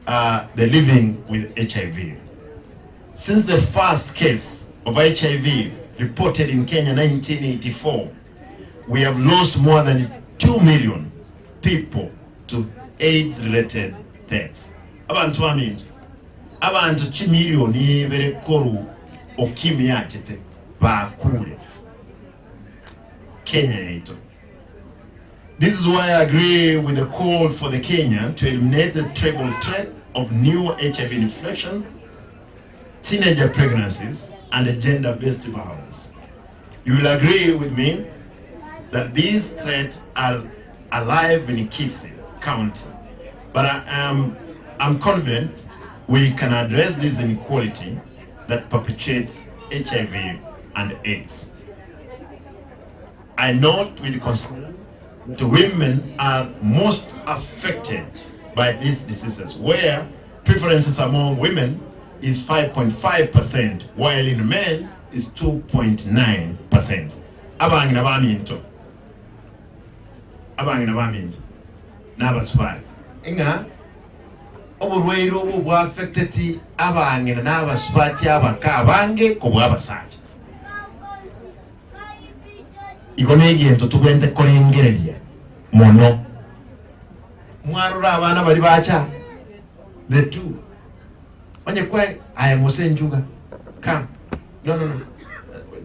the living with HIV. Since the first case of HIV reported in Kenya in 1984, we have lost more than 2 million people to AIDS-related deaths. Abantu bamintu, abantu chimilioni bere koru okimi yachete bakure Kenya yetu. This is why I agree with the call for the Kenya to eliminate the treble threat of new HIV infection, teenager pregnancies, and gender-based violence. You will agree with me that these threats are alive in Kisii County, but I'm confident we can address this inequality that perpetuates HIV and AIDS. I note with concern that women are most affected by these diseases, where prevalences among women is 5.5%, while in men is 2.9%. Abangina baminto. Abangina baminto. N'abaswali. Inga obulwaire obwo bw'affecteti abangina n'abaswati abakabange ku bw'abasajja. Igone egento tugende kolengereria mono. Mwarura abana bali bacha. The two. Onye kwa ayemose njuga. Come. No.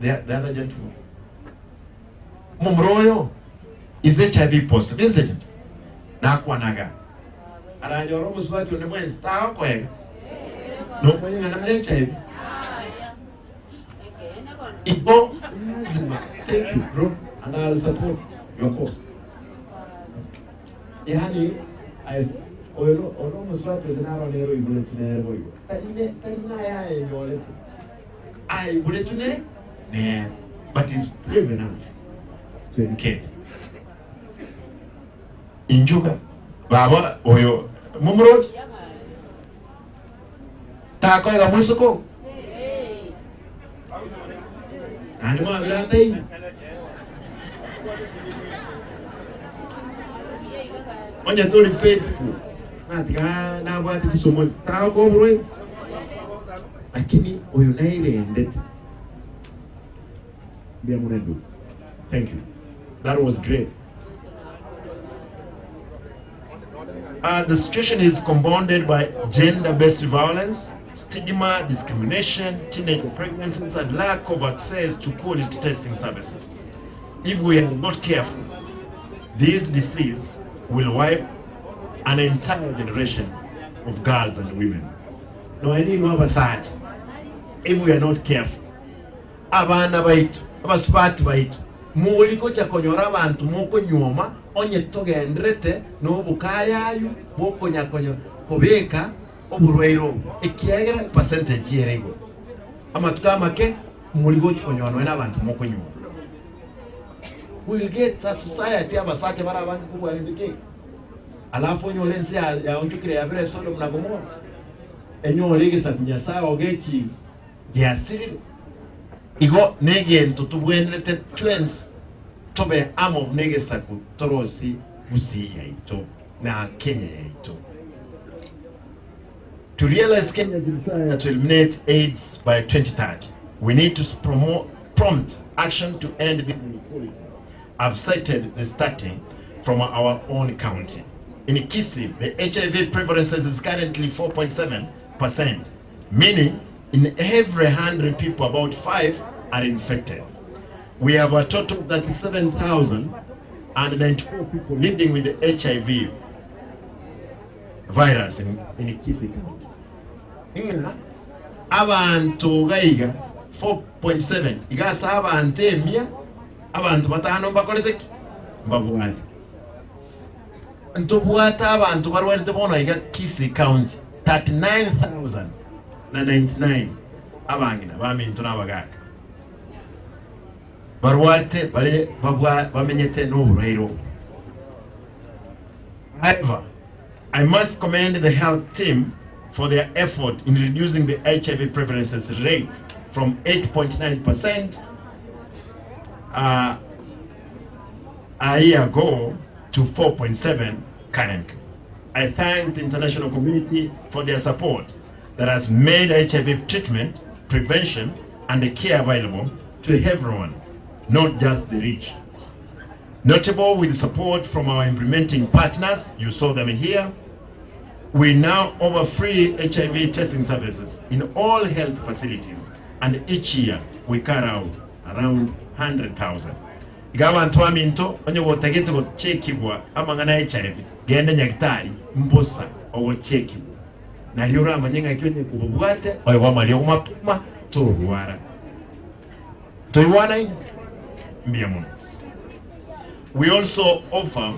The other gentleman. Mumroyo is HIV positive, isn't it? Nakwanaga. Aranyoro muswati one mwe star kwega. No mwenye ngana HIV. Ibo, thank you, bro, and I'll support your cause. Yani, I ono muswati zinaro nero ibuletune boyo. Talina ya yolete. I ibuletune ne, but it's brave enough to educate. Injuga, baba oyo mumroj. Tako ya musoko. And my brother, when you're very faithful, na bwati kisomo ta ko bro lakini oyo naile ndete bia munedu. Thank you, that was great. The situation is compounded by gender-based violence, stigma, discrimination, teenage pregnancies, and lack of access to quality testing services. If we are not careful, this disease will wipe an entire generation of girls and women. No, I need more sad. If we are not careful, abana baitu, abaspat baitu, muliko cha konyora abantu moko nyoma onye togendrete no bukayayu moko nyakonyo kobeka oburweiro ekiagera percentage yerego amatukama ke muliko chikonyona na abantu moko nyoma. We will get a society abasate bara abantu kubwa ndike alafu nyolensi ya onjukire ya vile solo mnagomo enyo legesa nyasa ogechi yasiri igo nege ntutubwenete twins tobe amo negesa ku torosi busi yaito na Kenya yaito. To realize Kenya's desire to eliminate AIDS by 2030, we need to prompt action to end this inequality. I've cited the starting from our own county. In Kisii, the HIV prevalence is currently 4.7%, meaning in every 100 people, about 5 are infected. We have a total of 37,094 people living with the HIV virus in Kisii County. Abantu gaiga 4.7 igasa abantu emia abantu batano bakolete mbabwati ntobwata abantu barwalite bona iga Kisii County 39,099 abangina bamintu nabagaga barwate bale bamenyete n'uburwairo. However, I must commend the health team for their effort in reducing the HIV prevalence rate from 8.9% a year ago to 4.7% currently. I thank the international community for their support that has made HIV treatment, prevention, and the care available to everyone, not just the rich. Notable with support from our implementing partners, you saw them here, we now offer free HIV testing services in all health facilities, and each year we carry out around 100,000. Gawa ntwami into onye wotegete go chekibwa amangana HIV gende nyakitari mbosa owo chekibwa na liora amanyenga kyonye kububwate oyo wamali omapuma turuwara toiwana mbiamu. We also offer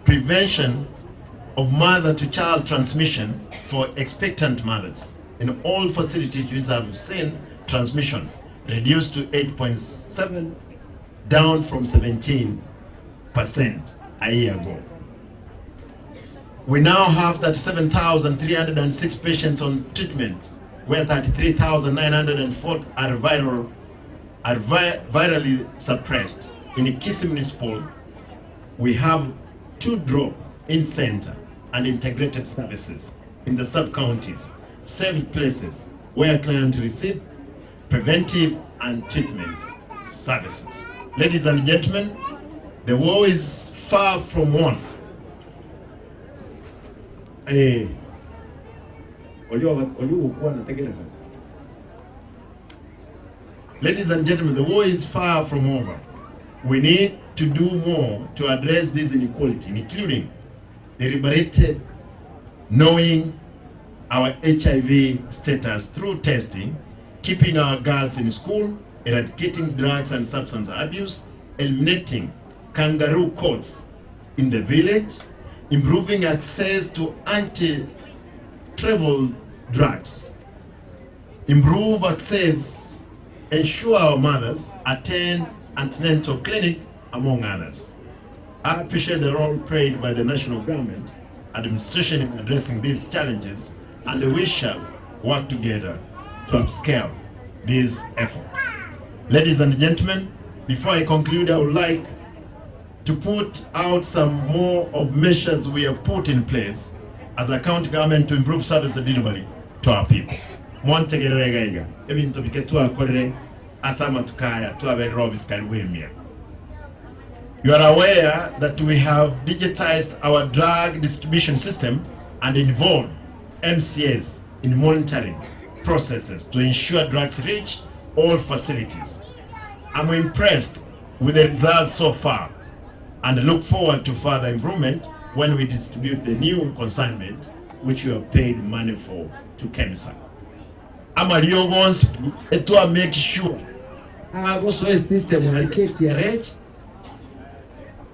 prevention of mother-to-child transmission for expectant mothers. In all facilities we have seen transmission reduced to 8.7, down from 17% a year ago. We now have 37,306 patients on treatment, where 33,904 are virally suppressed. In Kisii Municipal, we have 2 drop-in center and integrated services in the sub-counties, 7 places where clients receive preventive and treatment services. Ladies and gentlemen, the war is far from won. Ladies and gentlemen, the war is far from over. We need to do more to address this inequality, including deliberated knowing our HIV status through testing, keeping our girls in school, eradicating drugs and substance abuse, eliminating kangaroo courts in the village, improving access to anti-travel drugs, improve access, ensure our mothers attend antenatal clinic, among others. I appreciate the role played by the national government administration in addressing these challenges, and we shall work together to upscale this effort. Ladies and gentlemen, before I conclude, I would like to put out some more of measures we have put in place as a county government to improve service delivery to our people. Montegerega iga ebintu biketu akorere asama tukaya tuabe robis kalwemia. You are aware that we have digitized our drug distribution system and involved MCAs in monitoring processes to ensure drugs reach all facilities. I'm impressed with the results so far and look forward to further improvement when we distribute the new consignment which we have paid money for to KEMSA. Amalio wants to make sure also a system TRH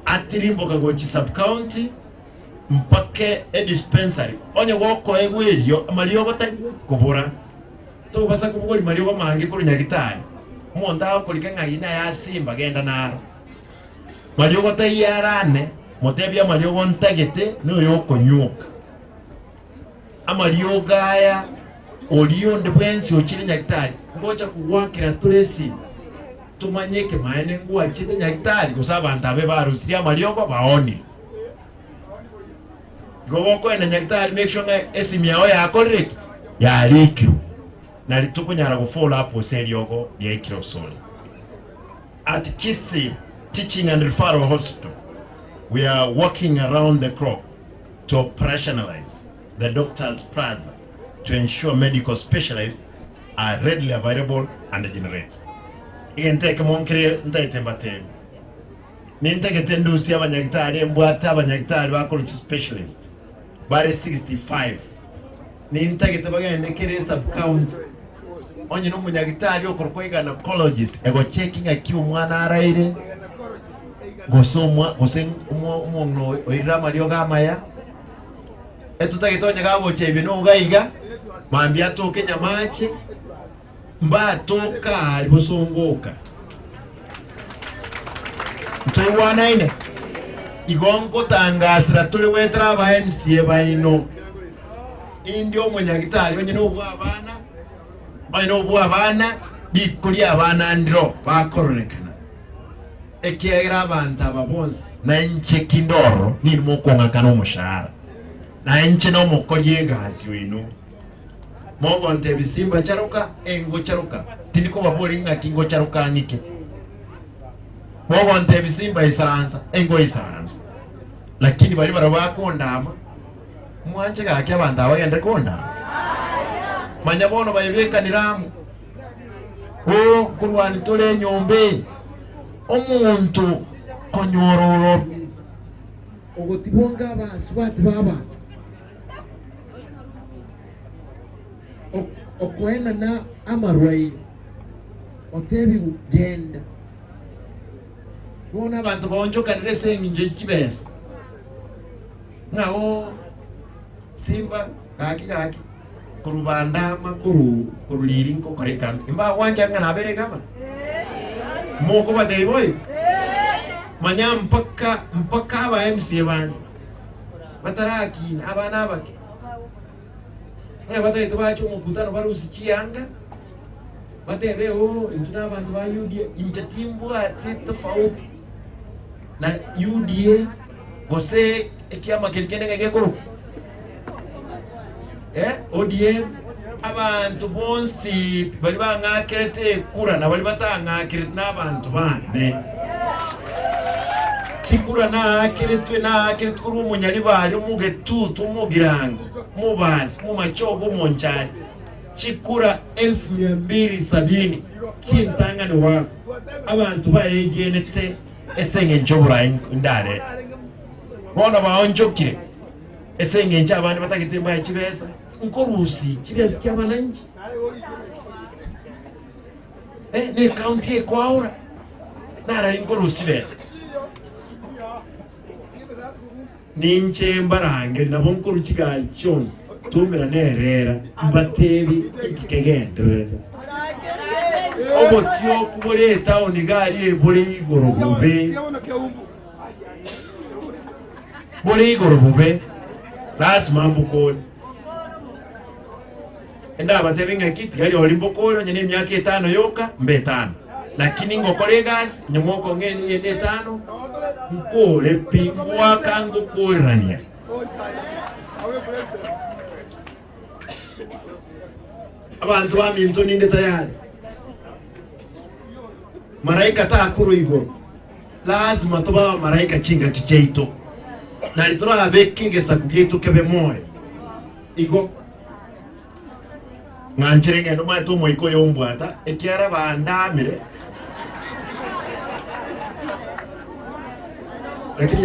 atirimbo kagochi sub-county mpake a dispensary onye woko egwelio amalio gota kubura to basa kubugoli malio mangi kuri nyagitari monda kulikenga ina ya Simba genda naro malio gota yarane motebya malio gontagete no yoko nyuka amalio gaya olio ndebwensi ochiri nyagitari ngocha kuwakira tulesi tumanyeke maene nguwa chite nyagitari kusaba ntabe barusiria maliogo baoni goboko ene nyagitari make sure esimi yao ya correct ya likyo na litukunyara go follow up oseliogo ya ikiro sole. At Kisi Teaching and Referral Hospital, we are working around the clock to operationalize the doctor's plaza to ensure medical specialists are readily available and generate. Inteke monkere ntaitembatem. Ninteke tendusi abanyagitari mbwata abanyagitari bakora specialist. Bare 65. Ninteke tabagende kere sub county. Onye no munyagitari okorkwega na oncologist ego checking akiu mwana araire. Gosomwa gosen umo oirama liogama ya. Etutagitonya gabo Ibeno gaiga. Mambia toke nyamache. Mba toka alibosongoka. Mtaiwana ine. Igongo tangasira tuli wetra aba MCA baino. Indio munyagitari onye no bwa abana. Baino bwa abana dikuli abana ndro bakoronekana. Ekiagira abantu ababonzi na nche kindoro nirimo kwongakana omushahara. Na nche no mukoliye gazi wino. Mogo ntebi Simba charuka engo charuka tiniko babori nga kingo charuka nike. Mogo ntebi Simba isaranza engo isaranza. Lakini bali barabako ndama mwanje ga kya banda bagenda konda. Manyabono bayebeka niramu. O kulwani tole nyombe. Omuntu konyororo. Ogotibonga abaswati baba. Okwena na amarwai otebi ugenda bona abantu bonjoka ndrese nje kibesa ngao Simba kaki kurubanda makuru kuruliri nko koreka imba wanja ngana bere kama moko badei boy manya mpaka aba MCA bani bataraki abana baki bata itabacho mukutano barusi chianga bata leo intuna abantu ba UDA injatimbu ati tofauti na UDA gose ekiama kenkene ngekoro ODM abantu bonsi bali bangakirete kura na bali batangakirete n'abantu bane Sikura na kiretu kuri umunyari bari umugetutu umugirango mubazi mumachogo monchari chikura 1270 chintangane wako abantu bayegenete esenge njobura indare bona baonjokire esenge nje abantu batakitemba ya kibesa nkorusi kibesa kyabananji ne county ekwaura nara nkorusi besa ninche mbarange nabonkuru kigali cyonse tumira nerera mbatebi ikigende obotyo kuboleta onigali ebole igorobube bole igorobube lazima mbukole enda abatebi ngakiti gali olimbokole nyene myaka 5 yoka mbe 5 lakini ngokole gas nyomoko ngeni yende 5 mkole pingwa kangu kurania abantu baminto ninde tayari maraika takuru igoro lazima tuba maraika chinga chicheito na litora bekinge sakugeito kebe moyo igo nganchirenge ndo maito moiko yombwata ekiara bandamire lakini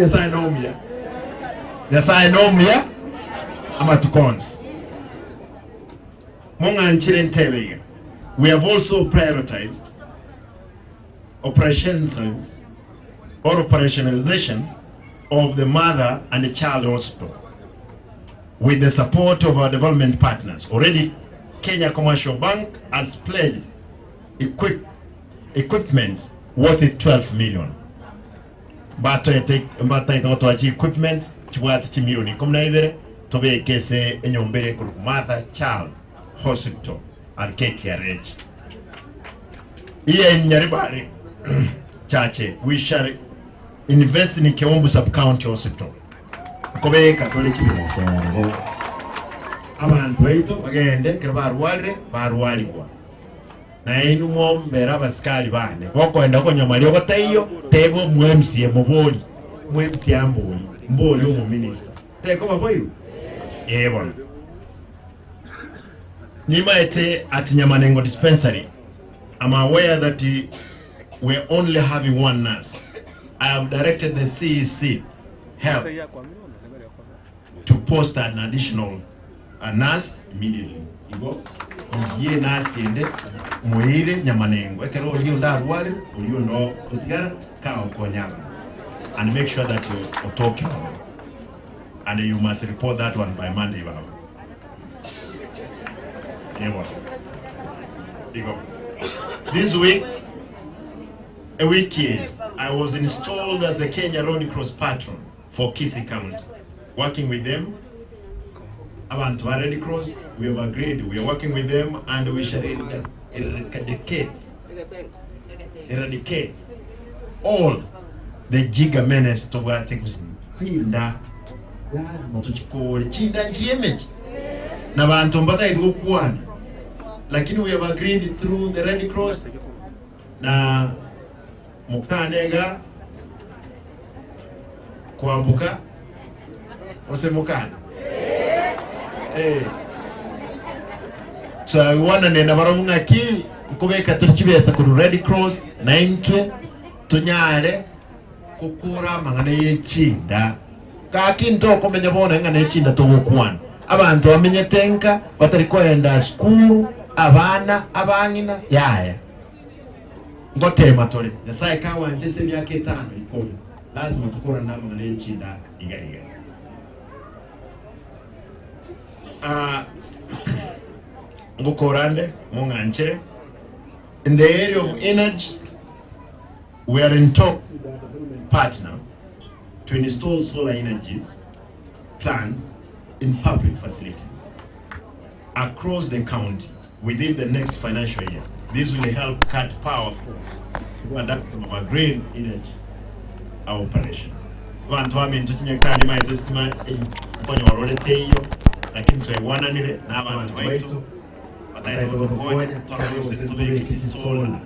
Nyasaye nomya ama tukons monganchire ntebe. We have also prioritized operationalization of the mother and the child hospital with the support of our development partners. Already Kenya Commercial Bank has pledged equipment worth 12 million. But equipment worth milioni 12 tobe kese enyombere ku mother child hospital and KKRH. Here in Nyaribari chache we shall invest in Kiombu sub-county hospital. Kobe Catholic Hospital. Abantu baito bagende barwaligwa. Na inu mombera basikali bane. Boko enda ko nyamali ogotayo tebo MCA muboli. MCA mboli umu minister. Teko baboyo. Yebona. Nimaete at Nyamanengo dispensary. I'm aware that we're only having one nurse. I have directed the CEC help to post an additional nurse immediately. You go. Ye nurse inde muire Nyamanengo. Ekero oliyo ndarwale oliyo no kutigara ka okonyama. And make sure that you talk and you must report that one by Monday. This week, a weekend, I was installed as the Kenya Road Cross patron for Kisii County. Working with them, about Red Cross, we have agreed, we are working with them and we shall eradicate all the giga menace to what things chinda chinda GMH na bantu mbata itukuwana, lakini we have agreed through the Red Cross na mukanega kuambuka osemukana so wana nenda baronga ki kubeka tukibesa ku Red Cross na intwe tunyale kukura mangane yechinda kakinto komenya bona ngane yechinda tobukwana abantu bamenye tenka batari kwenda school abana abanina yaya ngotema tole Nyasaye kawanje se myaka 5 iko lazima tukora na mangane yechinda igaiga ngukorande munganchire. In the area of energy, we are in talk partner to install solar energies plants in public facilities across the county within the next financial year. This will help cut power and our green energy operation. Vantu wame ntutinye kani ma investment mponyo warolete hiyo, lakini tuewananire na abantu baitu bataito kukonya tuwaruze tubeke kisi solar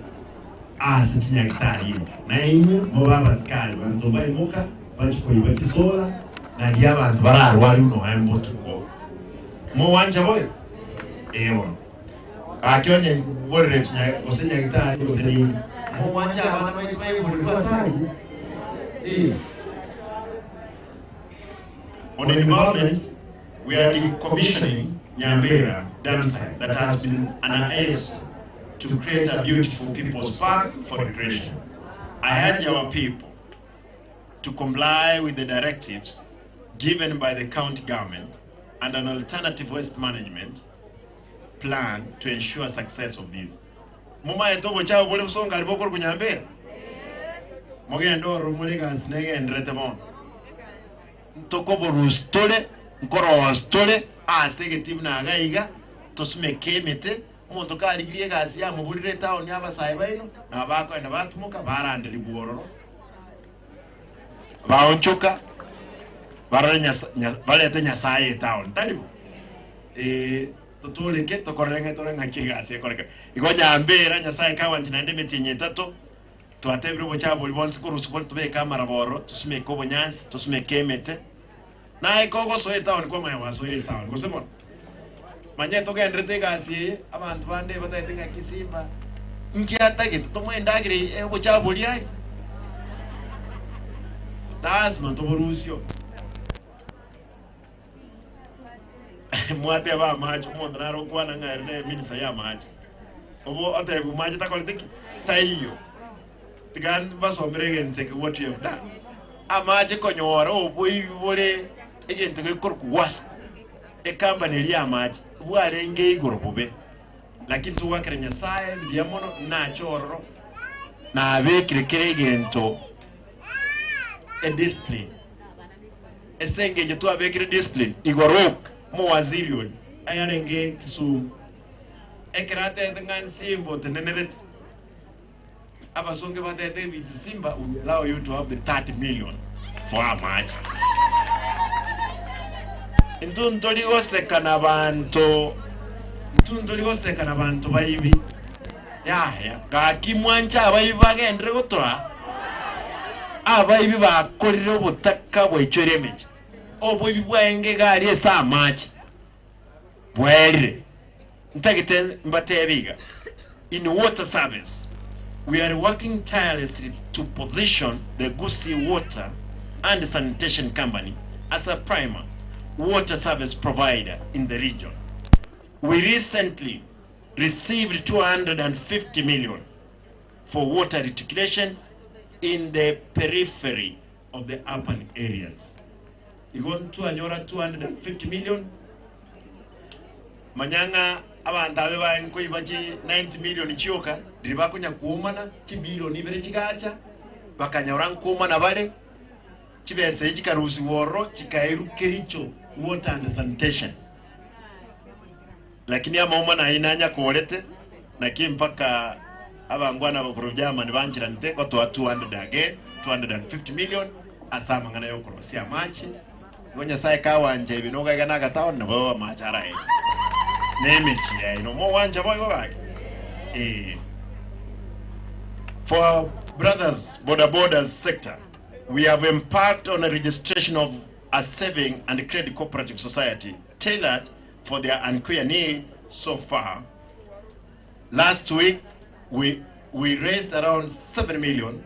sintinya gitari hiyo na inyo mubaba skali bantu baimuka bachikoyiba kisola na ndi abantu bararwari uno hambo tuko mo wanja boyo ewo akyonye bolere tunya osenya gitari osenya mo wanja abana baitu bayibulwa sai. On the environment, we are decommissioning Nyambera dam site that has been annexed to create a beautiful people's park for recreation. I urge our people to comply with the directives given by the county government and an alternative waste management plan to ensure success of this. Muma etobo chao bole usonga alivokoro kunyambera. Mogendo rumuliga snege ndretemo. Tokobo rustole, nkoro stole, asege timu na agaiga, tosume kemete, umuntu kaligiriye gasi ya mubulire town yaba saibaino, na bako enda batumuka barandeli buororo. Baonchoka barete nyasaye town talibu tutule ke tokorenge torenga kigasi koreka igonya mbera nyasaye kawanti na ndeme tinye tato twatebire bochabo libonse kurusupol tube kamera boro tusime kobo nyansi tusime kemete na ikogo so town kwa mwa so town kusema manyeto gendrete gasi abantu bande bataitenga kisimba nkiata gitu tomwendagire bochabo liai lazima toborusio mwate ba macho mondo naro kwana ngare minisa ya macho obo ate bu macho takolitiki tayo tigan basomrege nseke what you have done amaje konyoro obo ibole egente ke korku was e company ri amaje bware nge igoro bobe lakini tu wakere nyasaye ndiamono na choro na abekire kire gento a discipline esenge je tu abekire discipline igorok mo waziri on ayarenge kisu ekrate ngan Simba teneneret abasonge batete with Simba will allow you to have the 30 million for a match ntuntoligo sekana bantu baibi ya kakimwancha abaibi gendre gotora abaibi bakorire obutaka bwechoremege obo bibwenge gari esa match bwere ntagite mbatebiga in water service we are working tirelessly to position the Gusii Water and Sanitation Company as a prime water service provider in the region. We recently received 250 million for water reticulation in the periphery of the urban areas. You want to anyora 250 million. Manyanga abandabe ba enkoi bachi 90 million chioka diriba kunya kuumana chi billion ibere chigacha bakanyora nkuumana bale chibese chikarusi woro chikairu kiricho water and sanitation lakini ama na inanya kolete na kimpaka abangwana bakurujama nibanjira nteko to 200 again 250 million asama ngana yokoro sia machi ngonya sai kawanje binoga gana gatawo nabo machara nemichi ya ino mo wanja boyo baki for brothers border sector we have embarked on a registration of a saving and credit cooperative society tailored for their unclear need so far. Last week we raised around 7 million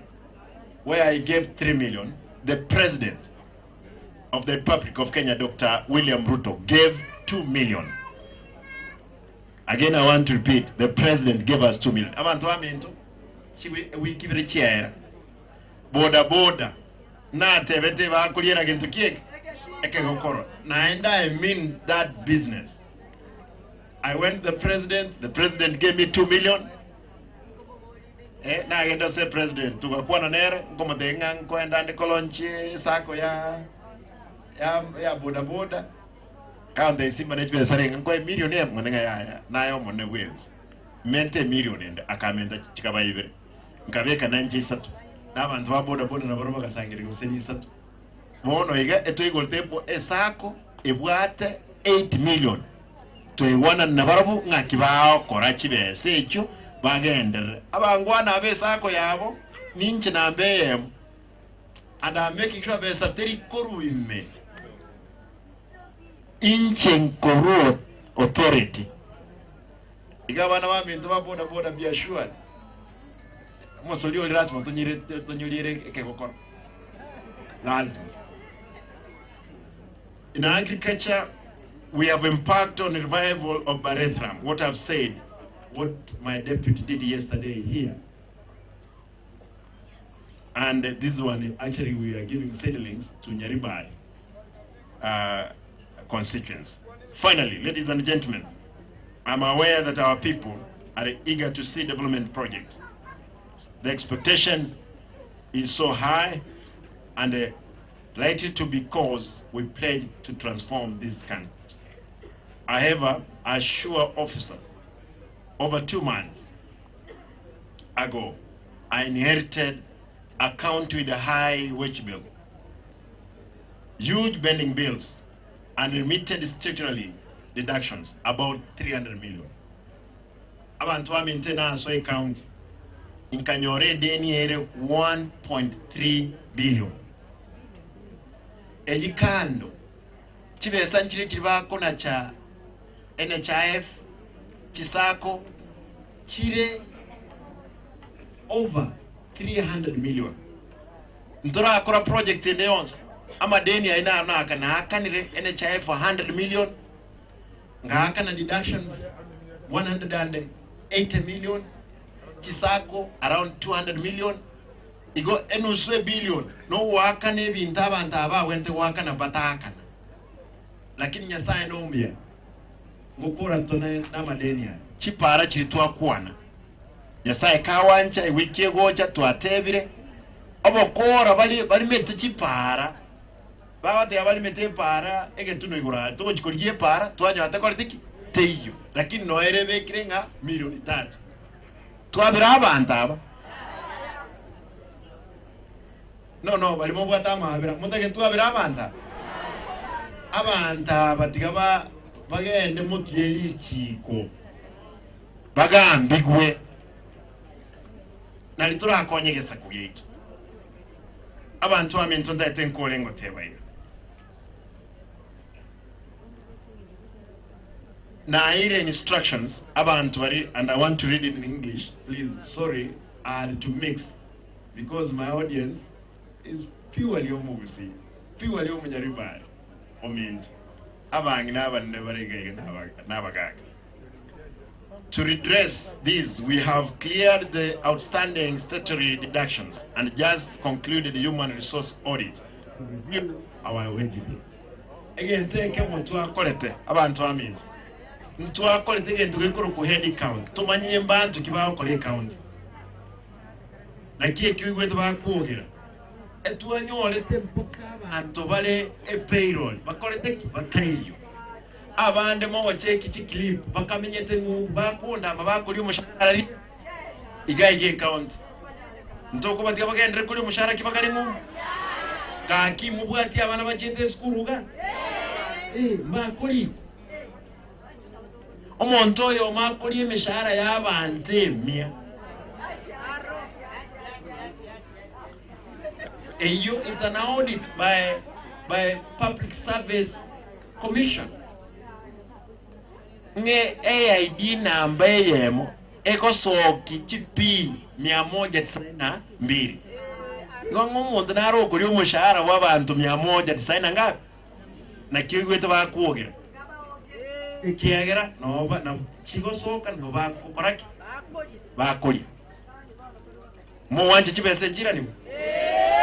where I gave 3 million. The president of the Republic of Kenya, Dr. William Ruto, gave 2 million. Again, I want to repeat, the president gave us 2 million. We give it a chair. Border. Na tevete ba kuliera gintu kiek eke gokoro. And I mean that business. I went to the president gave me 2 million. Na agenda say president, tukakuwa na nere, ngoma denga kwenda ndikolonchi sako ya boda. Kaunde Simba nechwe sare ngwa million ya mwenga ya nayo mone wins. Mente million ende akamenda chikaba ibere. Nkabeka 97. N'abantu ba boda na baroba gasangire gusenyi satu. Mono iga eto igol tempo esako ebwate 8 million. To iwana na barobu ngakibao korachi bese echo bagender. Abangwana abesako yabo ninche na mbe and I'm making sure there's a teri koru ime. Inchen koru authority. Igawa na wami ntoma boda biashuan. Mosolio lazima tonyolire ekekokoro. Lazima. In agriculture, we have embarked on a revival of Barethram. What I've said, what my deputy did yesterday here. And this one, actually, we are giving seedlings to Nyaribai constituents. Finally, ladies and gentlemen, I'm aware that our people are eager to see development projects. The expectation is so high and likely to be cause we pledge to transform this country. However, I assure officer, over 2 months ago, I inherited a county with a high wage bill. huge pending bills, and remitted structurally deductions, about 300 million. Abantu wa maintenance wa account inkanyore deni ere 1.3 billion. Ejikando chibesa nchiri chibako na cha NHIF chisako chire over 300 million. Ntora akora project neons ama deni aina na akanire NHIF 100 million ngaka na deductions 180 million, chisako around 200 million, igo enuswe billion no waka ne bintaba ntaba wente waka na bataka, lakini nyasaye no mbia ngokora tona na madenia chipara chitwa kwana nyasaye kawancha iwikie gocha twatebire abokora bali mete chipara bawate abali mete para egetuno igura to chikorigie para twanyata kortiki teyo, lakini no erebe kirenga milioni 3 twabira abantu aba no bali mo bwata mabira mutage twabira abantu batigaba bagende mutiyeli kiko bagambigwe nali turakonyegesa kuyeito abantu amento ndate nkolengo tebaira na ile instructions abantu bari, and I want to read it in English, please. Sorry, I had to mix because my audience is purely omugusi, purely omunyaribari ominto abangi n'abantu barege n'abagaga. To redress this, we have cleared the outstanding statutory deductions and just concluded the human resource audit. Our wages. Again, take muntu akolete abantu aminto. Muntu akolete again tukikuru ku head count. Tumanye mbantu kibaho kole count. Nakie kiwe tubakwogira. Etuanyole tempoka abantu bale payroll. Bakolete kibatayo. Abande mo wacheki clip bakamenyete mu bakunda babakuri umushahara igaye account ntoko bati bagende kuri umushahara kibakali mu kaki mu bwati abana bachete skuruga makuri omonto yo makuri imishahara y'abante mia eyo is an audit by Public Service Commission. Nge AID namba yemo eko soki chipini 192 ngongo muntu naro kuri umushahara w'abantu 190 ngapi na kiwigwete bakwogera ikiagera no ba na chigo soka no bakoraki bakuri mo wanje chibese jirani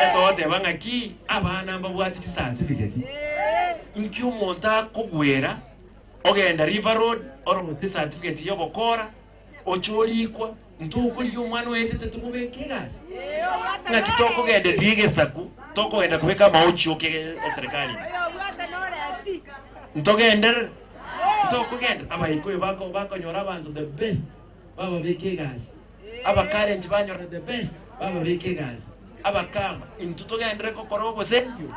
eto de banga ki abana mbabwati certificate inkyo monta kugwera ogenda River Road or certificate yo bokora ocholikwa ntuko lyo mwana wetete tumubekega na kitoko gende dige saku toko enda kubeka mauchi oke serikali ntogender toko gende aba ikoyo bako nyora abantu the best baba bekegas aba current banyora the best baba bekegas aba kama intuto gende ko korobo senyo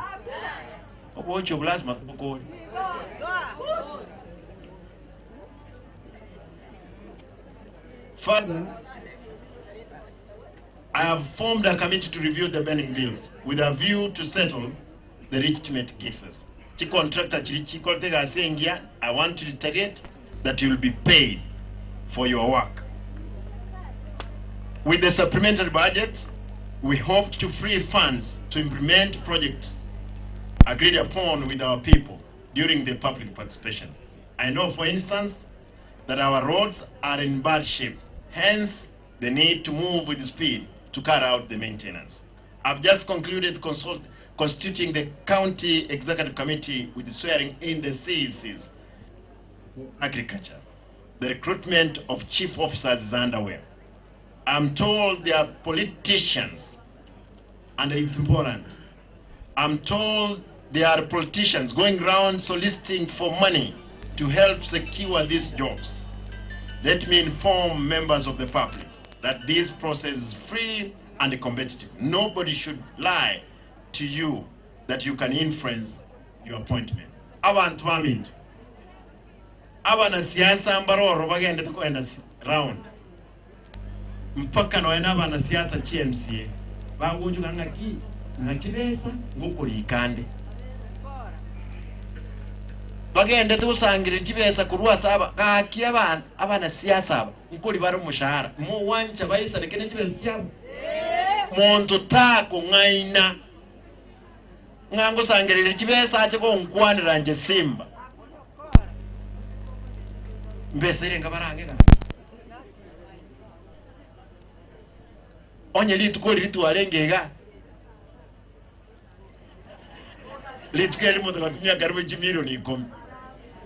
obocho plasma bokoni. Further, I have formed a committee to review the pending bills with a view to settle the legitimate cases. I want to reiterate that you will be paid for your work. With the supplementary budget, we hope to free funds to implement projects agreed upon with our people during the public participation. I know, for instance, that our roads are in bad shape. Hence, the need to move with speed to carry out the maintenance. I've just concluded constituting the County Executive Committee with the swearing in the CECs. Agriculture. The recruitment of chief officers is underway. I'm told they are politicians, and it's important. I'm told there are politicians going around soliciting for money to help secure these jobs. Let me inform members of the public that this process is free and competitive. Nobody should lie to you that you can influence your appointment. Abantu baminto. Abana siasa mbaroro bagende tukwenda round. Mpaka noena abana siasa CMCA. Bangunjuka ngakibesa ngukuri ikande. Bagende tusangire kibesa kurwa saba kaki abana siasa aba nkuri bari umushahara mu wancha bayisa nekene kibesa cyabo muntu tako ngaina ngango sangire kibesa ache ko nkwanira nje Simba mbese irenga barange ga onye litukoli litualengega litukeli mutu katumia karibu milioni 10.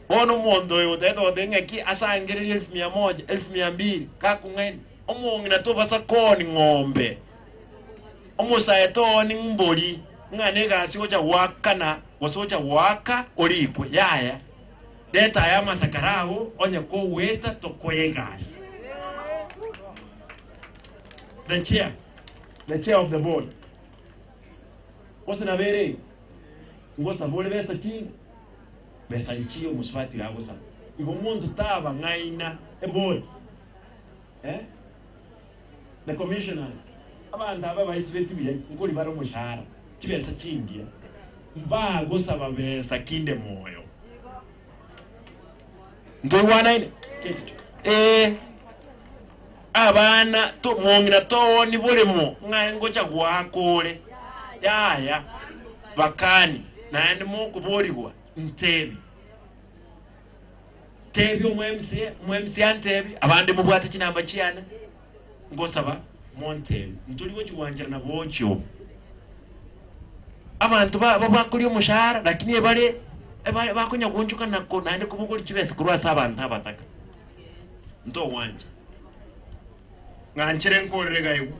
Ono mondo yo dedo denga ki asangire 1100 1200 kakungeni omongi na to basa koni ngombe omusa etoni mboli ngane gasi ocha wakana wasocha waka olikwe yaya deta ya masakarawo onye ko weta to koyengas the chair of the board wasina bere ngosa bole besa tinga besa ikiyo muswati la gosa ibo muntu taba ngaina e board the commissioner abanda aba bayisibeti biye ngoli baro mushahara kibesa kingia mba gosa babesa kinde moyo ndo wana ine abana to mongina to ni bolemo ngango cha gwakole yaya bakani nandi mu kuboligwa ntebi tebi omwemsi antebi abandi mubwate kinamba kiyana ngosaba montebi ntuliwo kiwanjira na bocho abantu bakuli umushahara lakini ebale bakunya kunjuka nako nandi kubukuli kibese kurwasa abantu abataka nto wanje nganchire nkorega yiwo.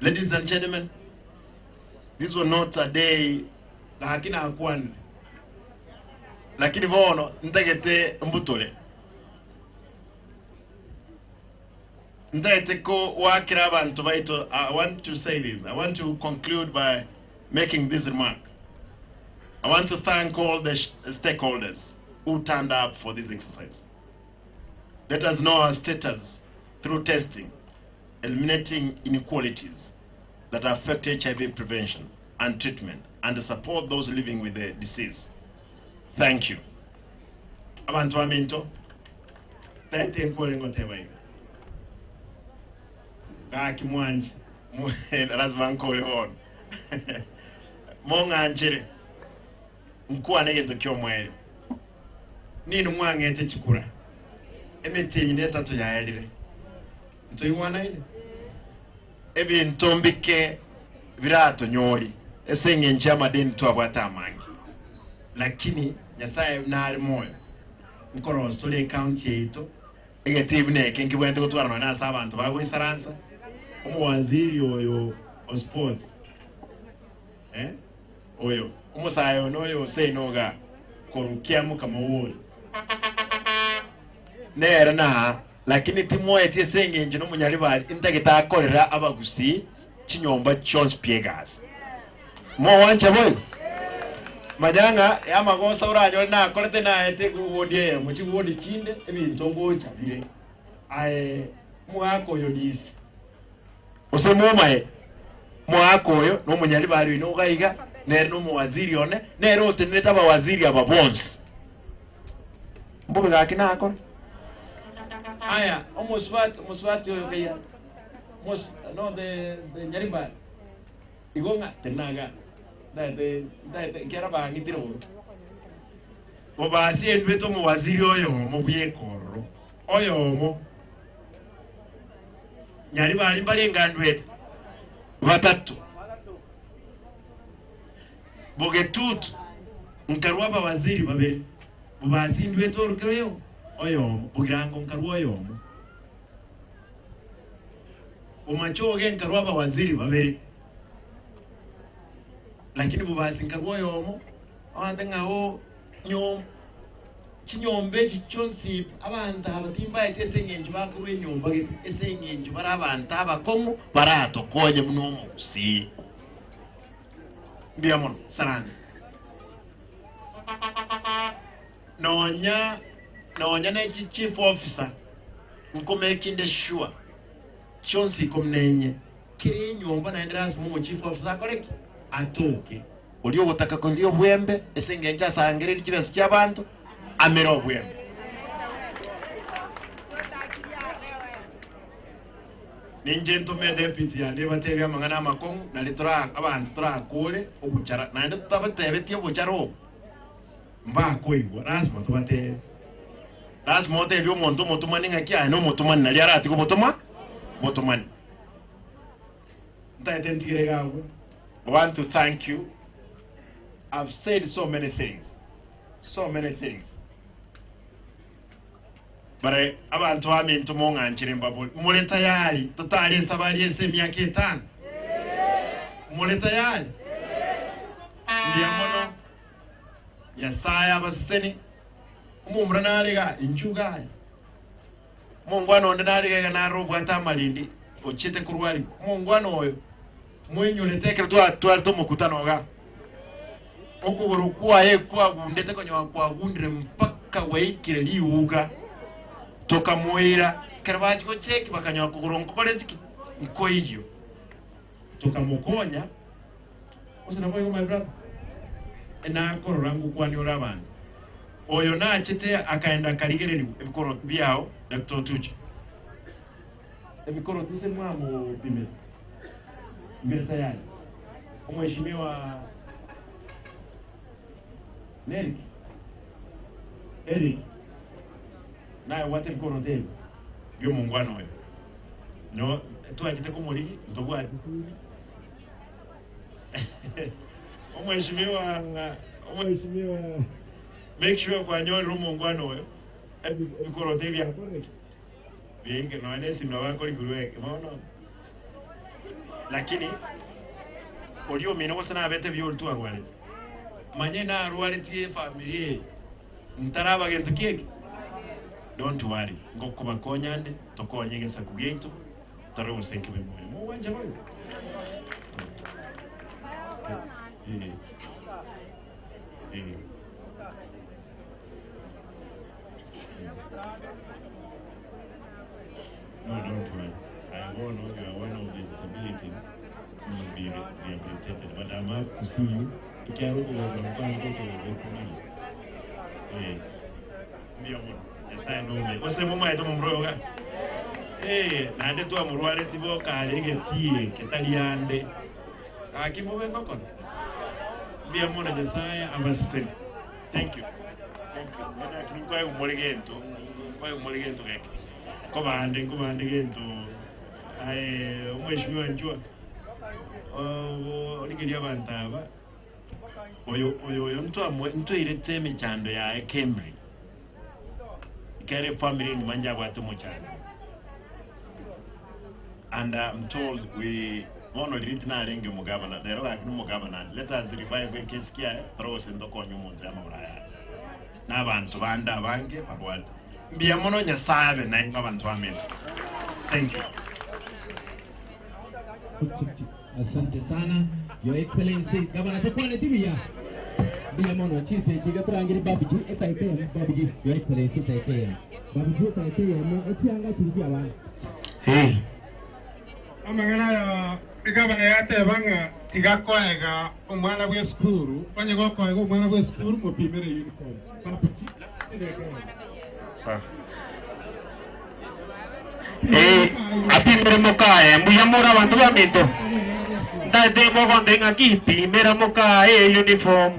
Ladies and gentlemen, this was not a day lakini hakuwa lakini vono ntegete mbutole ndete ko wakira abantu baito. I want to say this. I want to conclude by making this remark. I want to thank all the stakeholders who turned up for this exercise. Let us know our status through testing, eliminating inequalities that affect HIV prevention and treatment, and support those living with the disease. Thank you. Abantu aminto. Lete nkole ngotewa hivi. Kaki mwanje. Lazima nkole hono. Monga njere. Mkuwa nege tokyo mwere. Nino mwangete chikura. Emete ineta to yaelire. Nto iwana ile. Ebi ntombike virato nyori. Esenge njama deni tu abwata amangi. Lakini nyasaye nari moyo. Nkoro sole county yeto. Ege tibne kenki bwente kutwara na saba abantu bago isaransa. Umuwaziri oyo o sports. Oyo. Umusayo noyo say noga. Korukia muka mawori. Nera na lakini timo eti senge njino munyalibali intagita akorera abagusi chinyomba chons piegas. Mo wancha boy. Majanga ya magosa uranyo na kolete na ete kuwodie muchi wodi kinde ebinto ngocha bire. Ae mwako yo disi. Osemuomae mwako yo no munyalibali no gaiga nero mu waziri one nero teneta ba waziri aba bonds. Mboga zake na akora. Aya, muswati yo kaya. No the nyariba. Igonga tenaga. Da kera ba ngitiro. Obasi enveto mu waziri oyo mu byekoro. Oyo mo. Nyariba ali mbalenga ndwete. Batatu. Bogetutu. Nkarwaba waziri babeli. Obasi ndweto rukeyo. Oyomo, bugirango nkarwa oyomo. Umachoge nkarwa ba waziri babiri. Lakini bubasi nkarwa oyomo. Awande ngaho kinyombe kichonsi abantu abatimba etesengenje bakurwe nyomba esengenje bara abantu abakomo barato koje munomo si. Biamono saranze. nonya na chief officer nko making sure chonsi komnenye kiri nyomba na endera mu chief officer correct atoke olio gutaka kolio bwembe esengenja sangere kibesi cy'abantu amero bwembe ninje ntume deputy ande batebya mangana makongo na litora abantu tora kule obuchara na ndo tabatebetie obucharo mba koigwa lazima tubate lazima otebyo omuntu mutumani ngakia no mutumani nali arati ko mutumani ntaitentigire gawe. I want to thank you. I've said so many things. But abantu amintu monga nchirimba bol. Mule tayari totali sabali ese myaka 5. Mule tayari. Ndiye mono. Yasaya baseni. Umumra naliga injuga. Mungwano ndinaliga na robo antamalindi. Ochite kurwali. Mungwano oyo. Mwenyo leteke tu mukutano ga. Okuguru kwa kwa gundete konyo kwa gundire mpaka waikire liuga. Toka moira karabaji ko cheki bakanyo kuguru nkokoleziki nkoijo. Toka mokonya. Usina boyo my brother. Na koro rangu kwa ni orabana. Oyo na achite akaenda kaligereri ebikoro byao Dr. Tuchi. Ebikoro tuse mwamo pime. Mbele tayari. Mheshimiwa Eric. Naye wate mkono tena. Byo mungwano wewe. No, tuachite kumuliki mtogwa atisuri. Mheshimiwa make sure kwa nyori mungwano wewe. Mkono tena ya kore. Bienge no anesi mna wako likuweke. Maana lakini olio mino sana abete byo tu agwale manye na arwale tie family ntaraba gentu keke don't worry ngoko bakonyande tokonyegesa kugeito taro usenke bemwe mu wanje boyo no, don't worry. I won't know you are one of the disability will be rehabilitated, but I'm happy to see you. You can't go to yes, I know me. What's the moment I don't know? Hey, Nande to a morality book, I get tea, Cataliande. I keep moving on. Be a mona desire, I'm a sin. Thank you. I can go more again to come on again to Mheshimiwa njua onigeria bantaba oyo mtu irete michando ya Cambridge ikare family ni manja watu mochando and I'm told we mono diriti na renge mugabana dero akini mugabana let us revive case kia rose ndoko nyumuntu ya muraya n'abantu banda bange barwata mbiya mono nyasabe na ngabantu amen. Thank you. Asante sana, Your Excellency. Gavana tekwane tibia. Bila mono chise chiga turangiri babiji etaipea babiji. Your Excellency etaipea. Babiji etaipea mo etianga chiriki abana. Hey. Amangana ya gavana yate banga tigakoega omwana bwe skuru. Fanye gokoega omwana bwe skuru mo pimere uniform. Babiji. Sa. Apimere mokae muyamura bantu baminto dade mogonde ngaki pimera mokae uniform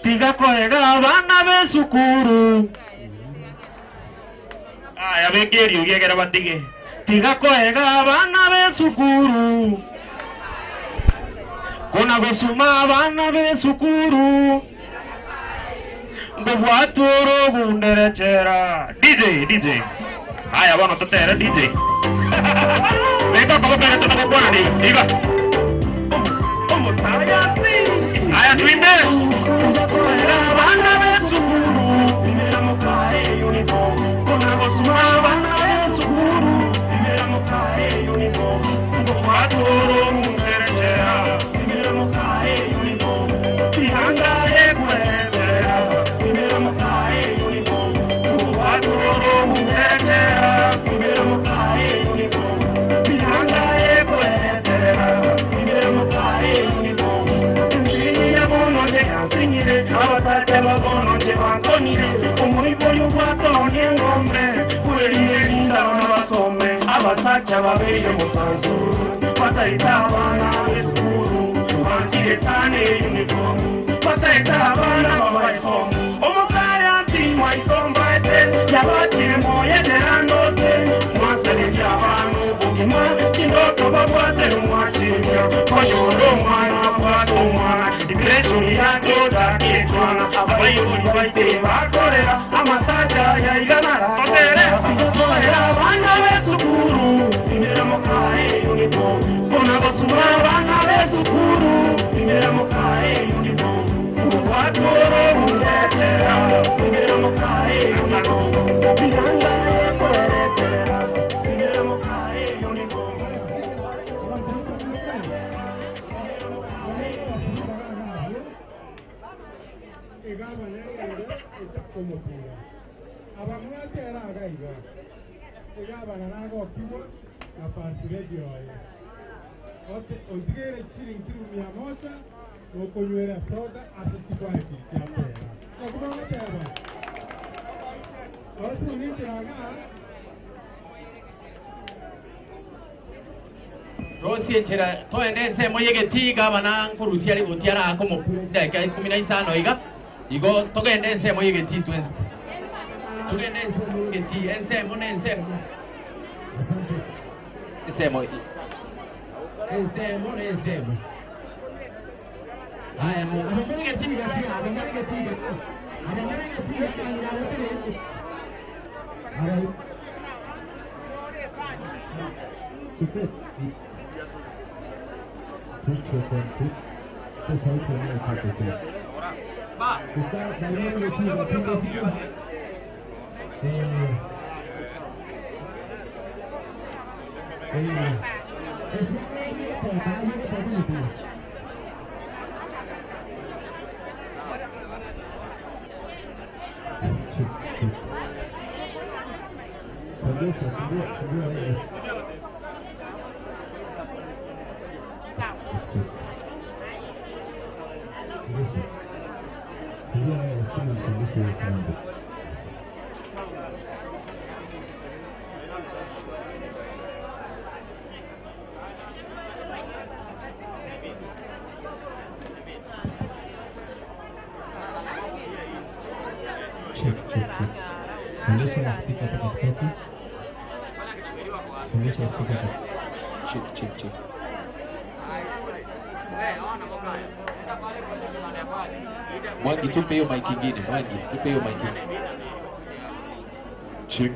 tiga koega bana be sukuru aya begeri ugegera batige tiga koega bana be sukuru kona gosuma bana be sukuru ngobwatoro gunderechera DJ aya bana totera DJ venga como pega todo con buena ni iba como sayansi aya twinde usa correra bana be sukuru primera mokae uniform kona gosuma bana be sukuru primera mokae uniform ngobwatoro gunderechera primera mokae uniform tihanga ekwendera bote bakonire omuiboli gwatonie ngombe kweliyelinda n'abasome abasajja babeire mu kanzu bataita abaana b'esukulu bankire sana uniform bataita abaana b'abayifomu omusaya nti mwaisombaete yabakire moyederanote mwaselekya abaana obugima kindoto babwate lumwakimya konyola omwana akwata omwana dipression yatotaketwana abayibuli baite bakolera amasajja yaiganarakolera abaana b'esukulu ingera mukae uniform bona basuma abaana b'esukulu ingera mukae uniform watoro mundetera ingera mukae uniform biyanga ekoletera ingera mukae uniform abamwatera agaiga egabana nagokibwa na pasiregi oyo otigere shilingi 100 nokunywera soda asitikwae kisiapera nakumagateba osunitiraga rosietera toendense moyegetiga bana nkurusia ari gutiara akomo ndeka 15 iga igo togendense moyegeti twenze togendense moyegeti ensemo nensemo ensemo haya mo abamwegetiga abamwegetiga Check. Mwagi, tupe hiyo mic ingine. Mwagi, tupe hiyo mic ingine. Check.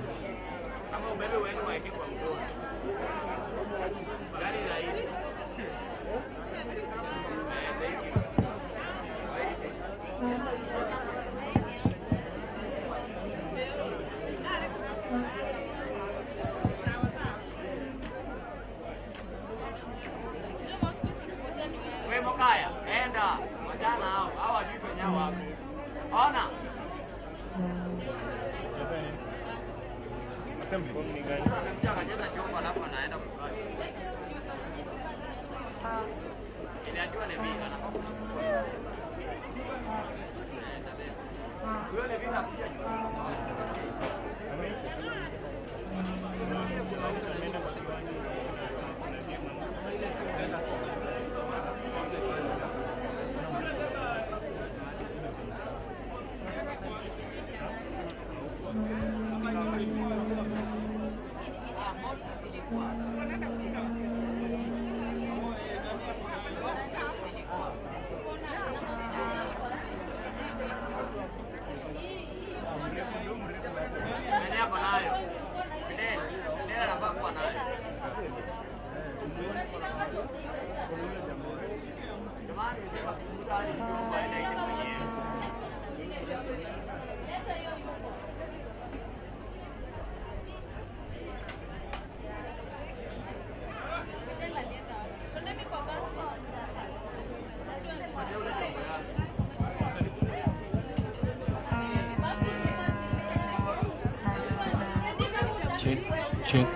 Check.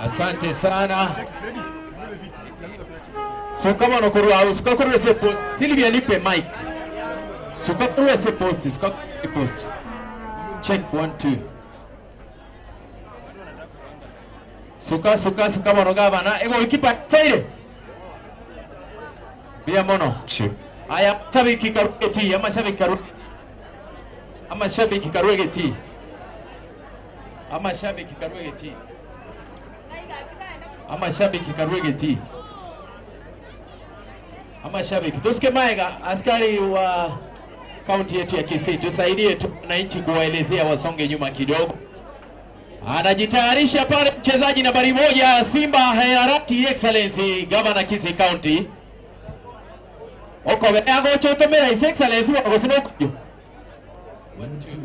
Asante sana. So kama unakorua usikakuru ese post. Silvia nipe mic. So kakuru ese post. Post. Check 1 2. Suka monoga bana. Ego ikipa tsaire. Bia mono. Chip. Aya shabiki karugeti ama shabiki karugeti. Ama shabiki karugeti. Ama shabiki karugeti. Ama shabiki karugeti. Ama shabiki. Tusikie maiga askari wa kaunti yetu ya Kisii, tusaidie tu wananchi kuwaelezea wasonge nyuma kidogo. Anajitayarisha pale mchezaji nambari 1 Simba Arati Excellency Governor Kisii County. Oko yango chotomera His Excellency wa gosinoko. 1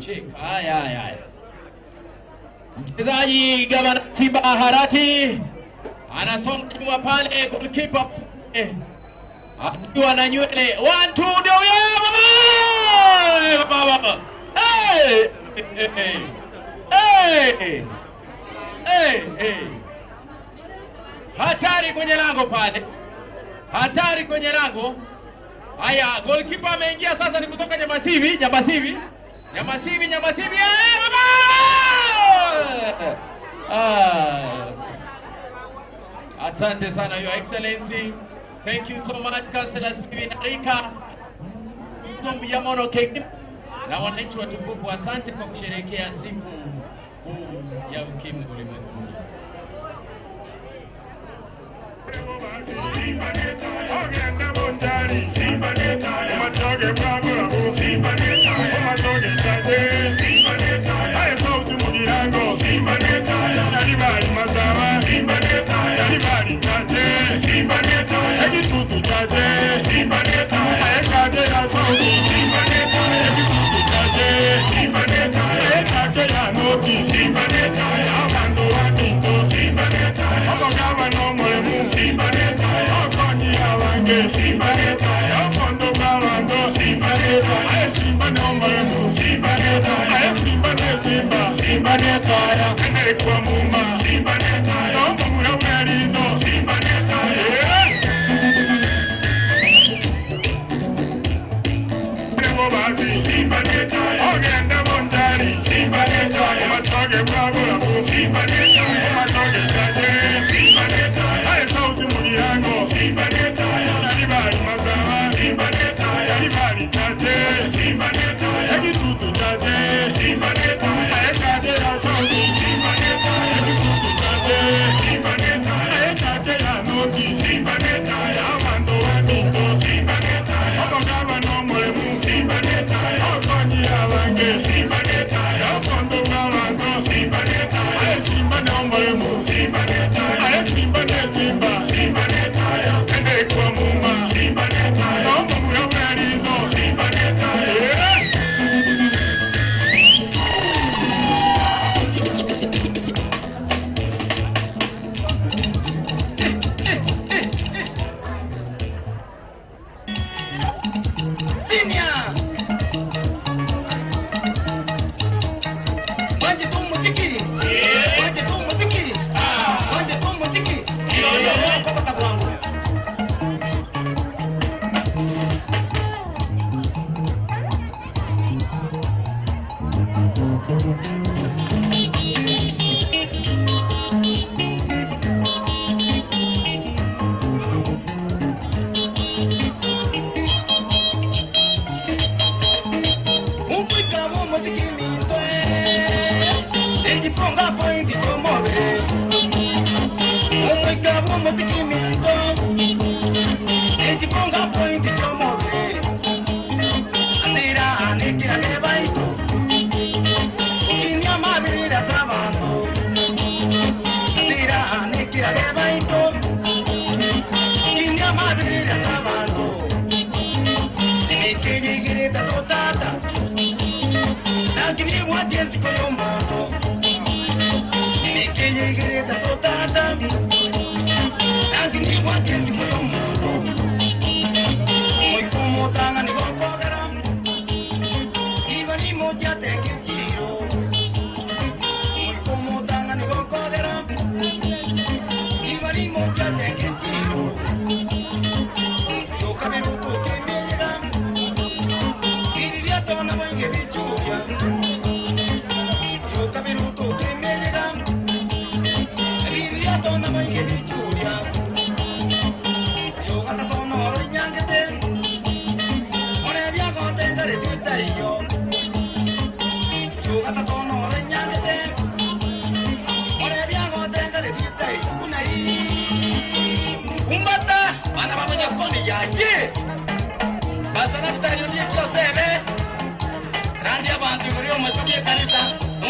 2 check. Aya. Mchezaji Governor Simba Arati anasonga nyuma pale, goalkeeper akiwa na nywele 1 2 ndio baba. Hey. Hatari kwenye lango pale. Hatari kwenye lango. Haya, goalkeeper ameingia sasa, ni kutoka Nyamasivi. Baba! Asante sana Your Excellency. Thank you so much Councillor Steven Arika. Tombi ya mono keki. Na wananchi watukufu, asante kwa kusherehekea siku ya ukimwi ulimwenguni.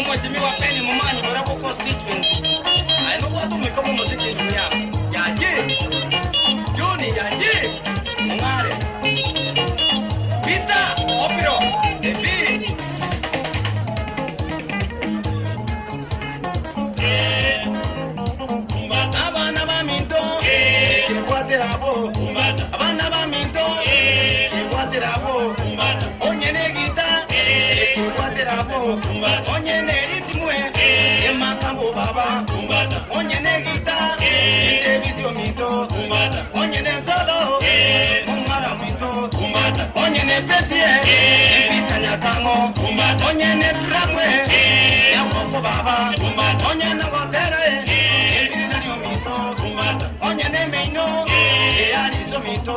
Mheshimiwa Penny Mumanyi Borabu constituency. Aino watu mikomo muziki dunia. Yaje. Juni yaje. Mungare. Pita Opiro. Ebi. Abana ba minto. Ekwaterapo. Abana ba minto. Ekwaterapo. Onyene gita. Ekwaterapo. Onyene baba onyene gita televizio mito onyene solo mara mito onyene petie bitanya tango onyene tramwe ya koko baba onyene gotere mito onyene meino ya rizo mito